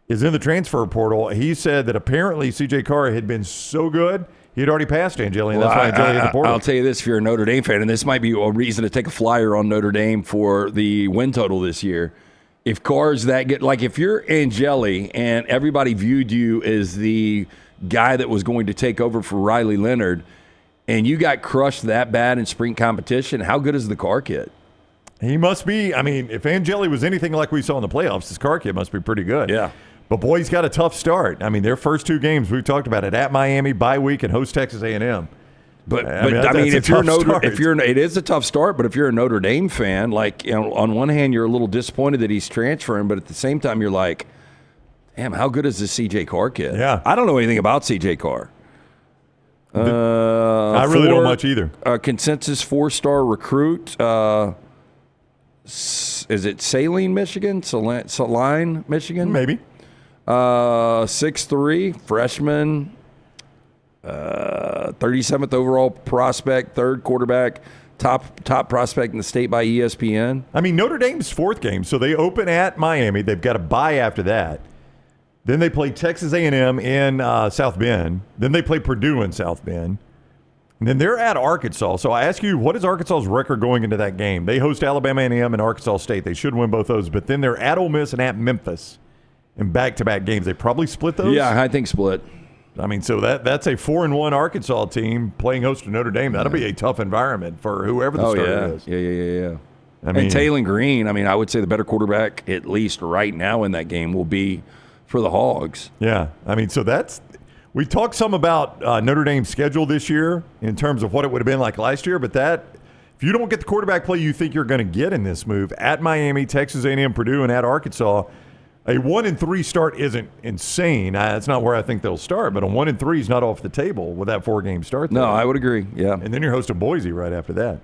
is in the transfer portal. He said that apparently C.J. Carr had been so good, he had already passed Angeli, and that's why Angeli hit the portal. I'll tell you this, if you're a Notre Dame fan, and this might be a reason to take a flyer on Notre Dame for the win total this year. If Carr's that good, like if you're Angeli and everybody viewed you as the guy that was going to take over for Riley Leonard, and you got crushed that bad in spring competition, how good is the Carr kid? He must be. I mean, if Angeli was anything like we saw in the playoffs, this Carr kid must be pretty good. Yeah. But, boy, he's got a tough start. I mean, their first 2 games, we've talked about it, at Miami, bye week, and host Texas A&M. But if you're it is a tough start. But if you're a Notre Dame fan, like, you know, on one hand, you're a little disappointed that he's transferring, but at the same time, you're like, damn, how good is this C.J. Carr kid? Yeah. I don't know anything about C.J. Carr. I really don't much either. Consensus 4-star recruit. Is it Saline, Michigan? Saline, Michigan? Maybe. 6'3", freshman, 37th overall prospect, 3rd quarterback, top prospect in the state by ESPN. I mean, Notre Dame's 4th game, so they open at Miami. They've got a bye after that. Then they play Texas A&M in South Bend. Then they play Purdue in South Bend. And then they're at Arkansas. So I ask you, what is Arkansas's record going into that game? They host Alabama A&M and Arkansas State. They should win both those. But then they're at Ole Miss and at Memphis in back-to-back games. They probably split those? Yeah, I think split. I mean, so that's a 4-1 Arkansas team playing host to Notre Dame. That'll be a tough environment for whoever the starter is. Yeah. I mean, and Taylor Green, I mean, I would say the better quarterback, at least right now in that game, will be for the Hogs. Yeah. I mean, so that's – we talked some about Notre Dame's schedule this year in terms of what it would have been like last year, but that if you don't get the quarterback play you think you're going to get in this move at Miami, Texas A&M, Purdue, and at Arkansas, a 1-3 start isn't insane. That's not where I think they'll start, but a 1-3 is not off the table with that 4-game start. No, I would agree. Yeah, and then you're hosting Boise right after that.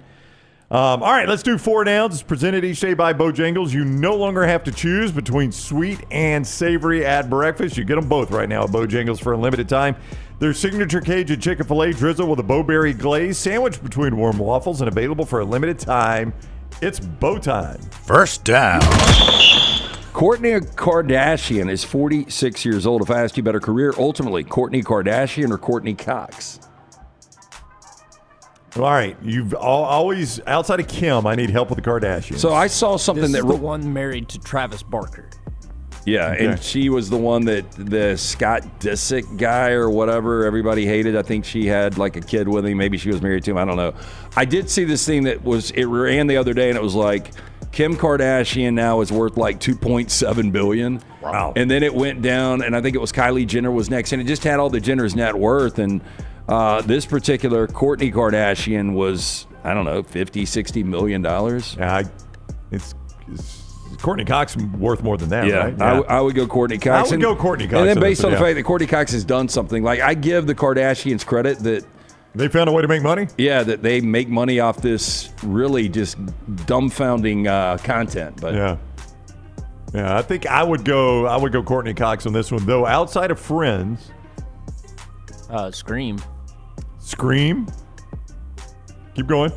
All right, let's do 4 downs. It's presented each day by Bojangles. You no longer have to choose between sweet and savory at breakfast. You get them both right now at Bojangles for a limited time. Their signature Cajun chicken filet drizzle with a bowberry glaze, sandwiched between warm waffles, and available for a limited time. It's Bo time. First down. Kourtney Kardashian is 46 years old. If I asked you about her career, ultimately, Kourtney Kardashian or Courtney Cox? All right, you've always, outside of Kim, I need help with the Kardashians. So I saw something this that is the one married to Travis Barker. Yeah, Okay. and she was the one that the Scott Disick guy or whatever everybody hated. I think she had like a kid with him. Maybe she was married to him. I don't know. I did see this thing it ran the other day, and it was like Kim Kardashian now is worth like $2.7 billion. Wow. And then it went down, and I think it was Kylie Jenner was next, and it just had all the Jenner's net worth. And this particular Kourtney Kardashian was, I don't know, $50-60 million. Yeah, it's Courtney Cox worth more than that, yeah, right? Yeah, I would go Kourtney Cox. I would go Courtney Cox. And then based so, on the yeah. fact that Kourtney Cox has done something, like I give the Kardashians credit that they found a way to make money? Yeah, that they make money off this really just dumbfounding content. But yeah, I think I would go Courtney Cox on this one, though. Outside of Friends, Scream. Keep going.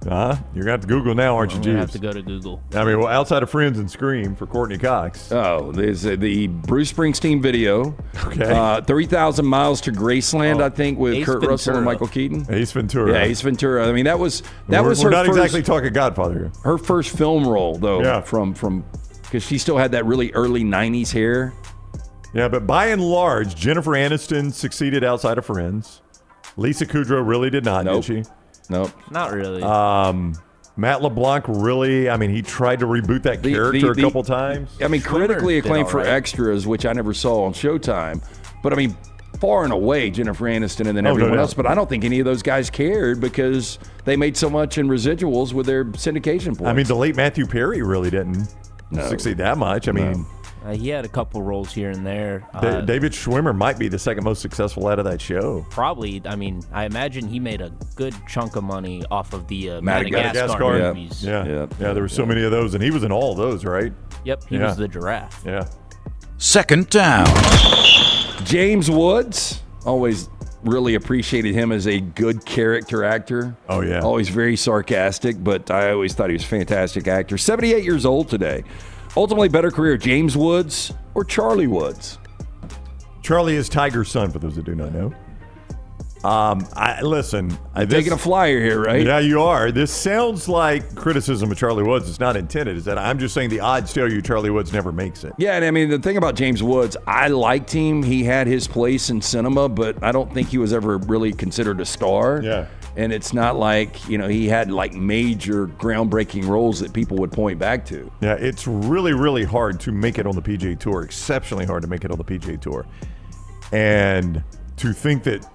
You're going to have to Google now, aren't you, Jeeves? You have to go to Google. I mean, well, outside of Friends and Scream for Courtney Cox. Oh, there's the Bruce Springsteen video. Okay. 3,000 Miles to Graceland, I think, with Ace Kurt Ventura. Russell and Michael Keaton. Ace Ventura. Yeah, Ace Ventura. I mean, that was we're her not first, exactly talking Godfather here. her first film role, though, Yeah. from because she still had that really early 90s hair. Yeah, but by and large, Jennifer Aniston succeeded outside of Friends. Lisa Kudrow really did not, Nope. did she? Nope. Not really. Matt LeBlanc really, I mean, he tried to reboot that character a couple times. I mean, critically did acclaimed all for right. Extras, which I never saw on Showtime. But, I mean, far and away, Jennifer Aniston and then Oh, no everyone doubt. else. But I don't think any of those guys cared because they made so much in residuals with their syndication points. I mean, the late Matthew Perry really didn't succeed that much. I mean, he had a couple roles here and there. David Schwimmer might be the second most successful out of that show. Probably. I mean, I imagine he made a good chunk of money off of the Madagascar movies. Yeah. There were so many of those, and he was in all those, right? Yep, he was the giraffe. Yeah. Second down. James Woods, always really appreciated him as a good character actor. Oh, yeah. Always very sarcastic, but I always thought he was a fantastic actor. 78 years old today. Ultimately, better career, James Woods or Charlie Woods? Charlie is Tiger's son, for those that do not know. Listen. Taking a flyer here, right? Yeah, you are. This sounds like criticism of Charlie Woods. It's not intended. Is that I'm just saying the odds tell you Charlie Woods never makes it. Yeah, and I mean, the thing about James Woods, I liked him. He had his place in cinema, but I don't think he was ever really considered a star. Yeah. And it's not like, he had like major groundbreaking roles that people would point back to. Yeah, it's really, really hard to make it on the PGA Tour. Exceptionally hard to make it on the PGA Tour. And to think that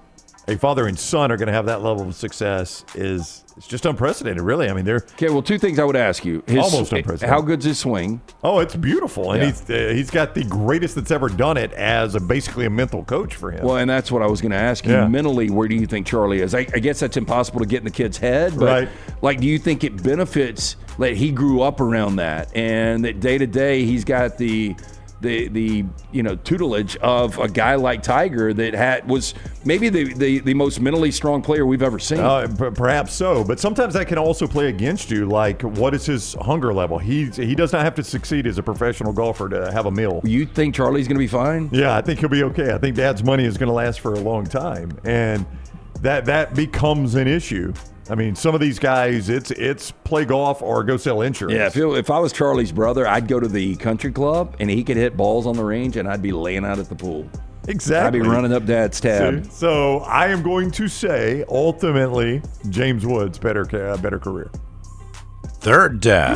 a father and son are going to have that level of success it's just unprecedented, really. I mean, they're okay. Well, two things I would ask you: almost unprecedented. How good's his swing? Oh, it's beautiful, and Yeah. he's got the greatest that's ever done it as basically a mental coach for him. Well, and that's what I was going to ask you. Yeah. Mentally, where do you think Charlie is? I guess that's impossible to get in the kid's head, but Right. like, do you think it benefits that he grew up around that, and that day to day he's got the tutelage of a guy like Tiger that was maybe the most mentally strong player we've ever seen. Perhaps so, but sometimes that can also play against you. Like, what is his hunger level? He does not have to succeed as a professional golfer to have a meal. You think Charlie's going to be fine? Yeah, I think he'll be okay. I think Dad's money is going to last for a long time, and that becomes an issue. I mean, some of these guys, it's play golf or go sell insurance. Yeah, if I was Charlie's brother, I'd go to the country club and he could hit balls on the range, and I'd be laying out at the pool. Exactly. I'd be running up Dad's tab. So I am going to say, ultimately, James Woods better career. Third down.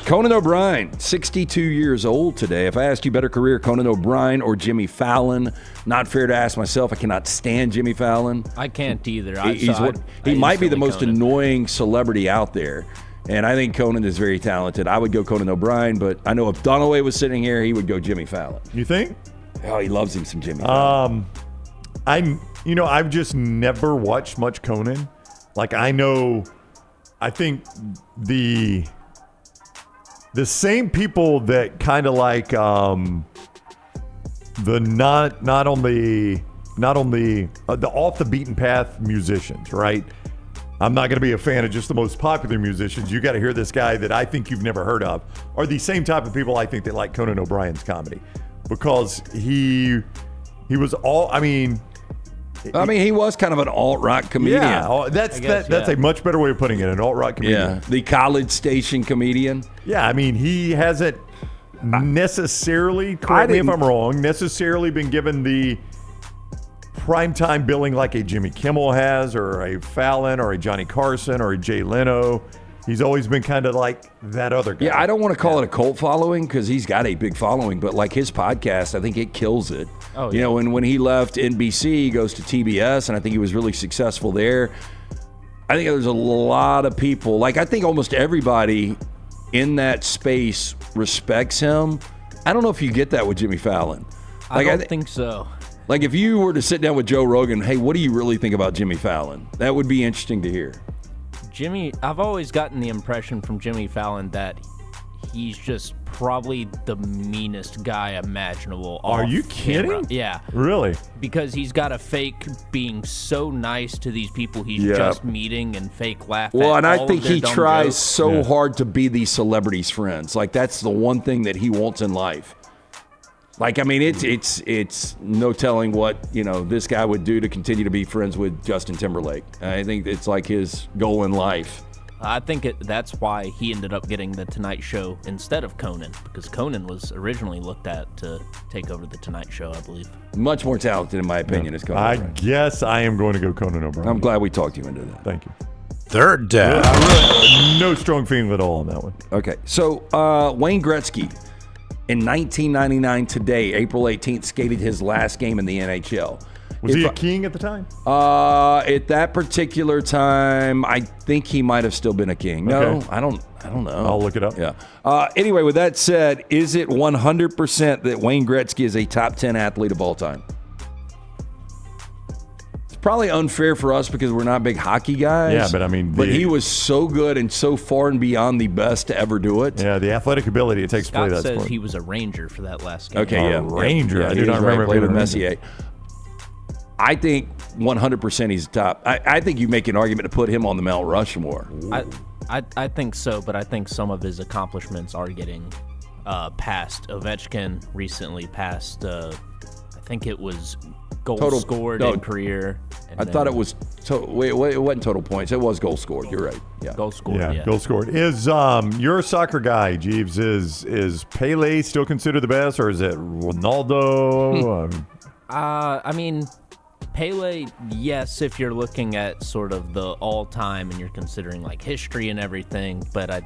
Conan O'Brien, 62 years old today. If I asked you better career, Conan O'Brien or Jimmy Fallon, not fair to ask myself. I cannot stand Jimmy Fallon. I can't either. He might be the most annoying celebrity out there. And I think Conan is very talented. I would go Conan O'Brien, but I know if Dunaway was sitting here, he would go Jimmy Fallon. You think? Oh, he loves him some Jimmy Fallon. I've just never watched much Conan. Like, I think the same people that kind of like the off the beaten path musicians, right? I'm not going to be a fan of just the most popular musicians. You got to hear this guy that I think you've never heard of, are the same type of people I think that like Conan O'Brien's comedy, because he was all. I mean, he was kind of an alt-rock comedian. Yeah, that's a much better way of putting it, an alt-rock comedian. Yeah, the College Station comedian. Yeah, I mean, he hasn't necessarily, correct me if I'm wrong, necessarily been given the primetime billing like a Jimmy Kimmel has, or a Fallon, or a Johnny Carson, or a Jay Leno. He's always been kind of like that other guy. Yeah, I don't want to call it a cult following because he's got a big following, but like his podcast, I think it kills it. Oh, yeah. And when he left NBC, he goes to TBS, and I think he was really successful there. I think there's a lot of people, like I think almost everybody in that space respects him. I don't know if you get that with Jimmy Fallon. I don't think so. Like if you were to sit down with Joe Rogan, hey, what do you really think about Jimmy Fallon? That would be interesting to hear. I've always gotten the impression from Jimmy Fallon that he's just probably the meanest guy imaginable. Are you camera. kidding? Yeah. Really? Because he's got to fake being so nice to these people he's just meeting and fake laugh Well, at and I all think of their he dumb tries jokes. so hard to be these celebrities' friends. Like, that's the one thing that he wants in life. Like, I mean, it's no telling what, this guy would do to continue to be friends with Justin Timberlake. I think it's like his goal in life. I think that's why he ended up getting the Tonight Show instead of Conan, because Conan was originally looked at to take over the Tonight Show, I believe. Much more talented, in my opinion, is Conan I O'Brien. guess I am going to go Conan O'Brien. I'm glad we talked you into that. Thank you. Third down. No strong feeling at all on that one. Okay, so Wayne Gretzky, in 1999 today, April 18th, skated his last game in the NHL. Was he a king at the time? At that particular time, I think he might have still been a king. No, Okay. I don't know. I'll look it up. Yeah. Anyway, with that said, is it 100% that Wayne Gretzky is a top 10 athlete of all time? It's probably unfair for us because we're not big hockey guys. Yeah, but I mean, but he was so good and so far and beyond the best to ever do it. Yeah, the athletic ability it takes to play Scott that says sport. he was a Ranger for that last game. Okay, yeah. Ranger. Yeah, I he do not was right, remember played him with being a Messier. I think 100% he's top. I think you make an argument to put him on the Mount Rushmore. I think so, but I think some of his accomplishments are getting past. Ovechkin recently passed, I think it was goals scored in career. I thought it was, wait, it wasn't total points. It was goals scored. You're right. Yeah. Goals scored, Yeah, goal scored. Is you're a soccer guy, Jeeves. Is Pele still considered the best, or is it Ronaldo? I mean, Pele, yes, if you're looking at sort of the all-time and you're considering like history and everything, but I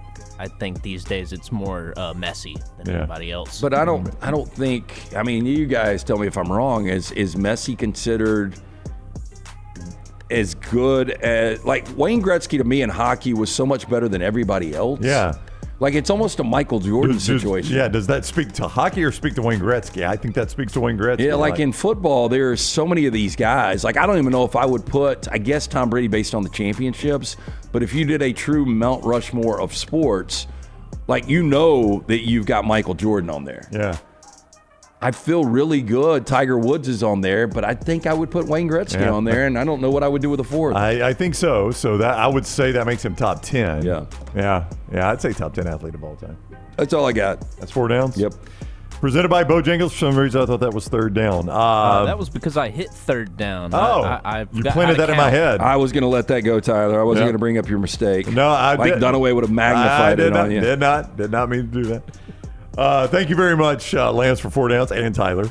think these days it's more Messi than anybody else. But I don't think. I mean, you guys tell me if I'm wrong. Is Messi considered as good as Wayne Gretzky to me in hockey was so much better than everybody else? Yeah. Like, it's almost a Michael Jordan situation. Yeah, does that speak to hockey or speak to Wayne Gretzky? I think that speaks to Wayne Gretzky. Yeah, like in football, there's so many of these guys. Like, I don't even know if I would put, I guess, Tom Brady based on the championships. But if you did a true Mount Rushmore of sports, like, that you've got Michael Jordan on there. Yeah. I feel really good. Tiger Woods is on there, but I think I would put Wayne Gretzky on there, and I don't know what I would do with a fourth. I think so. So that I would say that makes him top 10. Yeah. Yeah. I'd say top 10 athlete of all time. That's all I got. That's 4 downs? Yep. Presented by Bojangles. For some reason, I thought that was third down. That was because I hit third down. You planted that in my head. I was going to let that go, Tyler. I wasn't going to bring up your mistake. No, I did. Dunaway would have magnified it on you. Did not mean to do that. Thank you very much, Lance, for 4 downs, and Tyler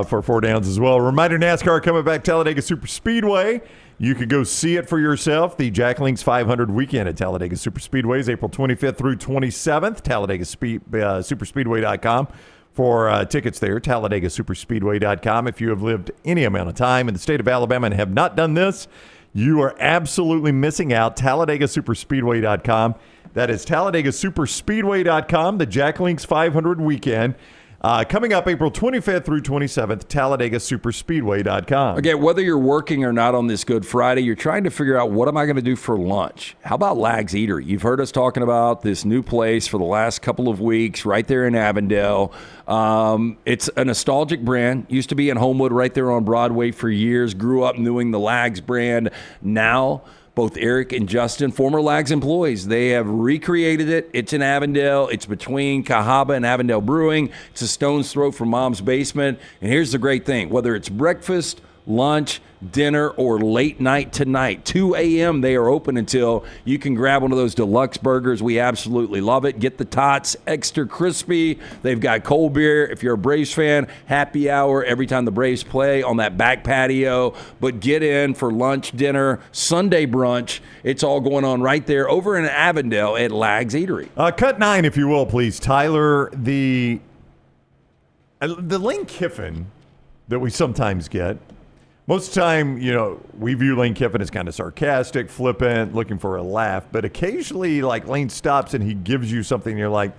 for 4 downs as well. Reminder, NASCAR coming back, Talladega Super Speedway. You could go see it for yourself. The Jack Links 500 weekend at Talladega Super Speedway is April 25th through 27th. TalladegaSuperspeedway.com for tickets there. TalladegaSuperspeedway.com. If you have lived any amount of time in the state of Alabama and have not done this, you are absolutely missing out. TalladegaSuperspeedway.com. That is TalladegaSuperspeedway.com, the Jack Links 500 weekend. Coming up April 25th through 27th, TalladegaSuperspeedway.com. Okay, whether you're working or not on this Good Friday, you're trying to figure out, what am I going to do for lunch? How about Lag's Eatery? You've heard us talking about this new place for the last couple of weeks right there in Avondale. It's a nostalgic brand. Used to be in Homewood right there on Broadway for years. Grew up knowing the Lag's brand. Now, both Eric and Justin, former Lags employees, they have recreated it. It's in Avondale. It's between Cahaba and Avondale Brewing. It's a stone's throw from Mom's Basement. And here's the great thing. Whether it's breakfast, lunch, dinner, or late night tonight, 2 a.m. they are open until. You can grab one of those deluxe burgers. We absolutely love it. Get the tots extra crispy. They've got cold beer. If you're a Braves fan, happy hour every time the Braves play on that back patio. But get in for lunch, dinner, Sunday brunch. It's all going on right there over in Avondale at Lag's Eatery. Cut 9, if you will, please. Tyler, the Lane Kiffin that we sometimes get, most of the time, we view Lane Kiffin as kind of sarcastic, flippant, looking for a laugh. But occasionally, Lane stops and he gives you something, and you're like,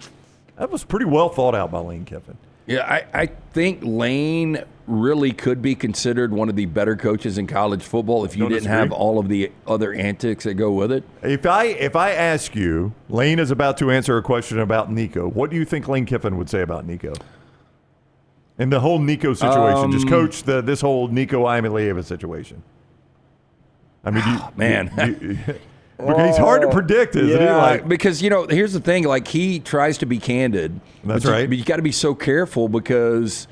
that was pretty well thought out by Lane Kiffin. Yeah, I think Lane really could be considered one of the better coaches in college football if you didn't have all of the other antics that go with it. If I ask you, Lane is about to answer a question about Nico. What do you think Lane Kiffin would say about Nico? And the whole Nico situation, just coach this whole Nico Iamaleava situation. I mean, because he's hard to predict, isn't he? Like, because, here's the thing. Like, he tries to be candid. That's right. But you got to be so careful because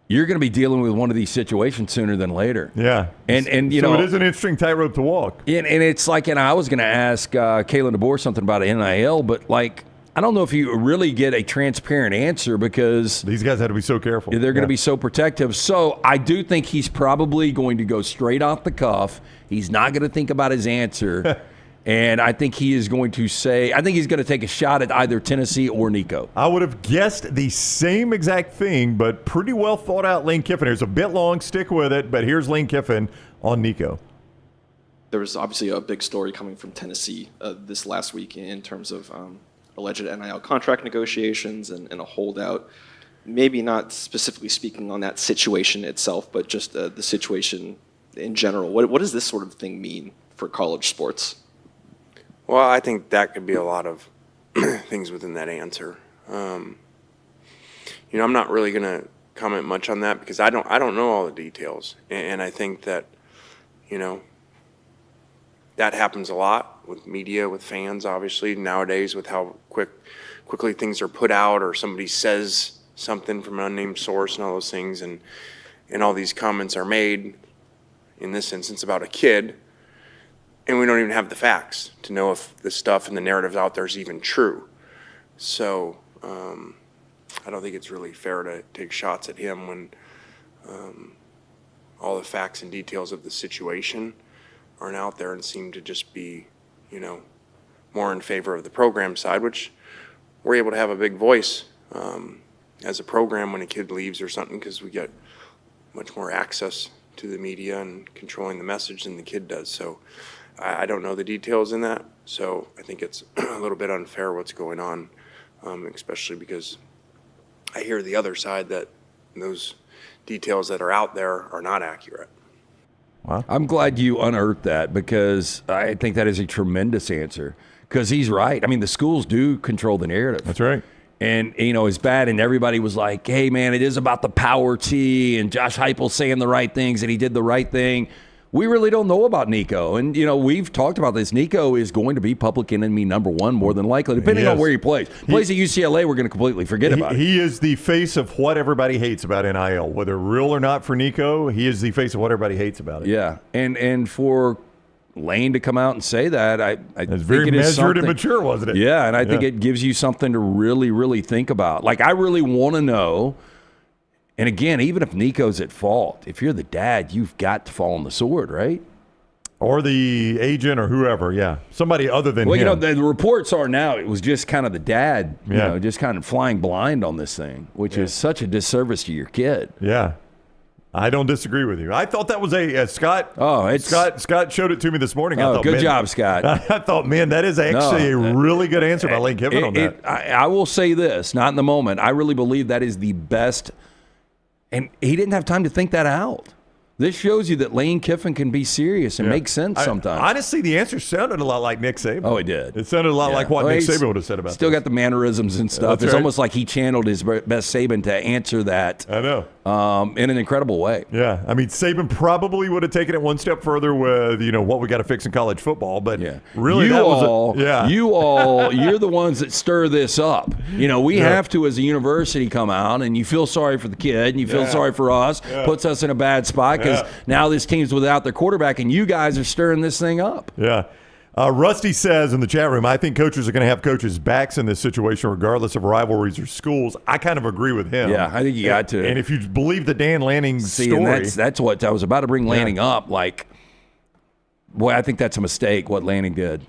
you're going to be dealing with one of these situations sooner than later. Yeah. And so it is an interesting tightrope to walk. And it's like, and I was going to ask Kalen DeBoer something about NIL, but, like, I don't know if you really get a transparent answer because these guys have to be so careful. They're going to be so protective. So I do think he's probably going to go straight off the cuff. He's not going to think about his answer. And I think he is going to say, I think he's going to take a shot at either Tennessee or Nico. I would have guessed the same exact thing, but pretty well thought out Lane Kiffin. It's a bit long, stick with it, but here's Lane Kiffin on Nico. There was obviously a big story coming from Tennessee this last week in terms of alleged NIL contract negotiations and a holdout. Maybe not specifically speaking on that situation itself, but just the situation in general. What does this sort of thing mean for college sports? Well, I think that could be a lot of things within that answer. I'm not really going to comment much on that because I don't know all the details, and I think that that happens a lot with media, with fans, obviously nowadays, with how quickly things are put out, or somebody says something from an unnamed source and all those things, and all these comments are made. In this instance, about a kid. And we don't even have the facts to know if the stuff and the narrative out there is even true. So I don't think it's really fair to take shots at him when all the facts and details of the situation aren't out there and seem to just be, more in favor of the program side, which we're able to have a big voice as a program when a kid leaves or something because we get much more access to the media and controlling the message than the kid does. So I don't know the details in that, so I think it's a little bit unfair what's going on, especially because I hear the other side that those details that are out there are not accurate. Wow. I'm glad you unearthed that because I think that is a tremendous answer because he's right. I mean, the schools do control the narrative. That's right. And, it's bad, and everybody was like, hey, man, it is about the power T, and Josh Heupel saying the right things, and he did the right thing. We really don't know about Nico. And, we've talked about this. Nico is going to be public enemy number one more than likely, depending on where he plays. Plays at UCLA, we're going to completely forget about it. He is the face of what everybody hates about NIL. Whether real or not for Nico, he is the face of what everybody hates about it. Yeah. And for Lane to come out and say that, I think very it is measured and something, mature, wasn't it? Yeah, and I think it gives you something to really, really think about. Like, I really want to know. And again, even if Nico's at fault, if you're the dad, you've got to fall on the sword, right? Or the agent or whoever, yeah. Somebody other than him. The reports are now it was just kind of the dad, just kind of flying blind on this thing, which is such a disservice to your kid. Yeah. I don't disagree with you. I thought that was a Scott. Oh, Scott showed it to me this morning. I thought, good job, Scott. I thought, man, that is actually a really good answer by Lane Kiffin on that. I will say this, not in the moment. I really believe that is the best. And he didn't have time to think that out. This shows you that Lane Kiffin can be serious and make sense sometimes. Honestly, the answer sounded a lot like Nick Saban. Oh, it did. It sounded a lot like what Nick Saban would have said about it. Still got the mannerisms and stuff. That's It's right. almost like he channeled his best Saban to answer that. I know. In an incredible way. Yeah. I mean, Saban probably would have taken it one step further with, what we got to fix in college football. But really, you're the ones that stir this up. We have to, as a university, come out, and you feel sorry for the kid, and you feel sorry for us, puts us in a bad spot because now this team's without their quarterback, and you guys are stirring this thing up. Yeah. Rusty says in the chat room, I think coaches are going to have coaches' backs in this situation regardless of rivalries or schools. I kind of agree with him. Yeah, I think you got to. And if you believe the Dan Lanning story. And that's what I was about to bring Lanning up. Like, boy, I think that's a mistake what Lanning did.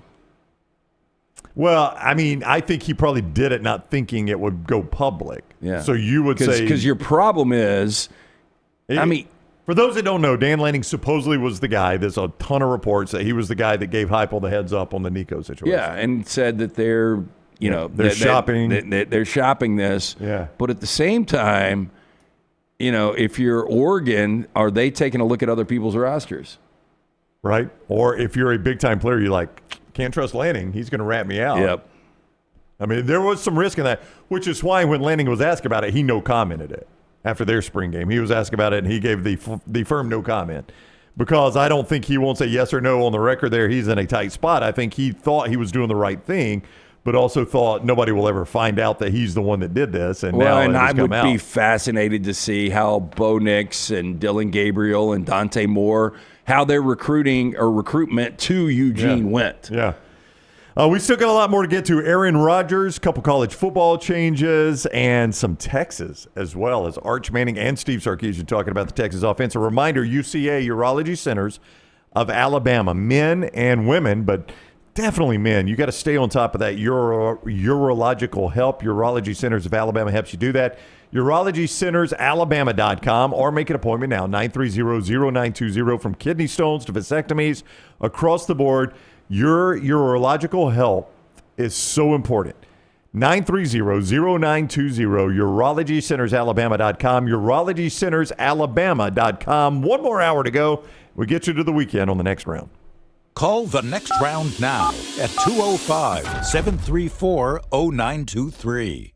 Well, I mean, I think he probably did it not thinking it would go public. Yeah. So you would say. Because your problem is, for those that don't know, Dan Lanning supposedly was the guy. There's a ton of reports that he was the guy that gave Heupel the heads up on the Nico situation. Yeah, and said that they're they're shopping. They're shopping this. Yeah. But at the same time, if you're Oregon, are they taking a look at other people's rosters? Right. Or if you're a big-time player, you're like, can't trust Lanning. He's going to rat me out. Yep. I mean, there was some risk in that, which is why when Lanning was asked about it, he no commented it after their spring game. He was asked about it, and he gave the firm no comment. Because I don't think he won't say yes or no on the record there. He's in a tight spot. I think he thought he was doing the right thing, but also thought nobody will ever find out that he's the one that did this. And now and I it's come would out. be fascinated to see how Bo Nix and Dylan Gabriel and Dante Moore, how their recruitment to Eugene went. Yeah. We still got a lot more to get to. Aaron Rodgers, couple college football changes, and some Texas as well as Arch Manning and Steve Sarkisian talking about the Texas offense. A reminder, UCA Urology Centers of Alabama, men and women, but definitely men. You got to stay on top of that urological help. Urology Centers of Alabama helps you do that. UrologyCentersAlabama.com or make an appointment now, 930-0920, from kidney stones to vasectomies across the board. Your urological health is so important. 930-0920, UrologyCentersAlabama.com, UrologyCentersAlabama.com. One more hour to go. We get you to the weekend on the next round. Call the next round now at 205-734-0923.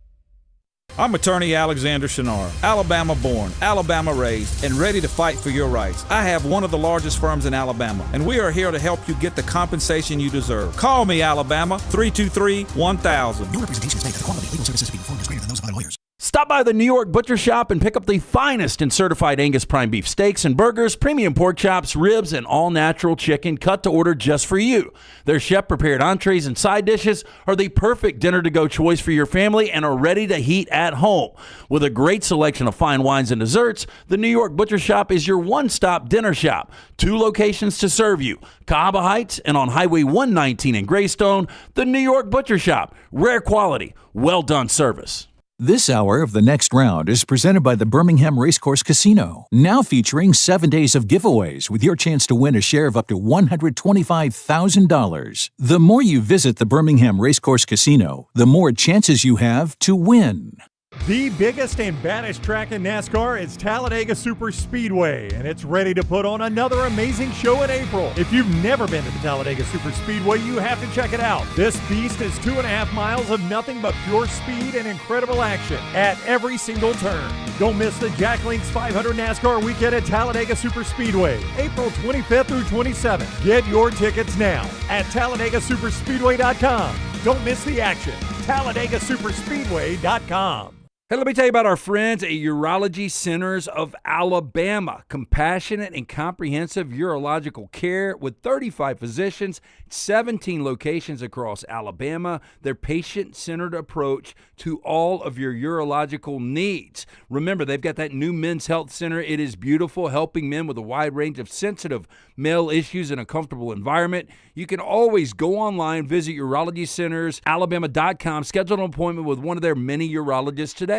I'm attorney Alexander Shunnarah, Alabama born, Alabama raised, and ready to fight for your rights. I have one of the largest firms in Alabama, and we are here to help you get the compensation you deserve. Call me, Alabama, 323-1000. Your representation is made that the quality of legal services being performed is greater than those of other lawyers. Stop by the New York Butcher Shop and pick up the finest in certified Angus prime beef steaks and burgers, premium pork chops, ribs, and all-natural chicken cut to order just for you. Their chef-prepared entrees and side dishes are the perfect dinner-to-go choice for your family and are ready to heat at home. With a great selection of fine wines and desserts, the New York Butcher Shop is your one-stop dinner shop. 2 locations to serve you, Cahaba Heights and on Highway 119 in Greystone. The New York Butcher Shop. Rare quality, well-done service. This hour of The Next Round is presented by the Birmingham Racecourse Casino, now featuring 7 days of giveaways with your chance to win a share of up to $125,000. The more you visit the Birmingham Racecourse Casino, the more chances you have to win. The biggest and baddest track in NASCAR is Talladega Super Speedway, and it's ready to put on another amazing show in April. If you've never been to the Talladega Super Speedway, you have to check it out. This beast is 2.5 miles of nothing but pure speed and incredible action at every single turn. Don't miss the Jack Links 500 NASCAR weekend at Talladega Super Speedway, April 25th through 27th. Get your tickets now at TalladegaSuperspeedway.com. Don't miss the action. TalladegaSuperspeedway.com. Hey, let me tell you about our friends at Urology Centers of Alabama. Compassionate and comprehensive urological care with 35 physicians, 17 locations across Alabama. Their patient-centered approach to all of your urological needs. Remember, they've got that new men's health center. It is beautiful, helping men with a wide range of sensitive male issues in a comfortable environment. You can always go online, visit UrologyCentersAlabama.com, schedule an appointment with one of their many urologists today.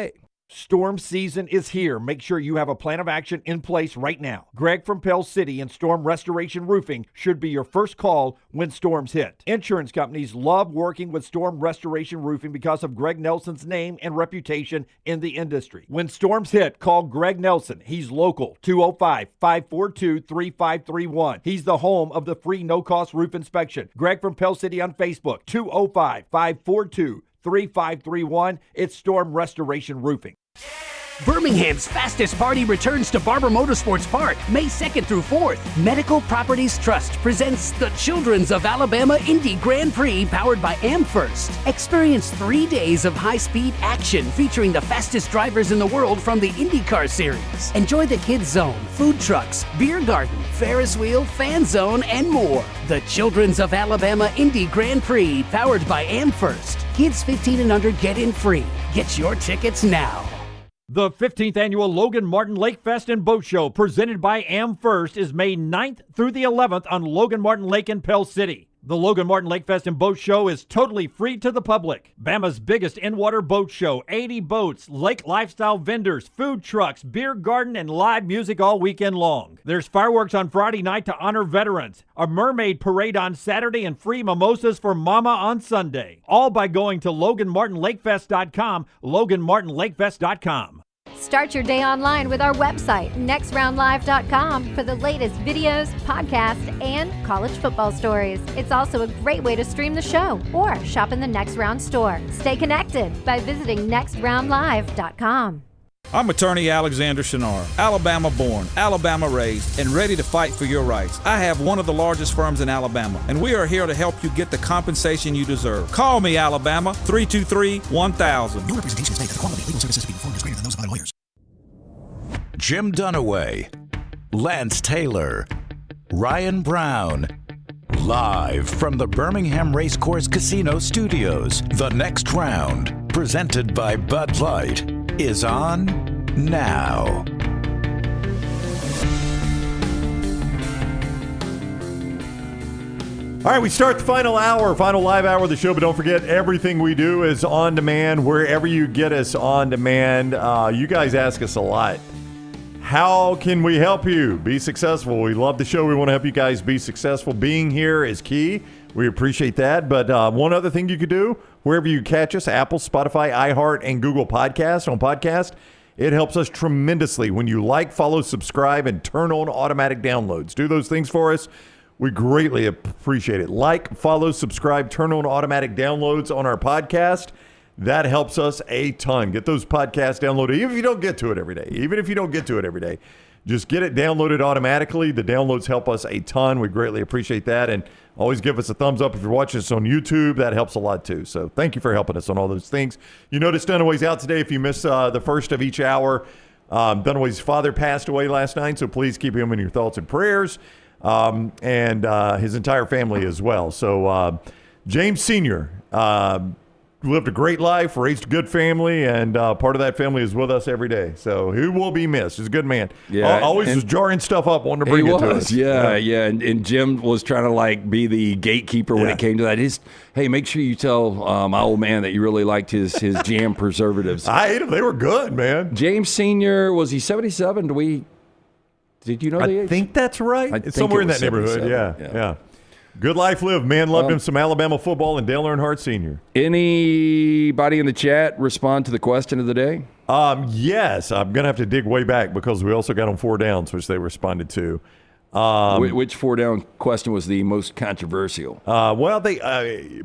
Storm season is here. Make sure you have a plan of action in place right now. Greg from Pell City and Storm Restoration Roofing should be your first call when storms hit. Insurance companies love working with Storm Restoration Roofing because of Greg Nelson's name and reputation in the industry. When storms hit, call Greg Nelson. He's local, 205-542-3531. He's the home of the free no-cost roof inspection. Greg from Pell City on Facebook, 205-542-3531. It's Storm Restoration Roofing. Birmingham's fastest party returns to Barber Motorsports Park May 2nd through 4th. Medical Properties Trust presents the Children's of Alabama Indy Grand Prix powered by AmFirst. Experience 3 days of high-speed action featuring the fastest drivers in the world from the IndyCar Series. Enjoy the Kids Zone, food trucks, beer garden, Ferris wheel, fan zone, and more. The Children's of Alabama Indy Grand Prix powered by AmFirst. Kids 15 and under get in free. Get your tickets now. The 15th annual Logan Martin Lake Fest and Boat Show presented by AmFirst is May 9th through the 11th on Logan Martin Lake in Pell City. The Logan Martin Lake Fest and Boat Show is totally free to the public. Bama's biggest in-water boat show, 80 boats, lake lifestyle vendors, food trucks, beer garden, and live music all weekend long. There's fireworks on Friday night to honor veterans, a mermaid parade on Saturday, and free mimosas for Mama on Sunday. All by going to LoganMartinLakeFest.com, LoganMartinLakeFest.com. Start your day online with our website, nextroundlive.com, for the latest videos, podcasts, and college football stories. It's also a great way to stream the show or shop in the Next Round store. Stay connected by visiting nextroundlive.com. I'm attorney Alexander Shunnarah, Alabama born, Alabama raised, and ready to fight for your rights. I have one of the largest firms in Alabama, and we are here to help you get the compensation you deserve. Call me, Alabama, 323-1000. No representation is made that the quality of legal services to be performed is greater than those of other lawyers. Jim Dunaway, Lance Taylor, Ryan Brown. Live from the Birmingham Racecourse Casino Studios, the Next Round, presented by Bud Light, is on now. All right, we start the final live hour of the show, but don't forget, everything we do is on demand, wherever you get us on demand. You guys ask us a lot. How can we help you be successful? We love the show. We want to help you guys be successful. Being here is key. We appreciate that. But one other thing you could do, wherever you catch us, Apple, Spotify, iHeart, and Google Podcasts. On podcast, it helps us tremendously when you like, follow, subscribe, and turn on automatic downloads. Do those things for us. We greatly appreciate it. Like, follow, subscribe, turn on automatic downloads on our podcast. That helps us a ton. Get those podcasts downloaded, even if you don't get to it every day. Just get it downloaded automatically. The downloads help us a ton. We greatly appreciate that. And always give us a thumbs up if you're watching us on YouTube. That helps a lot too. So thank you for helping us on all those things. You notice Dunaway's out today. If you miss the first of each hour, Dunaway's father passed away last night, so please keep him in your thoughts and prayers, and his entire family as well. So James Sr., lived a great life, raised a good family, and part of that family is with us every day. So he will be missed. He's a good man. Yeah, always was jarring stuff up, wanting to bring it to us. Yeah. And Jim was trying to be the gatekeeper when it came to that. Hey, make sure you tell my old man that you really liked his jam preservatives. I ate them. They were good, man. James Sr., was he 77? Did you know the age? I think that's right. It's somewhere in that neighborhood. Yeah. Good life lived. Man loved him some Alabama football and Dale Earnhardt Sr. Anybody in the chat respond to the question of the day? Yes. I'm going to have to dig way back because we also got on 4 downs, which they responded to. Which 4 down question was the most controversial?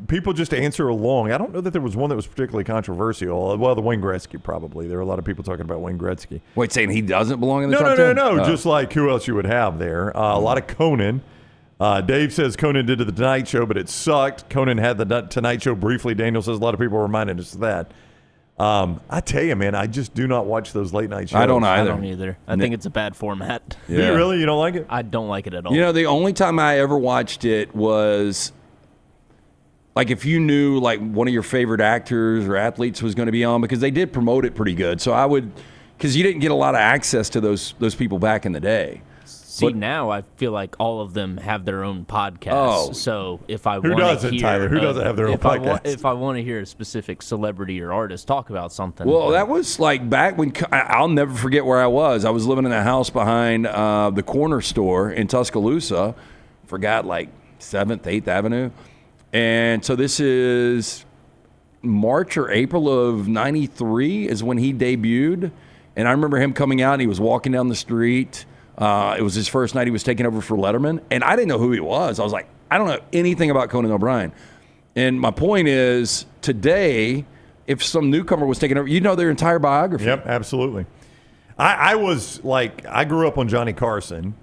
People just answer along. I don't know that there was one that was particularly controversial. Well, the Wayne Gretzky probably. There were a lot of people talking about Wayne Gretzky. Wait, saying he doesn't belong in the top 10? No. Just like who else you would have there. A lot of Conan. Dave says Conan did to the Tonight Show, but it sucked. Conan had the Tonight Show briefly. Daniel says a lot of people reminded us of that. I tell you, man, I just do not watch those late night shows. I don't either. I don't either. I think it's a bad format. Yeah. Do you really? You don't like it? I don't like it at all. The only time I ever watched it was if you knew one of your favorite actors or athletes was going to be on, because they did promote it pretty good. So I would, because you didn't get a lot of access to those people back in the day. Now I feel like all of them have their own podcasts. So if I want to hear, Tyler? Who doesn't have their own podcast? If I want to hear a specific celebrity or artist talk about something. Well, that was back when I'll never forget where I was. I was living in a house behind the corner store in Tuscaloosa. Forgot 7th, 8th Avenue, and so this is March or April of '93 is when he debuted, and I remember him coming out and he was walking down the street. It was his first night he was taking over for Letterman, and I didn't know who he was. I was like, I don't know anything about Conan O'Brien. And my point is, today, if some newcomer was taking over, their entire biography. Yep, absolutely. I grew up on Johnny Carson,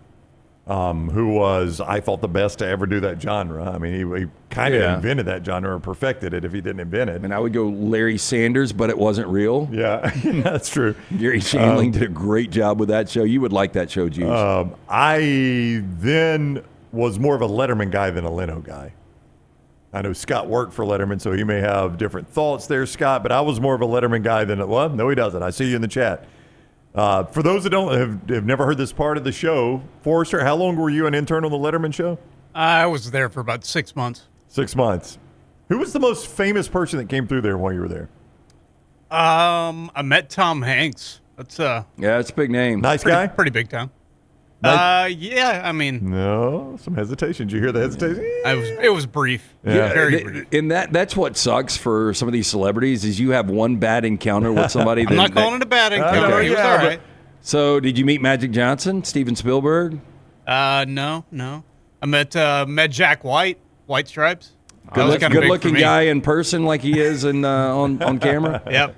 who was, I thought, the best to ever do that genre. I mean, he kind of invented that genre or perfected it if he didn't invent it. And I would go Larry Sanders, but it wasn't real. Yeah, that's true. Gary Shandling did a great job with that show. You would like that show, Juice. I then was more of a Letterman guy than a Leno guy. I know Scott worked for Letterman, so he may have different thoughts there, Scott, but I was more of a Letterman guy than, well, no, he doesn't. I see you in the chat. For those that have never heard this part of the show, Forrester, how long were you an intern on the Letterman show? I was there for about 6 months. 6 months. Who was the most famous person that came through there while you were there? I met Tom Hanks. That's yeah, it's a big name. Nice guy? Pretty big time. Yeah, I mean. No, some hesitation. Did you hear the hesitation? It was brief. Yeah. Very brief. And that's what sucks for some of these celebrities is you have one bad encounter with somebody. I'm not calling it a bad encounter. He was all right. So did you meet Magic Johnson, Steven Spielberg? No. I met Jack White, White Stripes. Good-looking guy in person like he is on camera. Yep.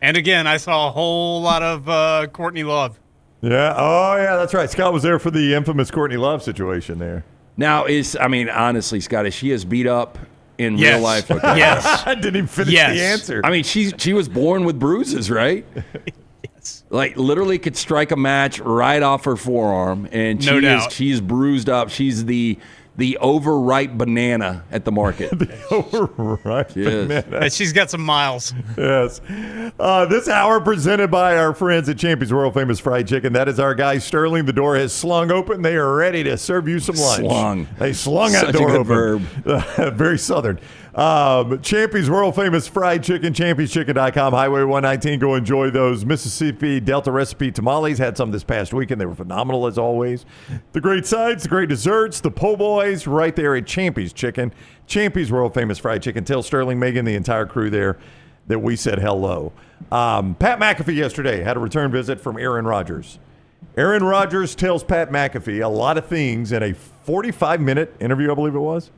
And again, I saw a whole lot of Courtney Love. Yeah. Oh, yeah, that's right. Scott was there for the infamous Courtney Love situation there. Now, honestly, Scott, is she as beat up in real life? Yes. I didn't even finish the answer. I mean, she was born with bruises, right? Yes. Like, literally could strike a match right off her forearm, and she's bruised up. She's the overripe banana at the market. The overripe banana. And she's got some miles. Yes. This hour presented by our friends at Champions World Famous Fried Chicken. That is our guy, Sterling. The door has slung open. They are ready to serve you some lunch. Slung. They slung that Such door a good open. Very Southern. Champions World Famous Fried Chicken, championchicken.com, Highway 119. Go enjoy those Mississippi Delta recipe tamales. Had some this past weekend. They were phenomenal as always. The great sides, the great desserts, the po' boys right there at Champions Chicken. Champions World Famous Fried Chicken. Tell Sterling, Megan, the entire crew there that we said hello. Pat McAfee yesterday had a return visit from Aaron Rodgers. Aaron Rodgers tells Pat McAfee a lot of things in a 45-minute interview, I believe it was.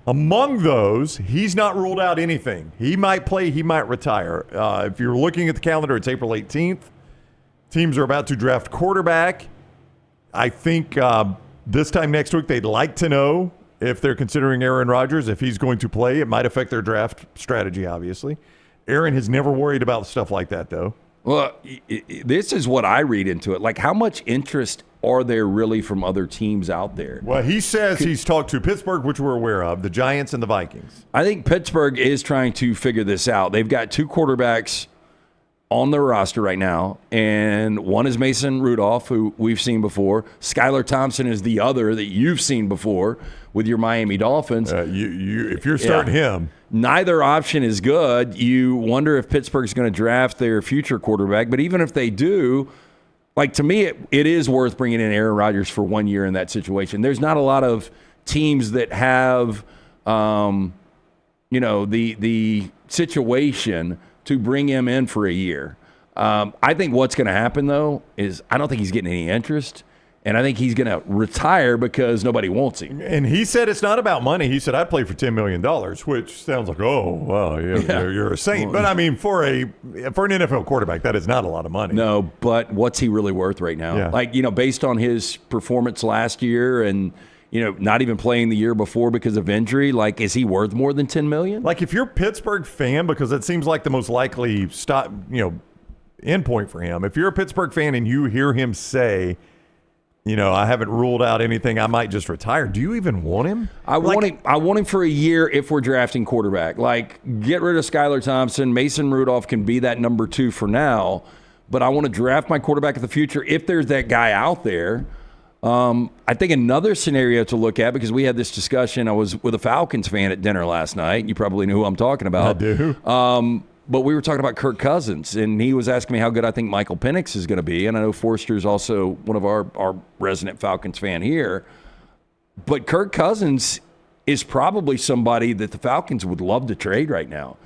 Among those, he's not ruled out anything. He might play, he might retire. If you're looking at the calendar, it's April 18th. Teams are about to draft quarterback. I think this time next week, they'd like to know if they're considering Aaron Rodgers, if he's going to play. It might affect their draft strategy, obviously. Aaron has never worried about stuff like that, though. Well, this is what I read into it. Like, how much interest are there really from other teams out there? Well, he says he's talked to Pittsburgh, which we're aware of, the Giants and the Vikings. I think Pittsburgh is trying to figure this out. They've got two quarterbacks on their roster right now, and one is Mason Rudolph, who we've seen before. Skylar Thompson is the other that you've seen before with your Miami Dolphins. If you're starting him. Neither option is good. You wonder if Pittsburgh's going to draft their future quarterback, but even if they do, like, to me, it is worth bringing in Aaron Rodgers for 1 year in that situation. There's not a lot of teams that have, the situation to bring him in for a year. I think what's going to happen, though, is I don't think he's getting any interest, and I think he's going to retire because nobody wants him. And he said it's not about money. He said, I'd play for $10 million, which sounds like, you're a saint. But, I mean, for an NFL quarterback, that is not a lot of money. No, but what's he really worth right now? Yeah. Like, based on his performance last year and – not even playing the year before because of injury. Like, is he worth more than $10 million? Like, if you're a Pittsburgh fan, because it seems like the most likely endpoint for him. If you're a Pittsburgh fan and you hear him say, I haven't ruled out anything, I might just retire. Do you even want him? I want him for a year if we're drafting quarterback. Like, get rid of Skylar Thompson. Mason Rudolph can be that number 2 for now. But I want to draft my quarterback in the future if there's that guy out there. I think another scenario to look at, because we had this discussion, I was with a Falcons fan at dinner last night. You probably know who I'm talking about. I do. But we were talking about Kirk Cousins, and he was asking me how good I think Michael Penix is going to be. And I know Forster's also one of our resident Falcons fan here. But Kirk Cousins is probably somebody that the Falcons would love to trade right now.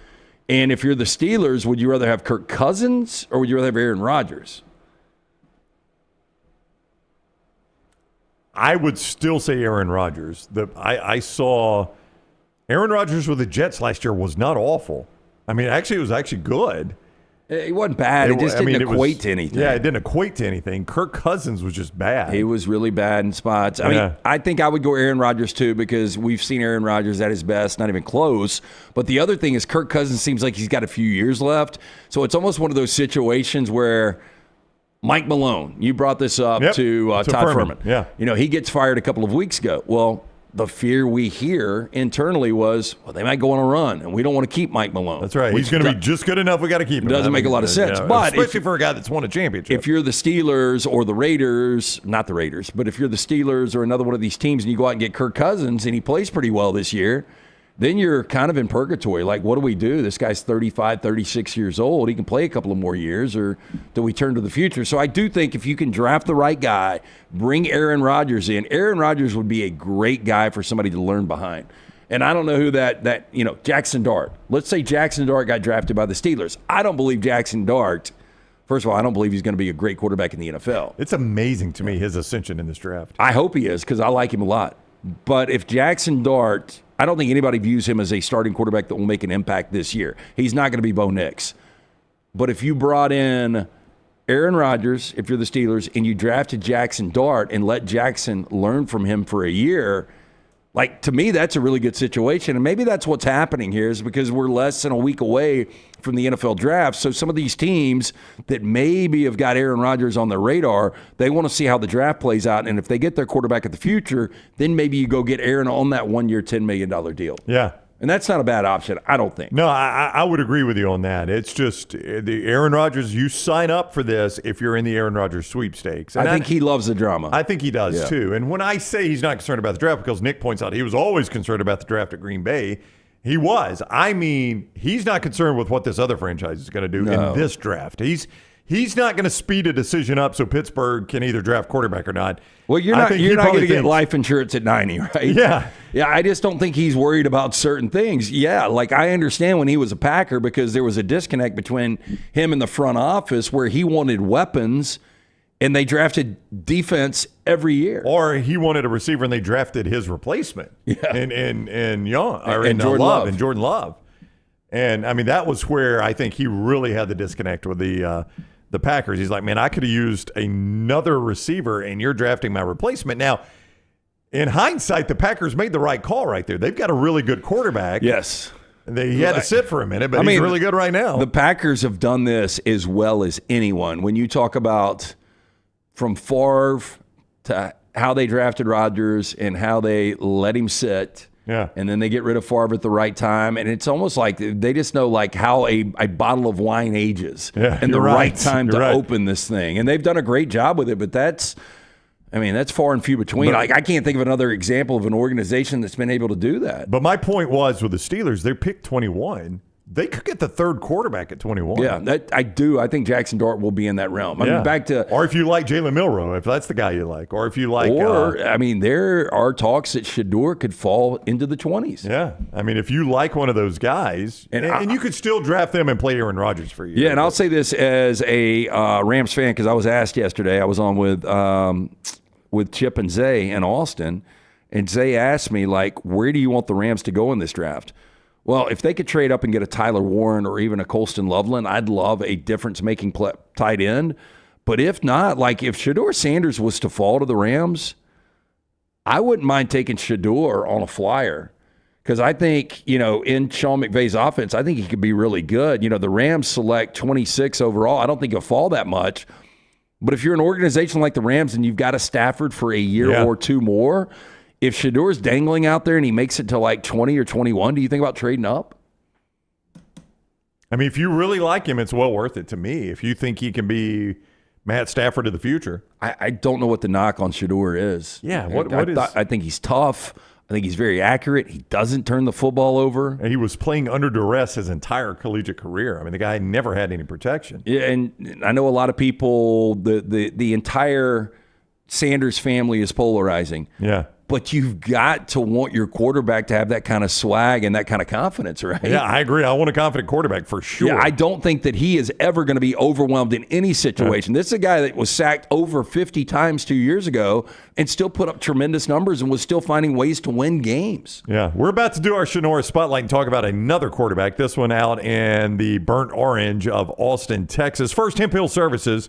And if you're the Steelers, would you rather have Kirk Cousins or would you rather have Aaron Rodgers? I would still say Aaron Rodgers. I saw Aaron Rodgers with the Jets last year was not awful. I mean, actually, it was actually good. It wasn't bad. It just didn't equate to anything. Yeah, it didn't equate to anything. Kirk Cousins was just bad. He was really bad in spots. I mean, I think I would go Aaron Rodgers too, because we've seen Aaron Rodgers at his best, not even close. But the other thing is Kirk Cousins seems like he's got a few years left. So it's almost one of those situations where Mike Malone, you brought this up to Todd Fuhrman. Yeah. He gets fired a couple of weeks ago. Well, the fear we hear internally was, well, they might go on a run, and we don't want to keep Mike Malone. That's right. He's going to be just good enough. We got to keep him. Doesn't make a lot of sense. But especially for a guy that's won a championship. If you're the Steelers or the Raiders, not the Raiders, but if you're the Steelers or another one of these teams and you go out and get Kirk Cousins and he plays pretty well this year, then you're kind of in purgatory. Like, what do we do? This guy's 35, 36 years old. He can play a couple of more years, or do we turn to the future? So I do think if you can draft the right guy, bring Aaron Rodgers in. Aaron Rodgers would be a great guy for somebody to learn behind. And I don't know who that Jackson Dart. Let's say Jackson Dart got drafted by the Steelers. I don't believe Jackson Dart. First of all, I don't believe he's going to be a great quarterback in the NFL. It's amazing to me, his ascension in this draft. I hope he is, because I like him a lot. But if Jackson Dart, I don't think anybody views him as a starting quarterback that will make an impact this year. He's not going to be Bo Nix. But if you brought in Aaron Rodgers, if you're the Steelers, and you drafted Jackson Dart and let Jackson learn from him for a year, like, to me, that's a really good situation. And maybe that's what's happening here, is because we're less than a week away from the NFL draft. So some of these teams that maybe have got Aaron Rodgers on their radar, they want to see how the draft plays out. And if they get their quarterback of the future, then maybe you go get Aaron on that 1 year, $10 million deal. Yeah. And that's not a bad option, I don't think. No, I would agree with you on that. It's just the Aaron Rodgers, you sign up for this if you're in the Aaron Rodgers sweepstakes. And I think he loves the drama. I think he does, too. And when I say he's not concerned about the draft, because Nick points out he was always concerned about the draft at Green Bay, he was. I mean, he's not concerned with what this other franchise is going to do in this draft. He's not going to speed a decision up so Pittsburgh can either draft quarterback or not. Well, you're not going to get life insurance at 90, right? Yeah. Yeah, I just don't think he's worried about certain things. Yeah, like I understand when he was a Packer because there was a disconnect between him and the front office where he wanted weapons and they drafted defense every year. Or he wanted a receiver and they drafted his replacement in Jordan Love. And Jordan Love. And, I mean, that was where I think he really had the disconnect with the Packers. He's like, man, I could have used another receiver, and you're drafting my replacement. Now, in hindsight, the Packers made the right call right there. They've got a really good quarterback. Yes. He had to sit for a minute, but he's really good right now. The Packers have done this as well as anyone. When you talk about from Favre to how they drafted Rodgers and how they let him sit. Yeah. And then they get rid of Favre at the right time. And it's almost like they just know like how a bottle of wine ages and the right time to open this thing. And they've done a great job with it, but that's far and few between. Like, I can't think of another example of an organization that's been able to do that. But my point was with the Steelers, they picked 21. They could get the third quarterback at 21. Yeah, I do. I think Jackson Dart will be in that realm. I mean, back to, or if you like Jalen Milroe, if that's the guy you like, or if you like, there are talks that Shedeur could fall into the 20s. Yeah, I mean, if you like one of those guys, and you could still draft them and play Aaron Rodgers for you. Yeah, and I'll say this as a Rams fan because I was asked yesterday. I was on with Chip and Zay in Austin, and Zay asked me like, where do you want the Rams to go in this draft? Well, if they could trade up and get a Tyler Warren or even a Colston Loveland, I'd love a difference-making tight end. But if not, like if Shedeur Sanders was to fall to the Rams, I wouldn't mind taking Shedeur on a flyer because I think, in Sean McVay's offense, I think he could be really good. The Rams select 26 overall. I don't think he'll fall that much. But if you're an organization like the Rams and you've got a Stafford for a year or two more, if Shedeur's dangling out there and he makes it to like 20 or 21, do you think about trading up? I mean, if you really like him, it's well worth it to me. If you think he can be Matt Stafford of the future. I don't know what the knock on Shedeur is. Yeah, I think he's tough. I think he's very accurate. He doesn't turn the football over. And he was playing under duress his entire collegiate career. I mean, the guy never had any protection. Yeah, and I know a lot of people, the entire Sanders family is polarizing. Yeah. But you've got to want your quarterback to have that kind of swag and that kind of confidence, right? Yeah, I agree. I want a confident quarterback for sure. Yeah, I don't think that he is ever going to be overwhelmed in any situation. This is a guy that was sacked over 50 times 2 years ago and still put up tremendous numbers and was still finding ways to win games. Yeah, we're about to do our Shunnarah Spotlight and talk about another quarterback, this one out in the burnt orange of Austin, Texas. First, Hemp Hill Services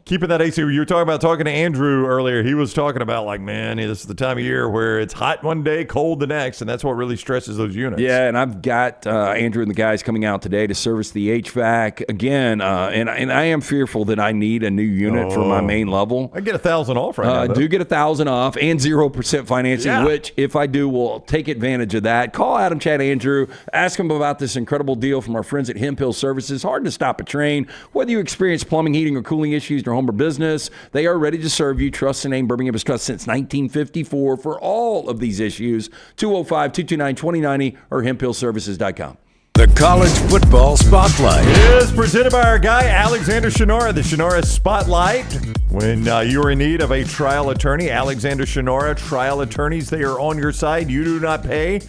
keeping that AC. You were talking to Andrew earlier. He was talking about like, man, this is the time of year where it's hot one day, cold the next, and that's what really stresses those units. Yeah, and I've got Andrew and the guys coming out today to service the HVAC again, and I am fearful that I need a new unit for my main level. I get 1,000 off right now. I do get 1,000 off and 0% financing, which if I do, will take advantage of that. Call Adam, Chad, Andrew, ask them about this incredible deal from our friends at Hemphill Services. Hard to stop a train. Whether you experience plumbing, heating, or cooling issues in your home or business, they are ready to serve you. Trust the name Birmingham has trusted since 1954 for all of these issues. 205-229-2090 or hemphillservices.com. The College Football Spotlight is presented by our guy, Alexander Shunnarah, the Shunnarah Spotlight. When you are in need of a trial attorney, Alexander Shunnarah, trial attorneys, they are on your side. You do not pay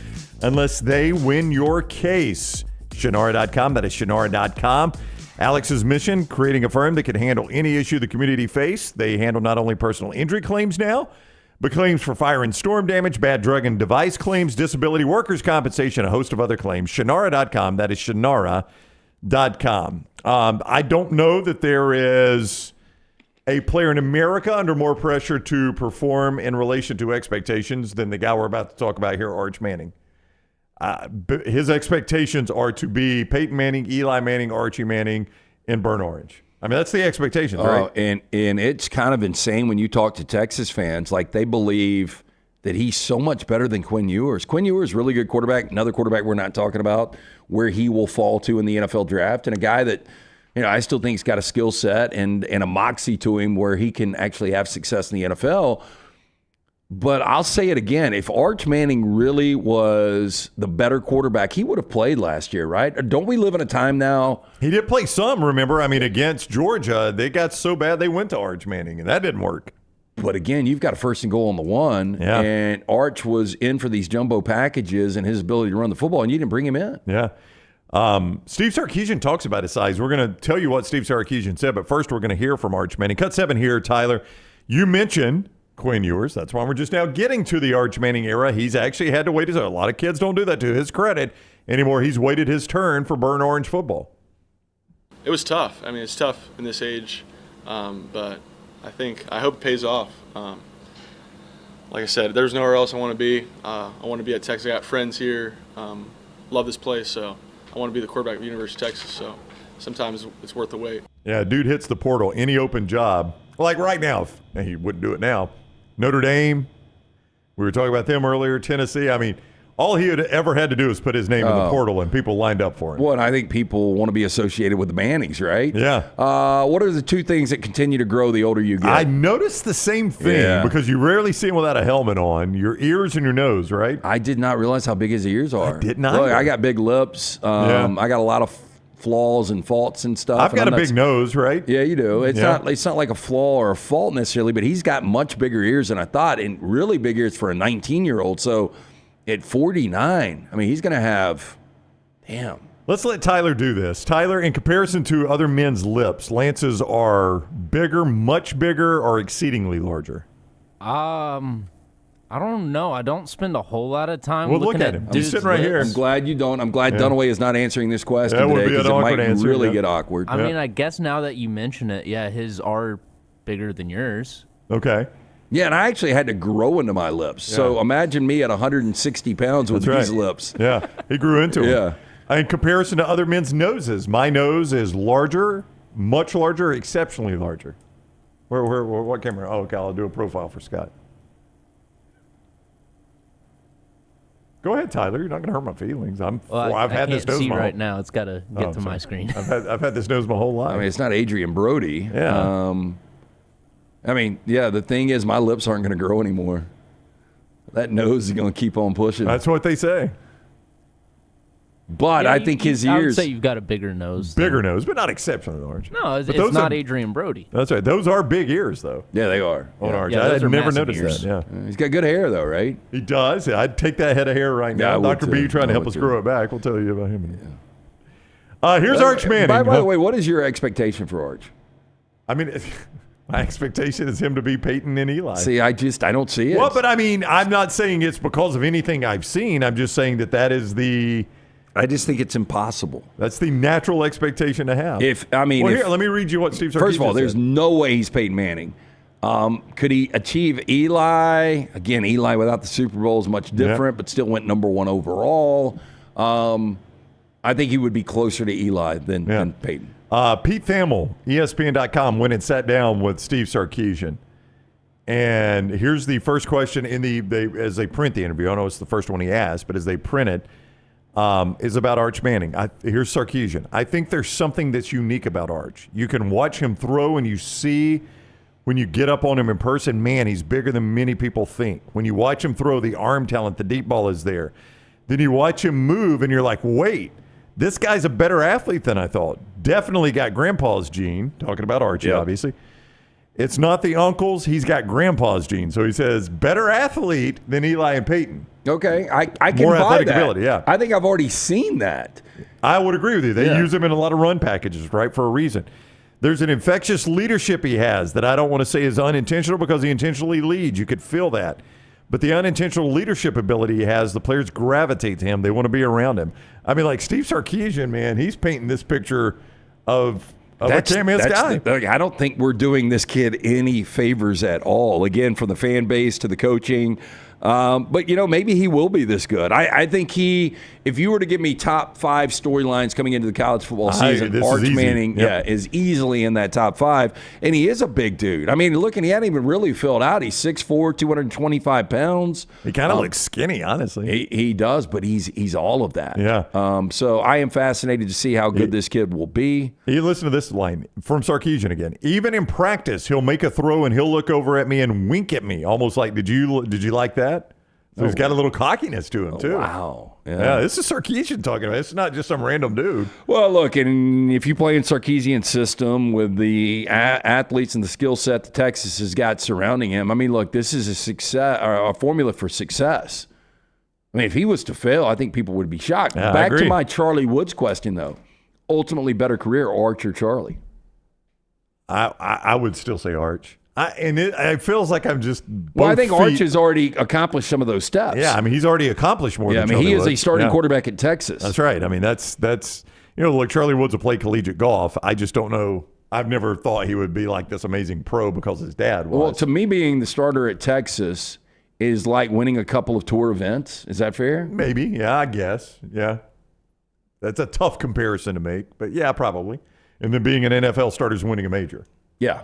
unless they win your case. Shunnarah.com, that is Shunnarah.com. Alex's mission, creating a firm that can handle any issue the community face. They handle not only personal injury claims now, but claims for fire and storm damage, bad drug and device claims, disability, workers' compensation, a host of other claims. Shunnarah.com, that is Shunnarah.com. I don't know that there is a player in America under more pressure to perform in relation to expectations than the guy we're about to talk about here, Arch Manning. His expectations are to be Peyton Manning, Eli Manning, Archie Manning in burnt orange. I mean, that's the expectations, right? And it's kind of insane when you talk to Texas fans. Like, they believe that he's so much better than Quinn Ewers. Quinn Ewers is a really good quarterback. Another quarterback we're not talking about where he will fall to in the NFL draft. And a guy that, I still think he's got a skill set and a moxie to him where he can actually have success in the NFL. But I'll say it again. If Arch Manning really was the better quarterback, he would have played last year, right? Don't we live in a time now? He did play some, remember? I mean, against Georgia, they got so bad they went to Arch Manning, and that didn't work. But again, you've got a first and goal on the one, and Arch was in for these jumbo packages and his ability to run the football, and you didn't bring him in. Yeah. Steve Sarkisian talks about his size. We're going to tell you what Steve Sarkisian said, but first we're going to hear from Arch Manning. Cut 7 here, Tyler. You mentioned Quinn Ewers. That's why we're just now getting to the Arch Manning era. He's actually had to wait. A lot of kids don't do that, to his credit anymore. He's waited his turn for burnt orange football. It was tough. I mean, it's tough in this age, but I hope it pays off. Like I said, there's nowhere else I want to be. I want to be at Texas. I got friends here. Love this place, so I want to be the quarterback of the University of Texas. So sometimes it's worth the wait. Yeah, dude hits the portal. Any open job, like right now, he wouldn't do it now. Notre Dame, we were talking about them earlier, Tennessee. I mean, all he had ever had to do is put his name in the portal, and people lined up for him. Well, and I think people want to be associated with the Mannings, right? Yeah. What are the two things that continue to grow the older you get? I noticed the same thing because you rarely see him without a helmet on. Your ears and your nose, right? I did not realize how big his ears are. I did not. Look, I got big lips. I got a lot of flaws and faults and stuff. I've got a big nose, right? Yeah, you do. It's not like a flaw or a fault necessarily, but he's got much bigger ears than I thought, and really big ears for a 19-year-old. So at 49, I mean, he's going to have, damn. Let's let Tyler do this. Tyler, in comparison to other men's lips, Lance's are bigger, much bigger, or exceedingly larger? I don't know. I don't spend a whole lot of time looking looking at him. dudes' He's sitting right here. I'm glad you don't. I'm glad Dunaway is not answering this question That would today be an because it awkward might answer, really yeah. get awkward. I mean, I guess now that you mention it, his are bigger than yours. Okay. Yeah, and I actually had to grow into my lips. So imagine me at 160 pounds with these lips. Yeah, he grew into them. Yeah. In comparison to other men's noses, my nose is larger, much larger, exceptionally larger. What camera? Oh, okay, I'll do a profile for Scott. Go ahead, Tyler. You're not going to hurt my feelings. I've had this nose see my right now. It's got to get to my screen. I've had this nose my whole life. I mean, it's not Adrian Brody. Yeah. The thing is, my lips aren't going to grow anymore. That nose is going to keep on pushing. That's what they say. But I think his I would ears. say you've got a bigger nose. Bigger nose, but not exceptionally large. No, it's those not are- Adrian Brody. That's right. Those are big ears, though. Yeah, they are. On Arch. Yeah, I those had are never massive noticed ears. that. Yeah. He's got good hair, though, right? He does. I'd take that head of hair right Yeah, I now. would Dr. too. B trying to I help would us too. grow it back. We'll tell you about him. Here's Arch Manning. By the way, what is your expectation for Arch? I mean, my expectation is him to be Peyton and Eli. See, I don't see it. Well, but I mean, I'm not saying it's because of anything I've seen. I'm just saying that is the I just think it's impossible. That's the natural expectation to have. Here, let me read you what Steve Sarkisian First of all, there's said. no way he's Peyton Manning. Could he achieve Eli? Again, Eli without the Super Bowl is much different, but still went number 1 overall. I think he would be closer to Eli than Peyton. Pete Thamel, ESPN.com, went and sat down with Steve Sarkisian. And here's the first question as they print the interview. I know it's the first one he asked, but as they print it, is about Arch Manning. Here's Sarkisian. I think there's something that's unique about Arch. You can watch him throw and you see when you get up on him in person, man, he's bigger than many people think. When you watch him throw, the arm talent, the deep ball is there. Then you watch him move and you're like, wait, this guy's a better athlete than I thought. Definitely got grandpa's gene, talking about Archie, obviously. It's not the uncles. He's got grandpa's gene. So he says, better athlete than Eli and Peyton. Okay, I can More buy athletic that. ability, yeah. I think I've already seen that. I would agree with you. They use him in a lot of run packages, right, for a reason. There's an infectious leadership he has that I don't want to say is unintentional because he intentionally leads. You could feel that. But the unintentional leadership ability he has, the players gravitate to him. They want to be around him. I mean, like Steve Sarkisian, man, he's painting this picture of a can't-miss guy. I don't think we're doing this kid any favors at all. Again, from the fan base to the coaching. But, maybe he will be this good. I think if you were to give me top 5 storylines coming into the college football season, Arch Manning is easily in that top 5. And he is a big dude. I mean, he hadn't even really filled out. He's 6'4", 225 pounds. He kind of looks skinny, honestly. He does, but he's all of that. Yeah. So I am fascinated to see how good this kid will be. You listen to this line from Sarkisian again. Even in practice, he'll make a throw and he'll look over at me and wink at me, almost like, did you like that? So he's got a little cockiness to him, too. Wow. Yeah, this is Sarkisian talking about it. It's not just some random dude. Well, look, and if you play in Sarkisian's system with the athletes and the skill set that Texas has got surrounding him, I mean, look, this is a formula for success. I mean, if he was to fail, I think people would be shocked. Yeah, Back to my Charlie Woods question, though. Ultimately better career, Arch or Charlie? I would still say Arch. It feels like I'm just I think Arch has already accomplished some of those steps. Yeah, I mean, he's already accomplished more than Charlie he is Woods. a starting quarterback at Texas. That's right. I mean, that's look, Charlie Woods will play collegiate golf. I just don't know. I've never thought he would be like this amazing pro because his dad was. Well, to me, being the starter at Texas is like winning a couple of tour events. Is that fair? Maybe. Yeah, I guess. Yeah. That's a tough comparison to make, but yeah, probably. And then being an NFL starter is winning a major. Yeah.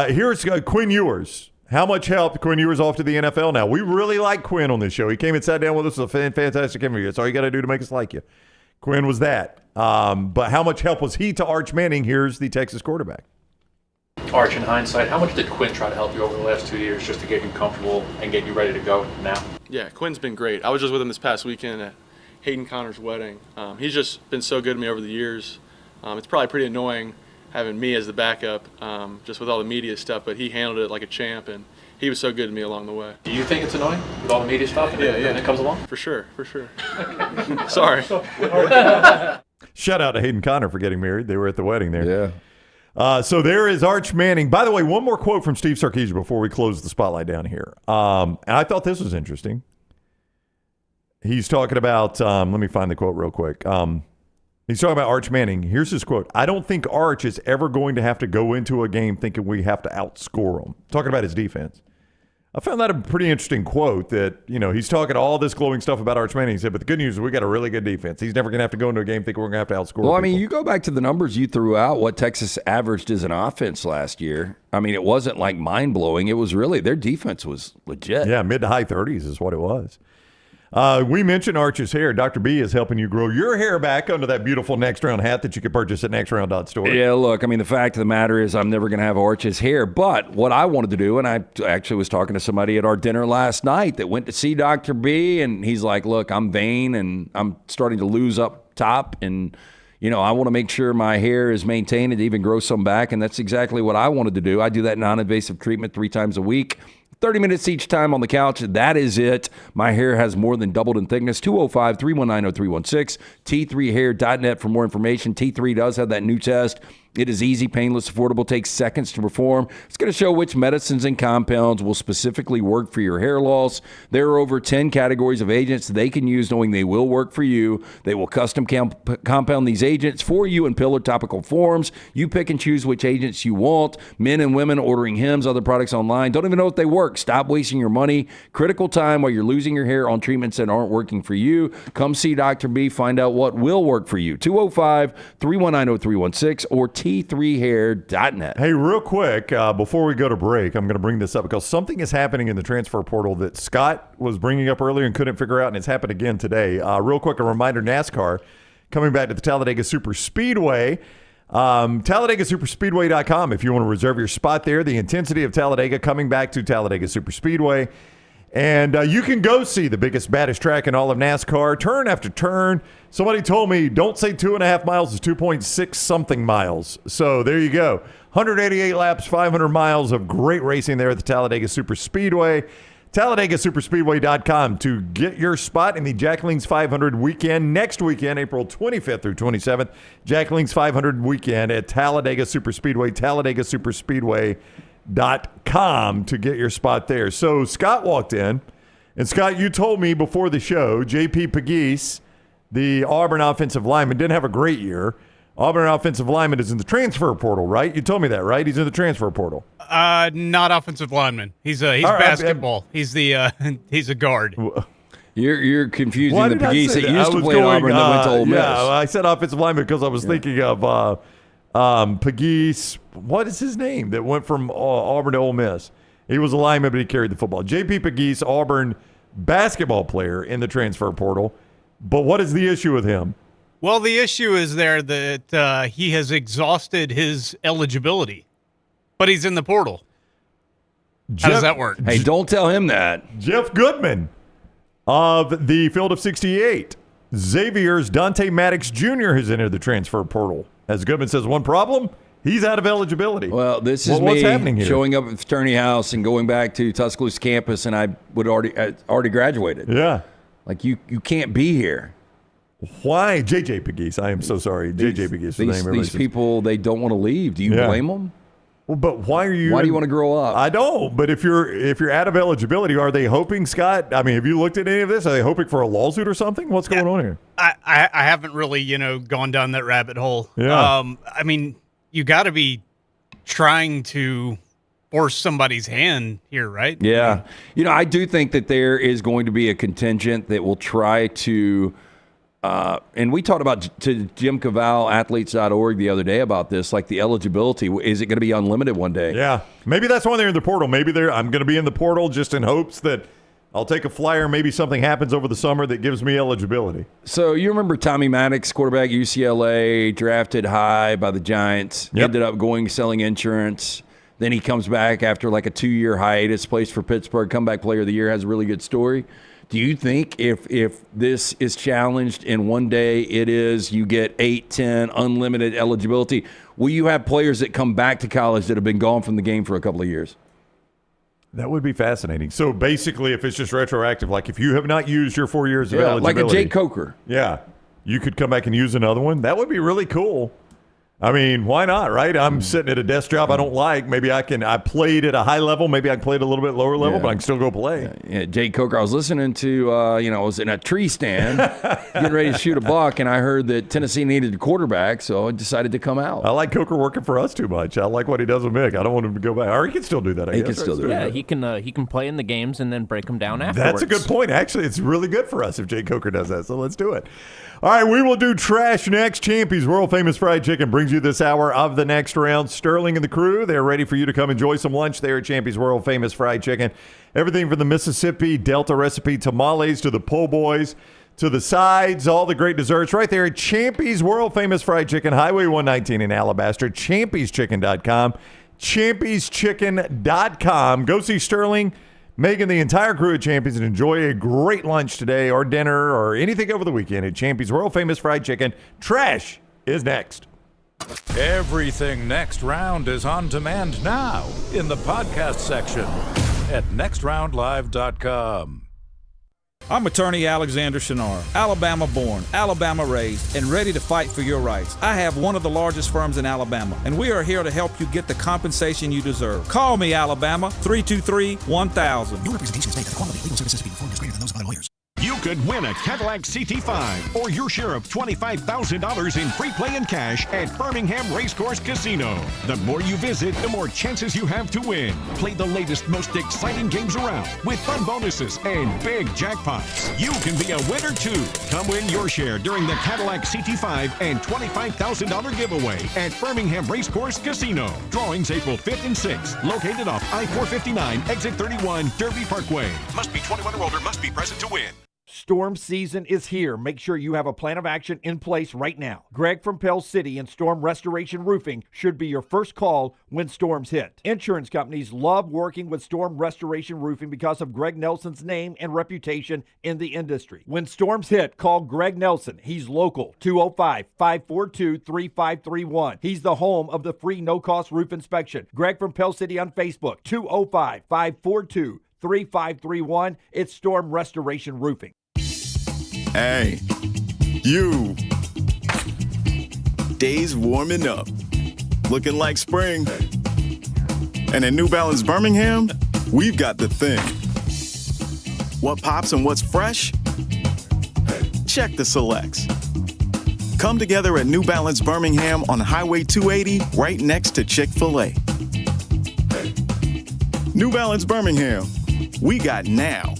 Here's Quinn Ewers. How much help Quinn Ewers off to the NFL now? We really like Quinn on this show. He came and sat down with us. It was a fantastic interview. That's all you got to do to make us like you. Quinn was that. But how much help was he to Arch Manning? Here's the Texas quarterback. Arch, in hindsight, how much did Quinn try to help you over the last 2 years just to get you comfortable and get you ready to go now? Yeah, Quinn's been great. I was just with him this past weekend at Hayden Connor's wedding. He's just been so good to me over the years. It's probably pretty annoying having me as the backup, just with all the media stuff, but he handled it like a champ, and he was so good to me along the way. Do you think it's annoying with all the media stuff and it comes along? For sure. Sorry. Shout out to Hayden Connor for getting married. They were at the wedding there. Yeah. So there is Arch Manning. By the way, one more quote from Steve Sarkisian before we close the spotlight down here. And I thought this was interesting. He's talking about, let me find the quote real quick. He's talking about Arch Manning. Here's his quote. I don't think Arch is ever going to have to go into a game thinking we have to outscore him. Talking about his defense. I found that a pretty interesting quote that, he's talking all this glowing stuff about Arch Manning. He said, but the good news is we got a really good defense. He's never going to have to go into a game thinking we're going to have to outscore Well, people. I mean, you go back to the numbers you threw out, what Texas averaged as an offense last year. I mean, it wasn't like mind-blowing. It was really, their defense was legit. Yeah, mid to high 30s is what it was. We mentioned Arch's hair. Dr. B is helping you grow your hair back under that beautiful Next Round hat that you can purchase at nextround.store. Yeah, look, I mean, the fact of the matter is I'm never going to have Arch's hair. But what I wanted to do, and I actually was talking to somebody at our dinner last night that went to see Dr. B, and he's like, look, I'm vain, and I'm starting to lose up top, and I want to make sure my hair is maintained and even grow some back, and that's exactly what I wanted to do. I do that non-invasive treatment 3 times a week. 30 minutes each time on the couch. That is it. My hair has more than doubled in thickness. 205-319-0316. T3hair.net for more information. T3 does have that new test It is easy, painless, affordable, takes seconds to perform. It's going to show which medicines and compounds will specifically work for your hair loss. There are over 10 categories of agents they can use, knowing they will work for you. They will custom compound these agents for you in pill or topical forms. You pick and choose which agents you want. Men and women ordering Hims, other products online, don't even know if they work. Stop wasting your money. Critical time while you're losing your hair on treatments that aren't working for you. Come see Dr. B. Find out what will work for you. 205-319-0316 or T3hair.net. Hey, real quick, before we go to break, I'm going to bring this up because something is happening in the transfer portal that Scott was bringing up earlier and couldn't figure out, and it's happened again today. Real quick, a reminder, NASCAR coming back to the Talladega Super Speedway. TalladegaSuperspeedway.com if you want to reserve your spot there. The intensity of Talladega coming back to Talladega Super Speedway. And you can go see the biggest, baddest track in all of NASCAR, turn after turn. Somebody told me, don't say 2.5 miles, it's 2.6 something miles. So there you go. 188 laps, 500 miles of great racing there at the Talladega Super Speedway. TalladegaSuperspeedway.com to get your spot in the Jacqueline's 500 weekend next weekend, April 25th through 27th. Jacqueline's 500 weekend at Talladega Super Speedway, TalladegaSuperspeedway.com to get your spot there. So Scott walked in, and Scott, you told me before the show, J.P. Pegues, the Auburn offensive lineman, didn't have a great year. Auburn offensive lineman is in the transfer portal, right? You told me that, right? He's in the transfer portal. Not offensive lineman. He's basketball. He's a guard. You're confusing the Pegues that used to play at Auburn that went to Ole Miss. Yeah, I said offensive lineman because I was thinking of Pegues. What is his name that went from Auburn to Ole Miss? He was a lineman, but he carried the football. J.P. Pegues, Auburn basketball player in the transfer portal. But what is the issue with him? Well, the issue is there that he has exhausted his eligibility, but he's in the portal. How does that work? Hey, don't tell him that. Jeff Goodman of the Field of 68. Xavier's Dante Maddox Jr. has entered the transfer portal. As Goodman says, one problem, he's out of eligibility. Well, this is what's me happening here? showing up at the fraternity house and going back to Tuscaloosa campus, and I would already graduated. Yeah. Like, you can't be here. Why? J.J. Pegues. I am so sorry. J.J. Pegues. These people, they don't want to leave. Do you blame them? Well, but why are you? Why do you want to grow up? I don't. But if you're out of eligibility, are they hoping, Scott? I mean, have you looked at any of this? Are they hoping for a lawsuit or something? What's going on here? I haven't really, gone down that rabbit hole. Yeah. I mean, you got to be trying to force somebody's hand here, right? Yeah. I do think that there is going to be a contingent that will try to. And we talked about to Jim Cavall, athletes.org, the other day about this, like the eligibility. Is it going to be unlimited one day? Yeah. Maybe that's why they're in the portal. Maybe I'm going to be in the portal just in hopes that I'll take a flyer. Maybe something happens over the summer that gives me eligibility. So you remember Tommy Maddox, quarterback, UCLA, drafted high by the Giants, ended up selling insurance. Then he comes back after like a 2-year hiatus, plays for Pittsburgh, comeback player of the year, has a really good story. Do you think if this is challenged and one day you get 8, 10, unlimited eligibility, will you have players that come back to college that have been gone from the game for a couple of years? That would be fascinating. So basically, if it's just retroactive, like if you have not used your 4 years of eligibility. Like a Jake Coker. Yeah. You could come back and use another one. That would be really cool. I mean, why not, right? I'm sitting at a desk job I don't like. Maybe I played at a high level. Maybe I can play at a little bit lower level, but I can still go play. Yeah, Jake Coker, I was listening to, I was in a tree stand getting ready to shoot a buck, and I heard that Tennessee needed a quarterback, so I decided to come out. I like Coker working for us too much. I like what he does with Mick. I don't want him to go back. Or he can still do that, I guess. He can still do that. Yeah, he can play in the games and then break them down afterwards. That's a good point. Actually, it's really good for us if Jake Coker does that, so let's do it. All right, we will do trash next. Champy's World Famous Fried Chicken brings you this hour of the next round. Sterling and the crew, they're ready for you to come enjoy some lunch there at Champy's World Famous Fried Chicken. Everything from the Mississippi Delta recipe tamales to the po' boys to the sides, all the great desserts right there at Champy's World Famous Fried Chicken, Highway 119 in Alabaster, champy'schicken.com, champy'schicken.com. Go see Sterling, Megan, the entire crew at Champy's, and enjoy a great lunch today or dinner or anything over the weekend at Champy's World Famous Fried Chicken. Trash is next. Everything Next Round is on demand now in the podcast section at nextroundlive.com. I'm attorney Alexander Shunnarah, Alabama born, Alabama raised, and ready to fight for your rights. I have one of the largest firms in Alabama, and we are here to help you get the compensation you deserve. Call me, Alabama, 323-1000. No representation is made that the quality of legal services being performed is greater than those of other lawyers. You could win a Cadillac CT5 or your share of $25,000 in free play and cash at Birmingham Racecourse Casino. The more you visit, the more chances you have to win. Play the latest, most exciting games around with fun bonuses and big jackpots. You can be a winner too. Come win your share during the Cadillac CT5 and $25,000 giveaway at Birmingham Racecourse Casino. Drawings April 5th and 6th. Located off I-459, exit 31, Derby Parkway. Must be 21 or older, must be present to win. Storm season is here. Make sure you have a plan of action in place right now. Greg from Pell City and Storm Restoration Roofing should be your first call when storms hit. Insurance companies love working with Storm Restoration Roofing because of Greg Nelson's name and reputation in the industry. When storms hit, call Greg Nelson. He's local, 205-542-3531. He's the home of the free no-cost roof inspection. Greg from Pell City on Facebook, 205-542-3531. It's Storm Restoration Roofing. Hey, you. Days warming up. Looking like spring. And at New Balance Birmingham, we've got the thing. What pops and what's fresh? Check the selects. Come together at New Balance Birmingham on Highway 280, right next to Chick-fil-A. New Balance Birmingham. We got now.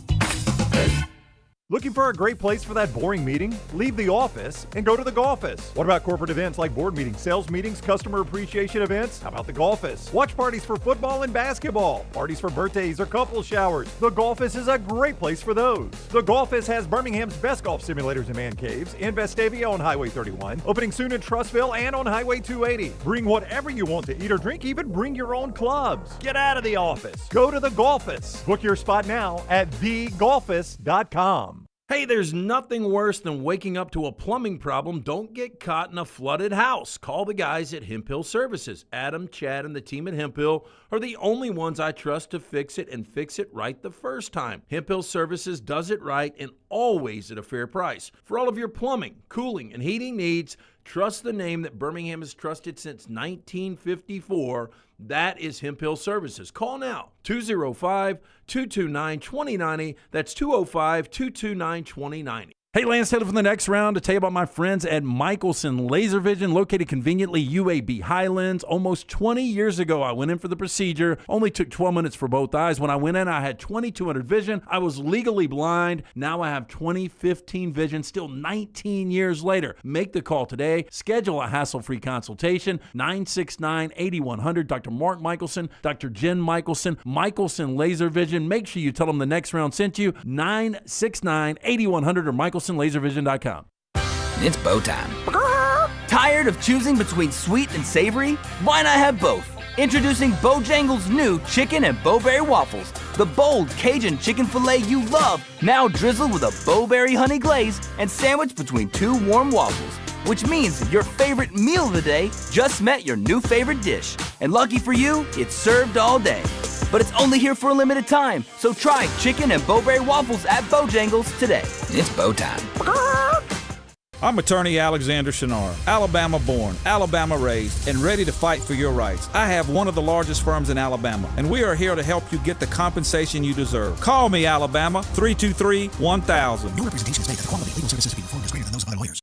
Looking for a great place for that boring meeting? Leave the office and go to the Golfus. What about corporate events like board meetings, sales meetings, customer appreciation events? How about the Golfus? Watch parties for football and basketball, parties for birthdays or couple showers. The Golfus is a great place for those. The Golfus has Birmingham's best golf simulators and man caves in Vestavia on Highway 31, opening soon in Trussville and on Highway 280. Bring whatever you want to eat or drink, even bring your own clubs. Get out of the office. Go to the Golfus. Book your spot now at thegolfus.com. Hey, there's nothing worse than waking up to a plumbing problem. Don't get caught in a flooded house. Call the guys at Hemp Hill Services. Adam, Chad, and the team at Hemp Hill are the only ones I trust to fix it and fix it right the first time. Hemp Hill Services does it right and always at a fair price. For all of your plumbing, cooling, and heating needs, trust the name that Birmingham has trusted since 1954. That is Hemp Hill Services. Call now, 205-229-2090. That's 205-229-2090. Hey, Lance Taylor from the Next Round to tell you about my friends at Michelson Laser Vision, located conveniently UAB Highlands. Almost 20 years ago, I went in for the procedure. Only took 12 minutes for both eyes. When I went in, I had 2200 vision. I was legally blind. Now I have 20/15 vision, still 19 years later. Make the call today. Schedule a hassle-free consultation, 969-8100. Dr. Mark Michelson, Dr. Jen Michelson, Michelson Laser Vision. Make sure you tell them the Next Round sent you, 969-8100 or MichelsonLaserVision.com. It's bow time. Tired of choosing between sweet and savory? Why not have both? Introducing Bojangles' new chicken and bowberry waffles. The bold Cajun chicken filet you love, now drizzled with a bowberry honey glaze and sandwiched between two warm waffles. Which means your favorite meal of the day just met your new favorite dish. And lucky for you, it's served all day. But it's only here for a limited time, so try chicken and bowberry waffles at Bojangles today. It's bow time. I'm attorney Alexander Shunnarah, Alabama born, Alabama raised, and ready to fight for your rights. I have one of the largest firms in Alabama, and we are here to help you get the compensation you deserve. Call me, Alabama, 323-1000. No representation is made that the quality of legal services being performed is greater than those of other lawyers.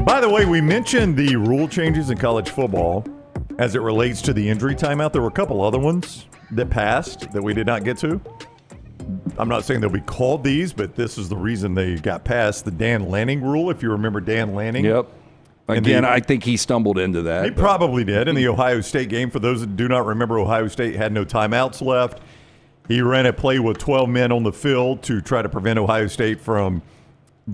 By the way, we mentioned the rule changes in college football as it relates to the injury timeout. There were a couple other ones that passed that we did not get to. I'm not saying they'll be called these, but this is the reason they got passed. The Dan Lanning Rule, if you remember Dan Lanning. Yep. Again, I think he stumbled into that. He probably did in the Ohio State game. For those that do not remember, Ohio State had no timeouts left. He ran a play with 12 men on the field to try to prevent Ohio State from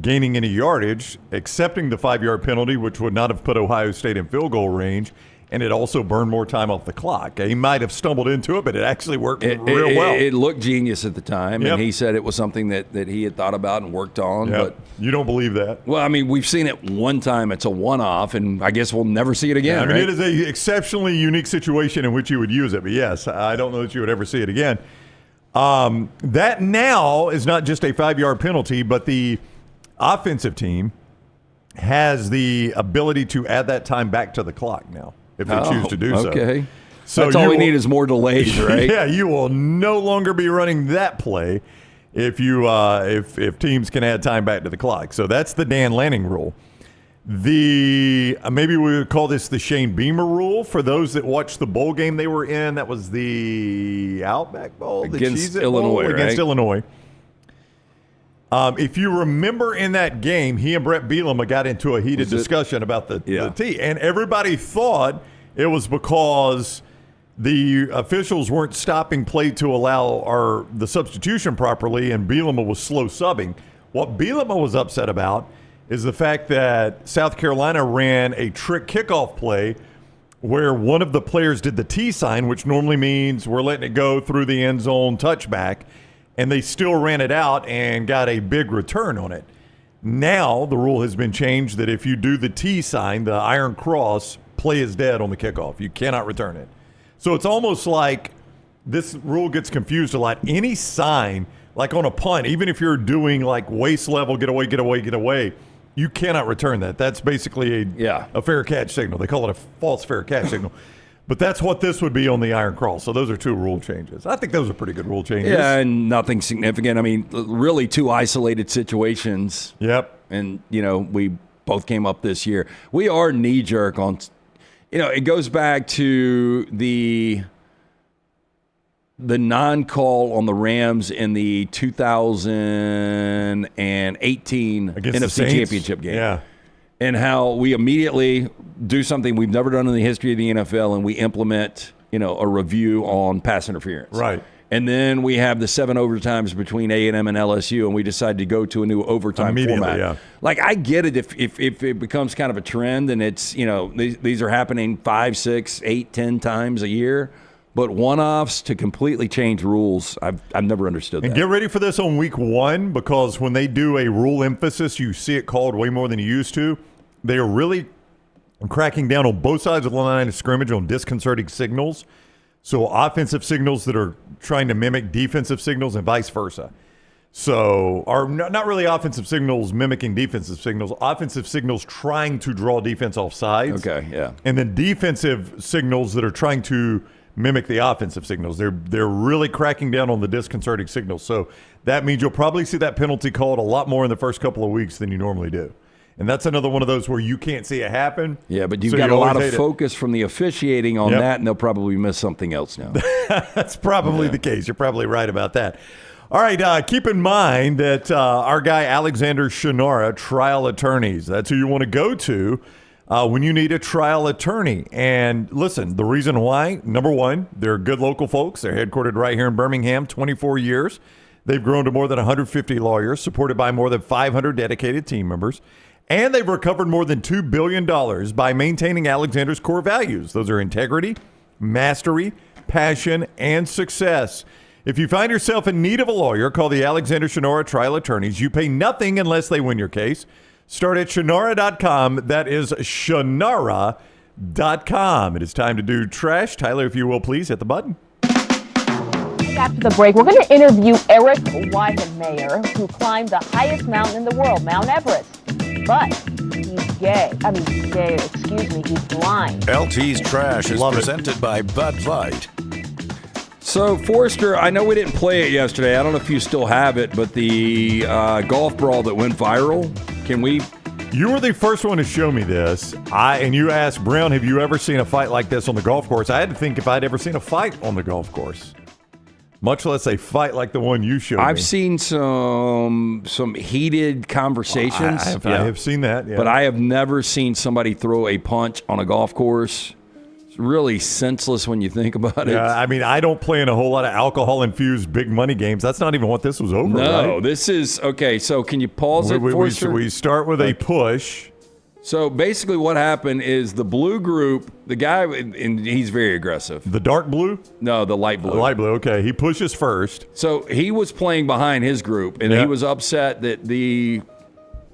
gaining any yardage, accepting the 5-yard penalty, which would not have put Ohio State in field goal range, and it also burned more time off the clock. He might have stumbled into it, but it actually worked real well. It looked genius at the time, Yep. and he said it was something that he had thought about and worked on. Yep. But you don't believe that? Well, I mean, we've seen it one time. It's a one-off, and I guess we'll never see it again. I mean, right? it is an exceptionally unique situation in which you would use it. But yes, I don't know that you would ever see it again. That now is not just a 5-yard penalty, but the offensive team has the ability to add that time back to the clock now if they choose to do so. Okay. So that's all we need is more delays, right? Yeah, you will no longer be running that play if you if teams can add time back to the clock. So that's the Dan Lanning rule. The maybe we would call this the Shane Beamer rule for those that watched the bowl game they were in. That was the Outback Bowl, Against Illinois, right? Against Illinois. If you remember in that game, he and Brett Bielema got into a heated discussion about the T, and everybody thought it was because the officials weren't stopping play to allow the substitution properly, and Bielema was slow subbing. What Bielema was upset about is the fact that South Carolina ran a trick kickoff play where one of the players did the T sign, which normally means we're letting it go through the end zone touchback, and they still ran it out and got a big return on it. Now the rule has been changed that if you do the T sign, the iron cross, play is dead on the kickoff. You cannot return it. So it's almost like this rule gets confused a lot. Any sign, like on a punt, even if you're doing like waist level, get away, you cannot return that. That's basically a fair catch signal. They call it a false fair catch signal. But that's what this would be on the iron cross. So those are 2 rule changes. I think those are pretty good rule changes. Yeah, and nothing significant. I mean, really 2 isolated situations. Yep. And, we both came up this year. We are knee-jerk on, it goes back to the non-call on the Rams in the 2018 NFC Championship game. Yeah. And how we immediately do something we've never done in the history of the NFL, and we implement, a review on pass interference. Right. And then we have the 7 overtimes between A&M and LSU, and we decide to go to a new overtime format. Yeah. Like, I get it if it becomes kind of a trend and it's, these are happening 5, 6, 8, 10 times a year. But one-offs to completely change rules, I've never understood that. And get ready for this on week 1, because when they do a rule emphasis, you see it called way more than you used to. They are really cracking down on both sides of the line of scrimmage on disconcerting signals. So offensive signals that are trying to mimic defensive signals and vice versa. So, or not really offensive signals mimicking defensive signals, offensive signals trying to draw defense off sides. Okay, yeah. And then defensive signals that are trying to mimic the offensive signals. They're really cracking down on the disconcerting signals. So that means you'll probably see that penalty called a lot more in the first couple of weeks than you normally do. And that's another one of those where you can't see it happen. Yeah, but you've got a lot of focus from the officiating on that, and they'll probably miss something else now. That's probably the case. You're probably right about that. All right, keep in mind that our guy Alexander Shunnarah, trial attorneys, that's who you want to go to when you need a trial attorney. And listen, the reason why, number one, they're good local folks. They're headquartered right here in Birmingham, 24 years. They've grown to more than 150 lawyers, supported by more than 500 dedicated team members. And they've recovered more than $2 billion by maintaining Alexander's core values. Those are integrity, mastery, passion, and success. If you find yourself in need of a lawyer, call the Alexander Shunnarah Trial Attorneys. You pay nothing unless they win your case. Start at Shunnarah.com. That is Shunnarah.com. It is time to do trash. Tyler, if you will, please hit the button. After the break, we're going to interview Eric Weihenmayer, who climbed the highest mountain in the world, Mount Everest. But he's gay. He's blind. LT's Trash is presented by Bud Light. So, Forrester, I know we didn't play it yesterday. I don't know if you still have it, but the golf brawl that went viral, can we... You were the first one to show me this. And you asked, Brown, have you ever seen a fight like this on the golf course? I had to think if I'd ever seen a fight on the golf course. Much less a fight like the one you showed me. I've seen some heated conversations. I have seen that, yeah. But I have never seen somebody throw a punch on a golf course. It's really senseless when you think about it. Yeah, I mean, I don't play in a whole lot of alcohol-infused big money games. That's not even what this was over, No, right? this is... Okay, so can you pause it, Forrester? We start with a push. So basically what happened is the blue group, the guy, and he's very aggressive. The dark blue? No, the light blue. The light blue, okay. He pushes first. So he was playing behind his group, and he was upset that the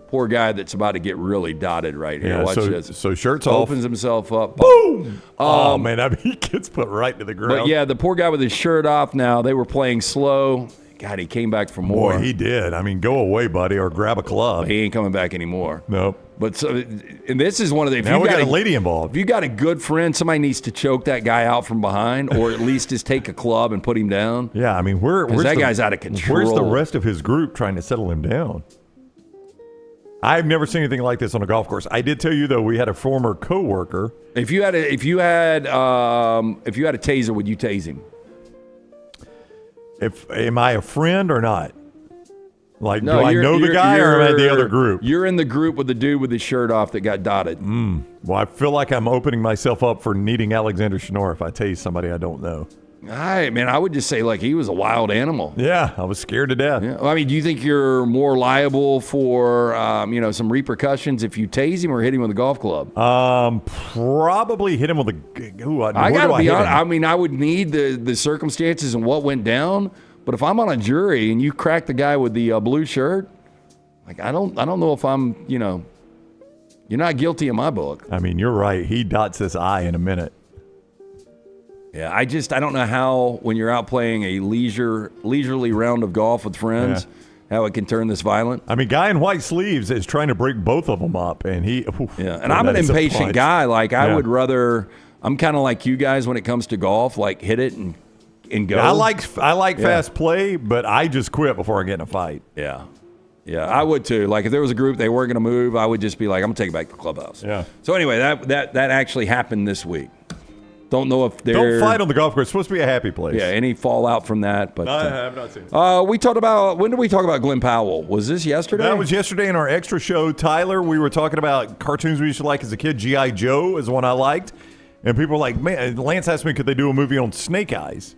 poor guy that's about to get really dotted right here. Yeah, Watch so, this. So shirts off. Opens himself up. Boom! Oh, man, I mean, he gets put right to the ground. But, yeah, the poor guy with his shirt off now, they were playing slow. God, he came back for more. Boy, he did. I mean, go away, buddy, or grab a club. He ain't coming back anymore. Nope. But so, and this is one of the. Now we got a lady involved. If you got a good friend, somebody needs to choke that guy out from behind, or at least just take a club and put him down. Yeah, I mean, where's that guy's out of control. Where's the rest of his group trying to settle him down? I've never seen anything like this on a golf course. I did tell you though, we had a former coworker. If you had a taser, would you tase him? Am I a friend or not? Like, No, do I know the guy or am I the other group? You're in the group with the dude with his shirt off that got dotted. Well, I feel like I'm opening myself up for needing Alexander Shunnarah if I tase somebody I don't know. All right, man, I would just say, like, he was a wild animal. Yeah, I was scared to death. Yeah. Well, I mean, do you think you're more liable for, some repercussions if you tase him or hit him with a golf club? Probably hit him with a. I got to be honest. I mean, I would need the circumstances and what went down. But if I'm on a jury and you crack the guy with the blue shirt, like I don't know if I'm, you're not guilty in my book. I mean, you're right. He dots this I in a minute. Yeah, I don't know how when you're out playing a leisurely round of golf with friends, how it can turn this violent. I mean, guy in white sleeves is trying to break both of them up, and he. And I'm an impatient guy. Like I would rather. I'm kind of like you guys when it comes to golf. Like hit it and go. I like fast play, but I just quit before I get in a fight. Yeah, I would too. Like if there was a group they weren't going to move, I would just be like, I'm going to take it back to the clubhouse. Yeah. So anyway, that actually happened this week. Don't know if they're... Don't fight on the golf course. It's supposed to be a happy place. Yeah, any fallout from that. But I have not seen it. we talked about... When did we talk about Glenn Powell? Was this yesterday? That was yesterday in our extra show. Tyler, we were talking about cartoons we used to like as a kid. G.I. Joe is one I liked. And people were like, man, Lance asked me, could they do a movie on Snake Eyes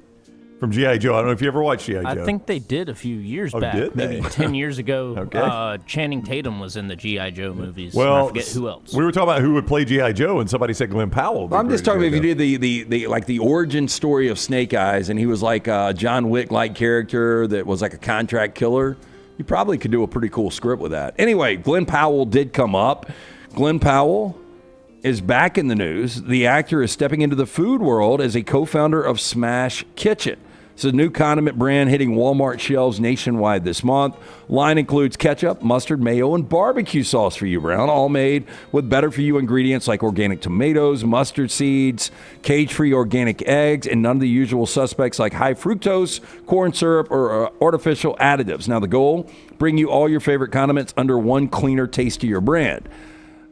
from G.I. Joe? I don't know if you ever watched G.I. Joe. I think they did a few years back. Did they? Maybe 10 years ago. Okay. Channing Tatum was in the G.I. Joe movies. Well, I forget who else. We were talking about who would play G.I. Joe, and somebody said Glenn Powell. I'm just talking about if you did the origin story of Snake Eyes, and he was like a John Wick-like character that was like a contract killer, you probably could do a pretty cool script with that. Anyway, Glenn Powell did come up. Glenn Powell is back in the news. The actor is stepping into the food world as a co-founder of Smash Kitchen. It's a new condiment brand hitting Walmart shelves nationwide this month. Line includes ketchup, mustard, mayo, and barbecue sauce for you, Brown, all made with better-for-you ingredients like organic tomatoes, mustard seeds, cage-free organic eggs, and none of the usual suspects like high fructose, corn syrup, or artificial additives. Now, the goal, bring you all your favorite condiments under one cleaner, tastier brand.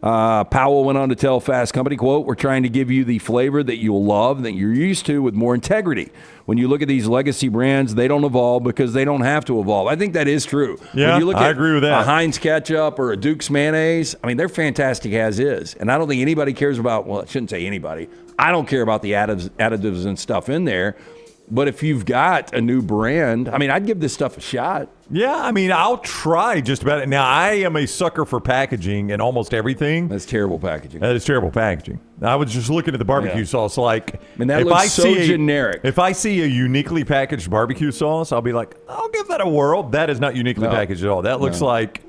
Powell went on to tell Fast Company, quote, "We're trying to give you the flavor that you'll love, that you're used to with more integrity. When you look at these legacy brands, they don't evolve because they don't have to evolve." I think that is true. Yeah, when you look I at agree with that. A Heinz ketchup or a Duke's mayonnaise, I mean, they're fantastic as is. And I don't think anybody cares about, well, I shouldn't say anybody. I don't care about the additives and stuff in there. But if you've got a new brand, I mean, I'd give this stuff a shot. Yeah, I mean, I'll try just about it. Now, I am a sucker for packaging and almost everything. That's terrible packaging. That is terrible packaging. I was just looking at the barbecue sauce. Like, I mean, that looks so generic. If I see a uniquely packaged barbecue sauce, I'll be like, I'll give that a whirl. That is not uniquely packaged at all. That looks like,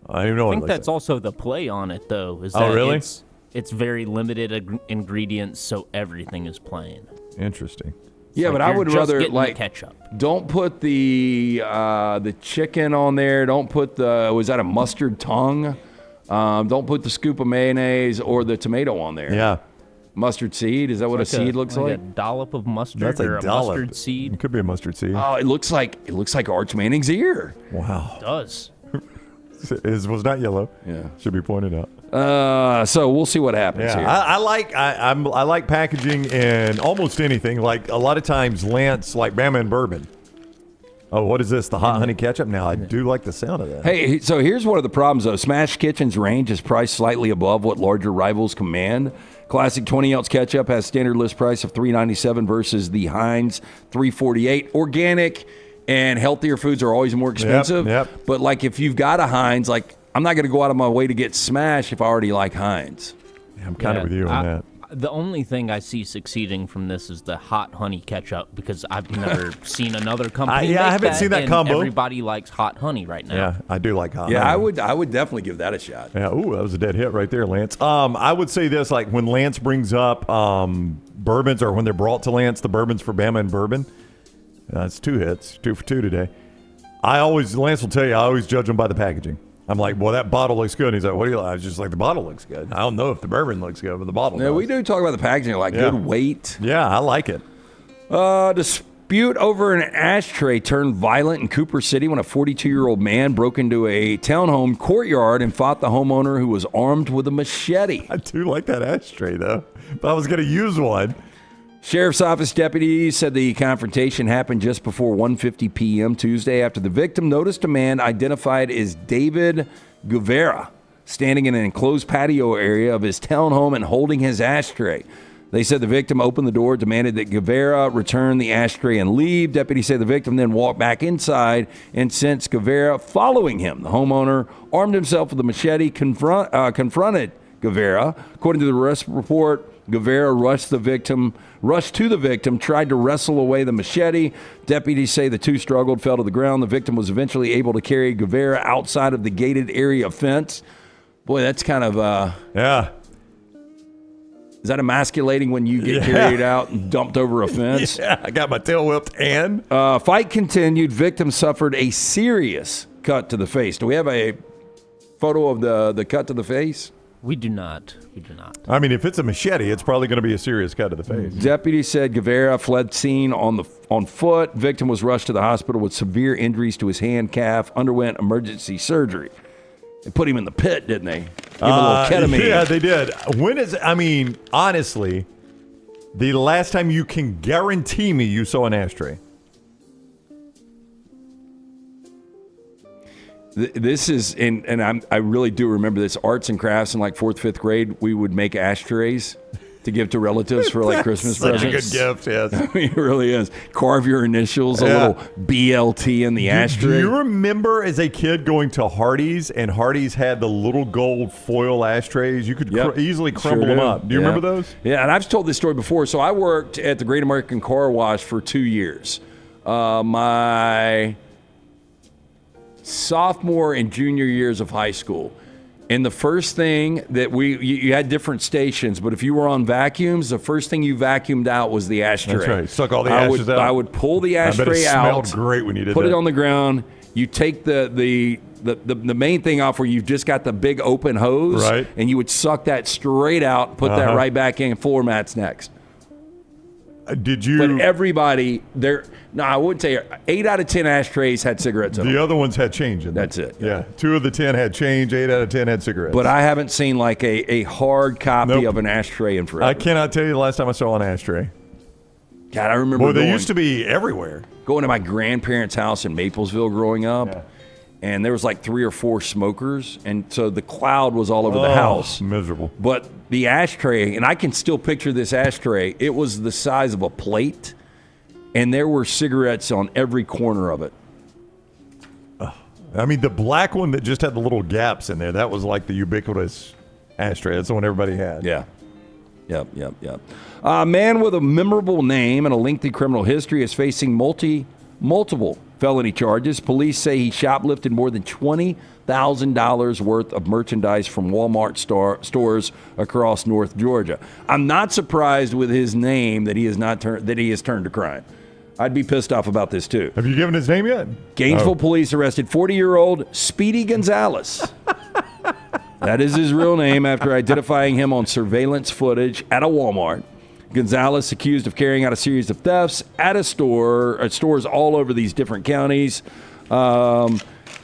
I don't even know what it looks that's also the play on it, though. Is Oh, that really? It's very limited ingredients, so everything is plain. Interesting. Yeah, but I would rather like ketchup. Don't put the chicken on there. Don't put was that a mustard tongue? Don't put the scoop of mayonnaise or the tomato on there. Yeah. Mustard seed. Is that what a seed looks like? A dollop of mustard That's or a a dollop. mustard seed. It could be a mustard seed. Oh, it looks like Arch Manning's ear. Wow. It does. It was not yellow. Yeah. Should be pointed out. So we'll see what happens here. I like packaging in almost anything. Like a lot of times, Lance like Bama and bourbon. Oh, what is this? The hot honey ketchup? Now I do like the sound of that. Hey, so here's one of the problems though. Smash Kitchen's range is priced slightly above what larger rivals command. Classic 20-ounce ketchup has standard list price of $3.97 versus the Heinz $3.48. Organic and healthier foods are always more expensive. Yep. But like if you've got a Heinz, like I'm not going to go out of my way to get smashed if I already like Heinz. Yeah, I'm kind of with you on that. The only thing I see succeeding from this is the hot honey ketchup, because I've never seen another company make I haven't seen that and combo. Everybody likes hot honey right now. Yeah, I do like hot honey. Yeah, I would definitely give that a shot. Yeah, ooh, that was a dead hit right there, Lance. I would say this, like when Lance brings up bourbons, or when they're brought to Lance, the bourbons for Bama and bourbon, that's 2 hits, 2 for 2 today. Lance will tell you, I always judge them by the packaging. I'm like, well, that bottle looks good. And he's like, what do you like? I was just like, the bottle looks good. I don't know if the bourbon looks good, but the bottle does. We do talk about the packaging, like good weight. Yeah, I like it. Dispute over an ashtray turned violent in Cooper City when a 42-year-old man broke into a townhome courtyard and fought the homeowner, who was armed with a machete. I do like that ashtray, though. But I was going to use one. Sheriff's Office deputies said the confrontation happened just before 1:50 p.m. Tuesday after the victim noticed a man identified as David Guevara standing in an enclosed patio area of his townhome and holding his ashtray. They said the victim opened the door, demanded that Guevara return the ashtray and leave. Deputies say the victim then walked back inside and sensed Guevara following him. The homeowner armed himself with a machete, confronted Guevara. According to the arrest report, Guevara rushed to the victim, tried to wrestle away the machete. Deputies say the two struggled, fell to the ground. The victim was eventually able to carry Guevara outside of the gated area fence. Boy, that's kind of yeah. Is that emasculating when you get carried out and dumped over a fence? Yeah, I got my tail whipped and fight continued. Victim suffered a serious cut to the face. Do we have a photo of the cut to the face? We do not. I mean, if it's a machete, it's probably going to be a serious cut to the face. Deputies said Guevara fled scene on foot. Victim was rushed to the hospital with severe injuries to his hand, calf, underwent emergency surgery. They put him in the pit, didn't they? Give him a little ketamine. Yeah, they did. Honestly, the last time you can guarantee me you saw an ashtray? This is, and I really do remember this, arts and crafts in like 4th, 5th grade, we would make ashtrays to give to relatives for like Christmas such presents. Such a good gift, yes. I mean, it really is. Carve your initials, a little BLT in the ashtray. Do you remember as a kid going to Hardee's, and Hardee's had the little gold foil ashtrays? You could easily crumble them up. Do you remember those? Yeah, and I've told this story before. So I worked at the Great American Car Wash for 2 years. My sophomore and junior years of high school. And the first thing that you had different stations, but if you were on vacuums, the first thing you vacuumed out was the ashtray. That's right. Suck all the ashes out. I would pull the ashtray I bet it out. Smelled great when you did put that. it on the ground. You take the main thing off where you've just got the big open hose, right? And you would suck that straight out, put that right back in. Floor mats next. Did you? But everybody there. No, I wouldn't say 8 out of 10 ashtrays had cigarettes in them. The other ones had change in them. That's it. Yeah. 2 of the 10 had change. 8 out of 10 had cigarettes. But I haven't seen like a hard copy of an ashtray in forever. I cannot tell you the last time I saw an ashtray. God, I remember. Well, they used to be everywhere. Going to my grandparents' house in Maplesville growing up, and there was like 3 or 4 smokers, and so the cloud was all over the house. Miserable. But the ashtray, and I can still picture this ashtray. It was the size of a plate, and there were cigarettes on every corner of it. I mean, the black one that just had the little gaps in there, that was like the ubiquitous ashtray. That's the one everybody had. Yeah. Yep. A man with a memorable name and a lengthy criminal history is facing multiple felony charges. Police say he shoplifted more than $20,000 worth of merchandise from Walmart stores across North Georgia. I'm not surprised with his name that he has turned to crime. I'd be pissed off about this too. Have you given his name yet? Gainesville police arrested 40-year-old Speedy Gonzalez. That is his real name after identifying him on surveillance footage at a Walmart. Gonzalez accused of carrying out a series of thefts at stores all over these different counties.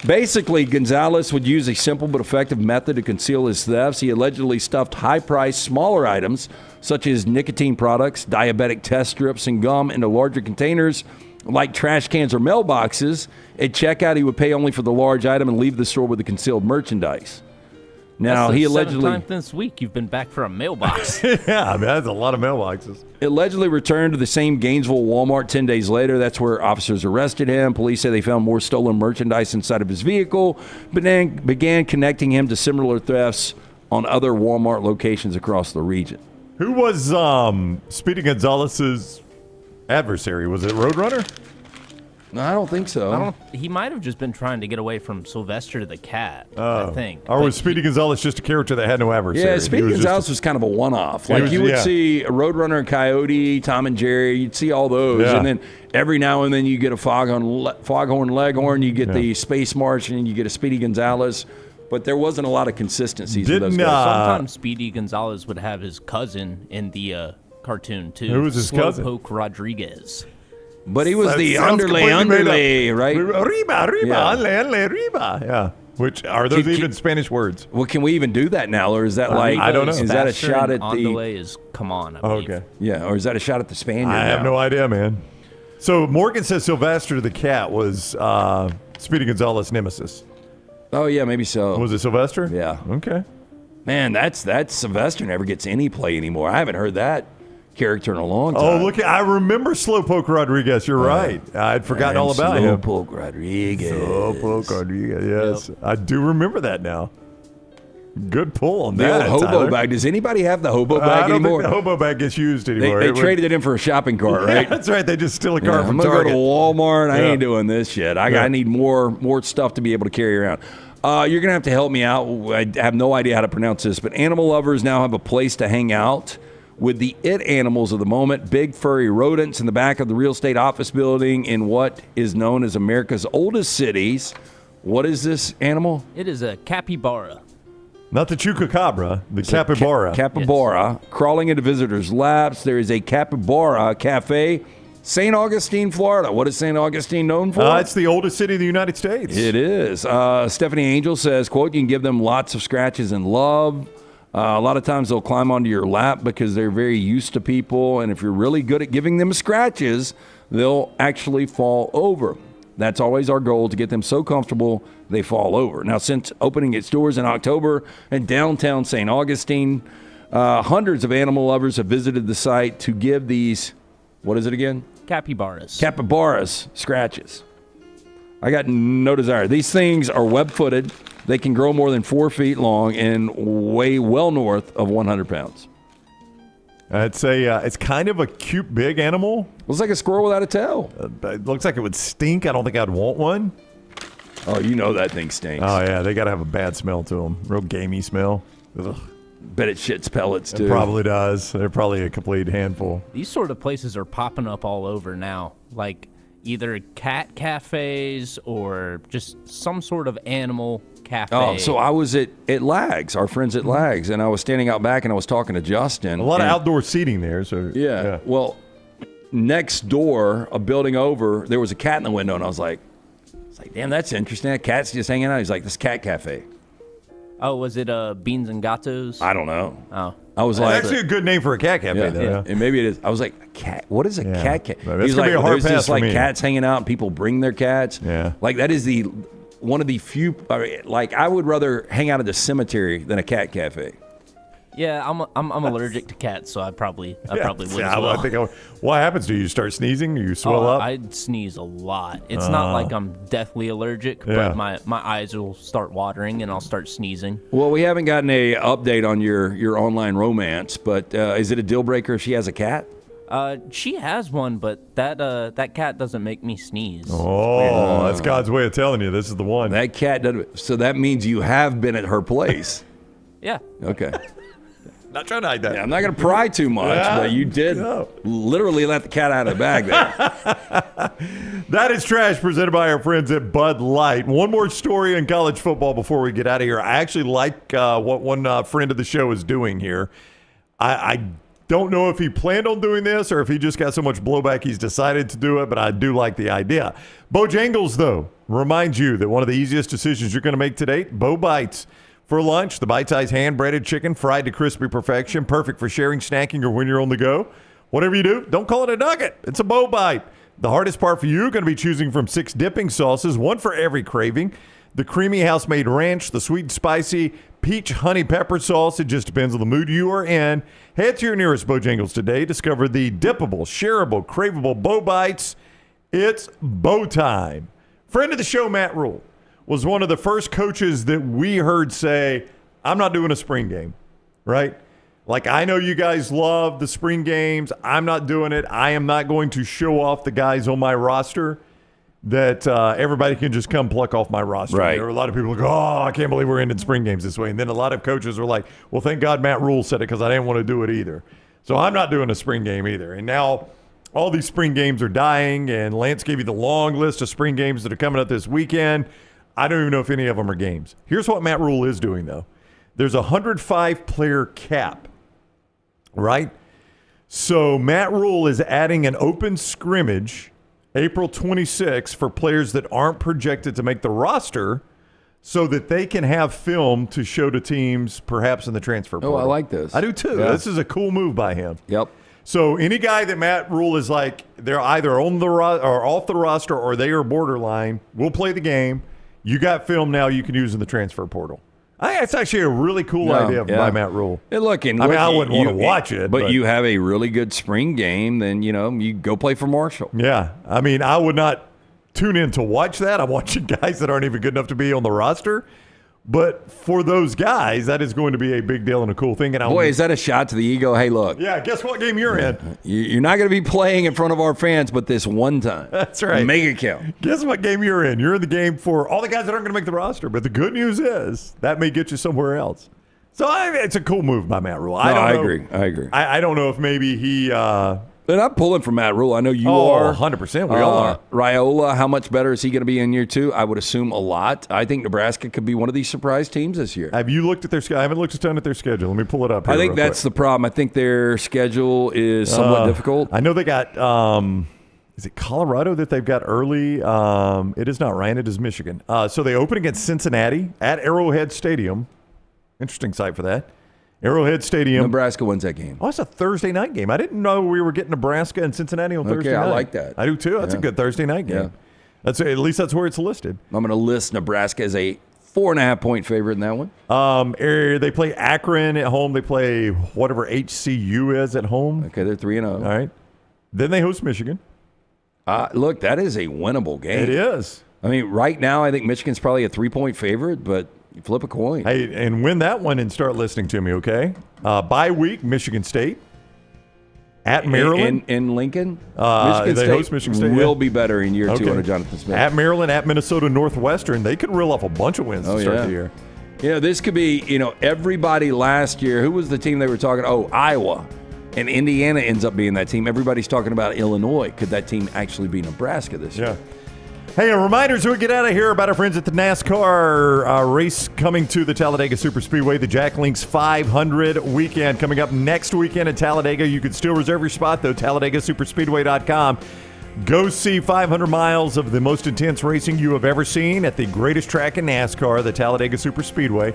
Basically, Gonzalez would use a simple but effective method to conceal his thefts. He allegedly stuffed high-priced, smaller items, such as nicotine products, diabetic test strips, and gum into larger containers like trash cans or mailboxes. At checkout, he would pay only for the large item and leave the store with the concealed merchandise. Now, That's he the allegedly... 7th time this week you've been back for a mailbox. Yeah, I mean, that's a lot of mailboxes. Allegedly returned to the same Gainesville Walmart 10 days later. That's where officers arrested him. Police say they found more stolen merchandise inside of his vehicle, but then began connecting him to similar thefts on other Walmart locations across the region. Who was Speedy Gonzalez's adversary? Was it Roadrunner? No, I don't think so. He might have just been trying to get away from Sylvester the cat, I think. Or was Speedy Gonzalez just a character that had no adversary? Yeah, Speedy Gonzalez was kind of a one-off. Like, you would see Roadrunner and Coyote, Tom and Jerry, you'd see all those. Yeah. And then every now and then you get a Foghorn Leghorn, you get the Space March, and you get a Speedy Gonzalez. But there wasn't a lot of consistencies with those guys. Sometimes Speedy Gonzalez would have his cousin in the cartoon, too. Who was his cousin? Slowpoke Rodriguez. But he was the underlay, right? Riba. Yeah. Which are those even Spanish words? Well, can we even do that now, or is that like I don't know? Is that a shot at the? Underlay is come on. I believe. Okay. Yeah, or is that a shot at the Spaniard? I have no idea, man. So Morgan says Sylvester the cat was Speedy Gonzalez's nemesis. Oh yeah, maybe so. Was it Sylvester? Yeah. Okay. Man, that's Sylvester never gets any play anymore. I haven't heard that character in a long time. Oh, look! I remember Slowpoke Rodriguez. You're right. I'd forgotten all about him. Slowpoke Rodriguez. Slowpoke Rodriguez. Yes, yep. I do remember that now. Good pull on the that. Old hobo Tyler. bag. Does anybody have the hobo bag I don't anymore? think the hobo bag gets used anymore. They traded it in for a shopping cart, right? Yeah, that's right. They just steal a cart I'm from gonna Target. go to Walmart. I ain't doing this shit. I need more stuff to be able to carry around. You're going to have to help me out. I have no idea how to pronounce this, but animal lovers now have a place to hang out with the it animals of the moment, big furry rodents in the back of the real estate office building in what is known as America's oldest cities. What is this animal? It is a capybara. Not the chupacabra, the capybara. Capybara. Yes. Crawling into visitors' laps. There is a capybara cafe. St. Augustine, Florida. What is St. Augustine known for? It's the oldest city in the United States. It is. Stephanie Angel says, quote, you can give them lots of scratches and love. A lot of times they'll climb onto your lap because they're very used to people. And if you're really good at giving them scratches, they'll actually fall over. That's always our goal, to get them so comfortable they fall over. Now, since opening its doors in October in downtown St. Augustine, hundreds of animal lovers have visited the site to give these, what is it again? Capybaras scratches. I got no desire. These things are web-footed. They can grow more than 4 feet long and weigh well north of 100 pounds. It's kind of a cute big animal. Looks like a squirrel without a tail. It looks like it would stink. I don't think I'd want one. Oh, you know that thing stinks. Oh, yeah. They got to have a bad smell to them. Real gamey smell. Ugh. Bet it shits pellets, too. It probably does. They're probably a complete handful. These sort of places are popping up all over now. Like either cat cafes or just some sort of animal cafe. Oh, so I was at Lags, our friends at Lags, and I was standing out back and I was talking to Justin. A lot of outdoor seating there. So yeah. Well, next door, a building over, there was a cat in the window, and I was like, damn, that's interesting. That cat's just hanging out. He's like, this cat cafe. Oh, was it Beans and Gatos? I don't know. Oh. I was like, actually a good name for a cat cafe, though. Yeah. And maybe it is. I was like, a cat? What is a cat cafe? He's like, there's just like cats hanging out and people bring their cats. Yeah. Like that is one of the few, like I would rather hang out at the cemetery than a cat cafe. Yeah, I'm allergic to cats, so I probably would as well. I think what happens? Do you start sneezing? Do you swell up? I sneeze a lot. It's not like I'm deathly allergic, but my eyes will start watering and I'll start sneezing. Well, we haven't gotten a update on your online romance, but is it a deal breaker if she has a cat? She has one, but that cat doesn't make me sneeze. Oh, that's God's way of telling you this is the one. That cat doesn't. So that means you have been at her place. Yeah. Okay. Not trying to hide that. Yeah, I'm not going to pry too much, but you did literally let the cat out of the bag there. That is Trash, presented by our friends at Bud Light. One more story in college football before we get out of here. I actually like what one friend of the show is doing here. I don't know if he planned on doing this or if he just got so much blowback he's decided to do it, but I do like the idea. Bojangles, though, reminds you that one of the easiest decisions you're going to make today, Bo Bites. For lunch, the bite-sized hand-breaded chicken fried to crispy perfection, perfect for sharing, snacking, or when you're on the go. Whatever you do, don't call it a nugget. It's a Bo Bite. The hardest part for you is going to be choosing from 6 dipping sauces, one for every craving. the creamy house-made ranch, the sweet and spicy peach honey pepper sauce. It just depends on the mood you are in. Head to your nearest Bojangles today. Discover the dippable, shareable, craveable Bo Bites. It's Bo time. Friend of the show, Matt Rule, was one of the first coaches that we heard say, I'm not doing a spring game, right? Like, I know you guys love the spring games. I'm not doing it. I am not going to show off the guys on my roster that everybody can just come pluck off my roster. Right. There were a lot of people who go, oh, I can't believe we're ending spring games this way. And then a lot of coaches were like, well, thank God Matt Rule said it because I didn't want to do it either. So I'm not doing a spring game either. And now all these spring games are dying, and Lance gave you the long list of spring games that are coming up this weekend. I don't even know if any of them are games. Here's what Matt Rule is doing, though. There's a 105-player cap, right? So Matt Rule is adding an open scrimmage April 26 for players that aren't projected to make the roster so that they can have film to show to teams perhaps in the transfer portal. Oh, I like this. I do too. Yeah. This is a cool move by him. Yep. So any guy that Matt Rule is like, they're either on the or off the roster or they are borderline, we'll play the game. You got film now you can use in the transfer portal. I think that's actually a really cool idea by Matt Rule. And look, I wouldn't want to watch it. But you have a really good spring game, then, you go play for Marshall. Yeah. I mean, I would not tune in to watch that. I'm watching guys that aren't even good enough to be on the roster. But for those guys, that is going to be a big deal and a cool thing. And Boy, is that a shot to the ego? Hey, look. Yeah, guess what game you're in? You're not going to be playing in front of our fans, but this one time. That's right. Make it count. Guess what game you're in? You're in the game for all the guys that aren't going to make the roster. But the good news is that may get you somewhere else. So it's a cool move by Matt Rule. I agree. I don't know if maybe he And I'm pulling for Matt Rule. I know you Oh, are. 100%. We all are. Raiola, how much better is he going to be in year two? I would assume a lot. I think Nebraska could be one of these surprise teams this year. Have you looked at their schedule? I haven't looked a ton at their schedule. Let me pull it up here I think real that's quick. the problem. I think their schedule is somewhat difficult. I know they got, is it Colorado that they've got early? It is not, Ryan. It is Michigan. So they open against Cincinnati at Arrowhead Stadium. Interesting site for that. Arrowhead Stadium. Nebraska wins that game. Oh, it's a Thursday night game. I didn't know we were getting Nebraska and Cincinnati on Thursday night. I like that. I do too. That's a good Thursday night game. Yeah. At least that's where it's listed. I'm going to list Nebraska as a 4.5-point favorite in that one. They play Akron at home. They play whatever HCU is at home. Okay, they're 3-0. All right. Then they host Michigan. Look, that is a winnable game. It is. I mean, right now, I think Michigan's probably a 3-point favorite, but you flip a coin. Hey, and win that one and start listening to me, okay? Bye week, Michigan State. At Maryland. In Lincoln. Michigan State host Michigan State. Will be better in year two under Jonathan Smith. At Maryland, at Minnesota Northwestern. They could reel off a bunch of wins to start the year. This could be, everybody last year. Who was the team they were talking? Oh, Iowa. And Indiana ends up being that team. Everybody's talking about Illinois. Could that team actually be Nebraska this year? Hey, a reminder as we get out of here about our friends at the NASCAR race coming to the Talladega Superspeedway, the Jack Links 500 weekend coming up next weekend at Talladega. You can still reserve your spot, though, TalladegaSuperspeedway.com. Go see 500 miles of the most intense racing you have ever seen at the greatest track in NASCAR, the Talladega Superspeedway.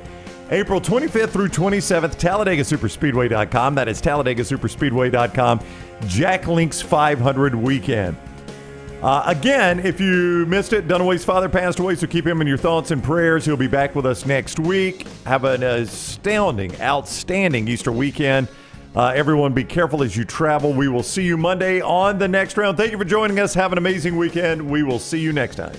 April 25th through 27th, TalladegaSuperspeedway.com. That is TalladegaSuperspeedway.com. Jack Links 500 weekend. Again, if you missed it, Dunaway's father passed away, so keep him in your thoughts and prayers. He'll be back with us next week. Have an outstanding Easter weekend. Everyone be careful as you travel. We will see you Monday on the next round. Thank you for joining us. Have an amazing weekend. We will see you next time.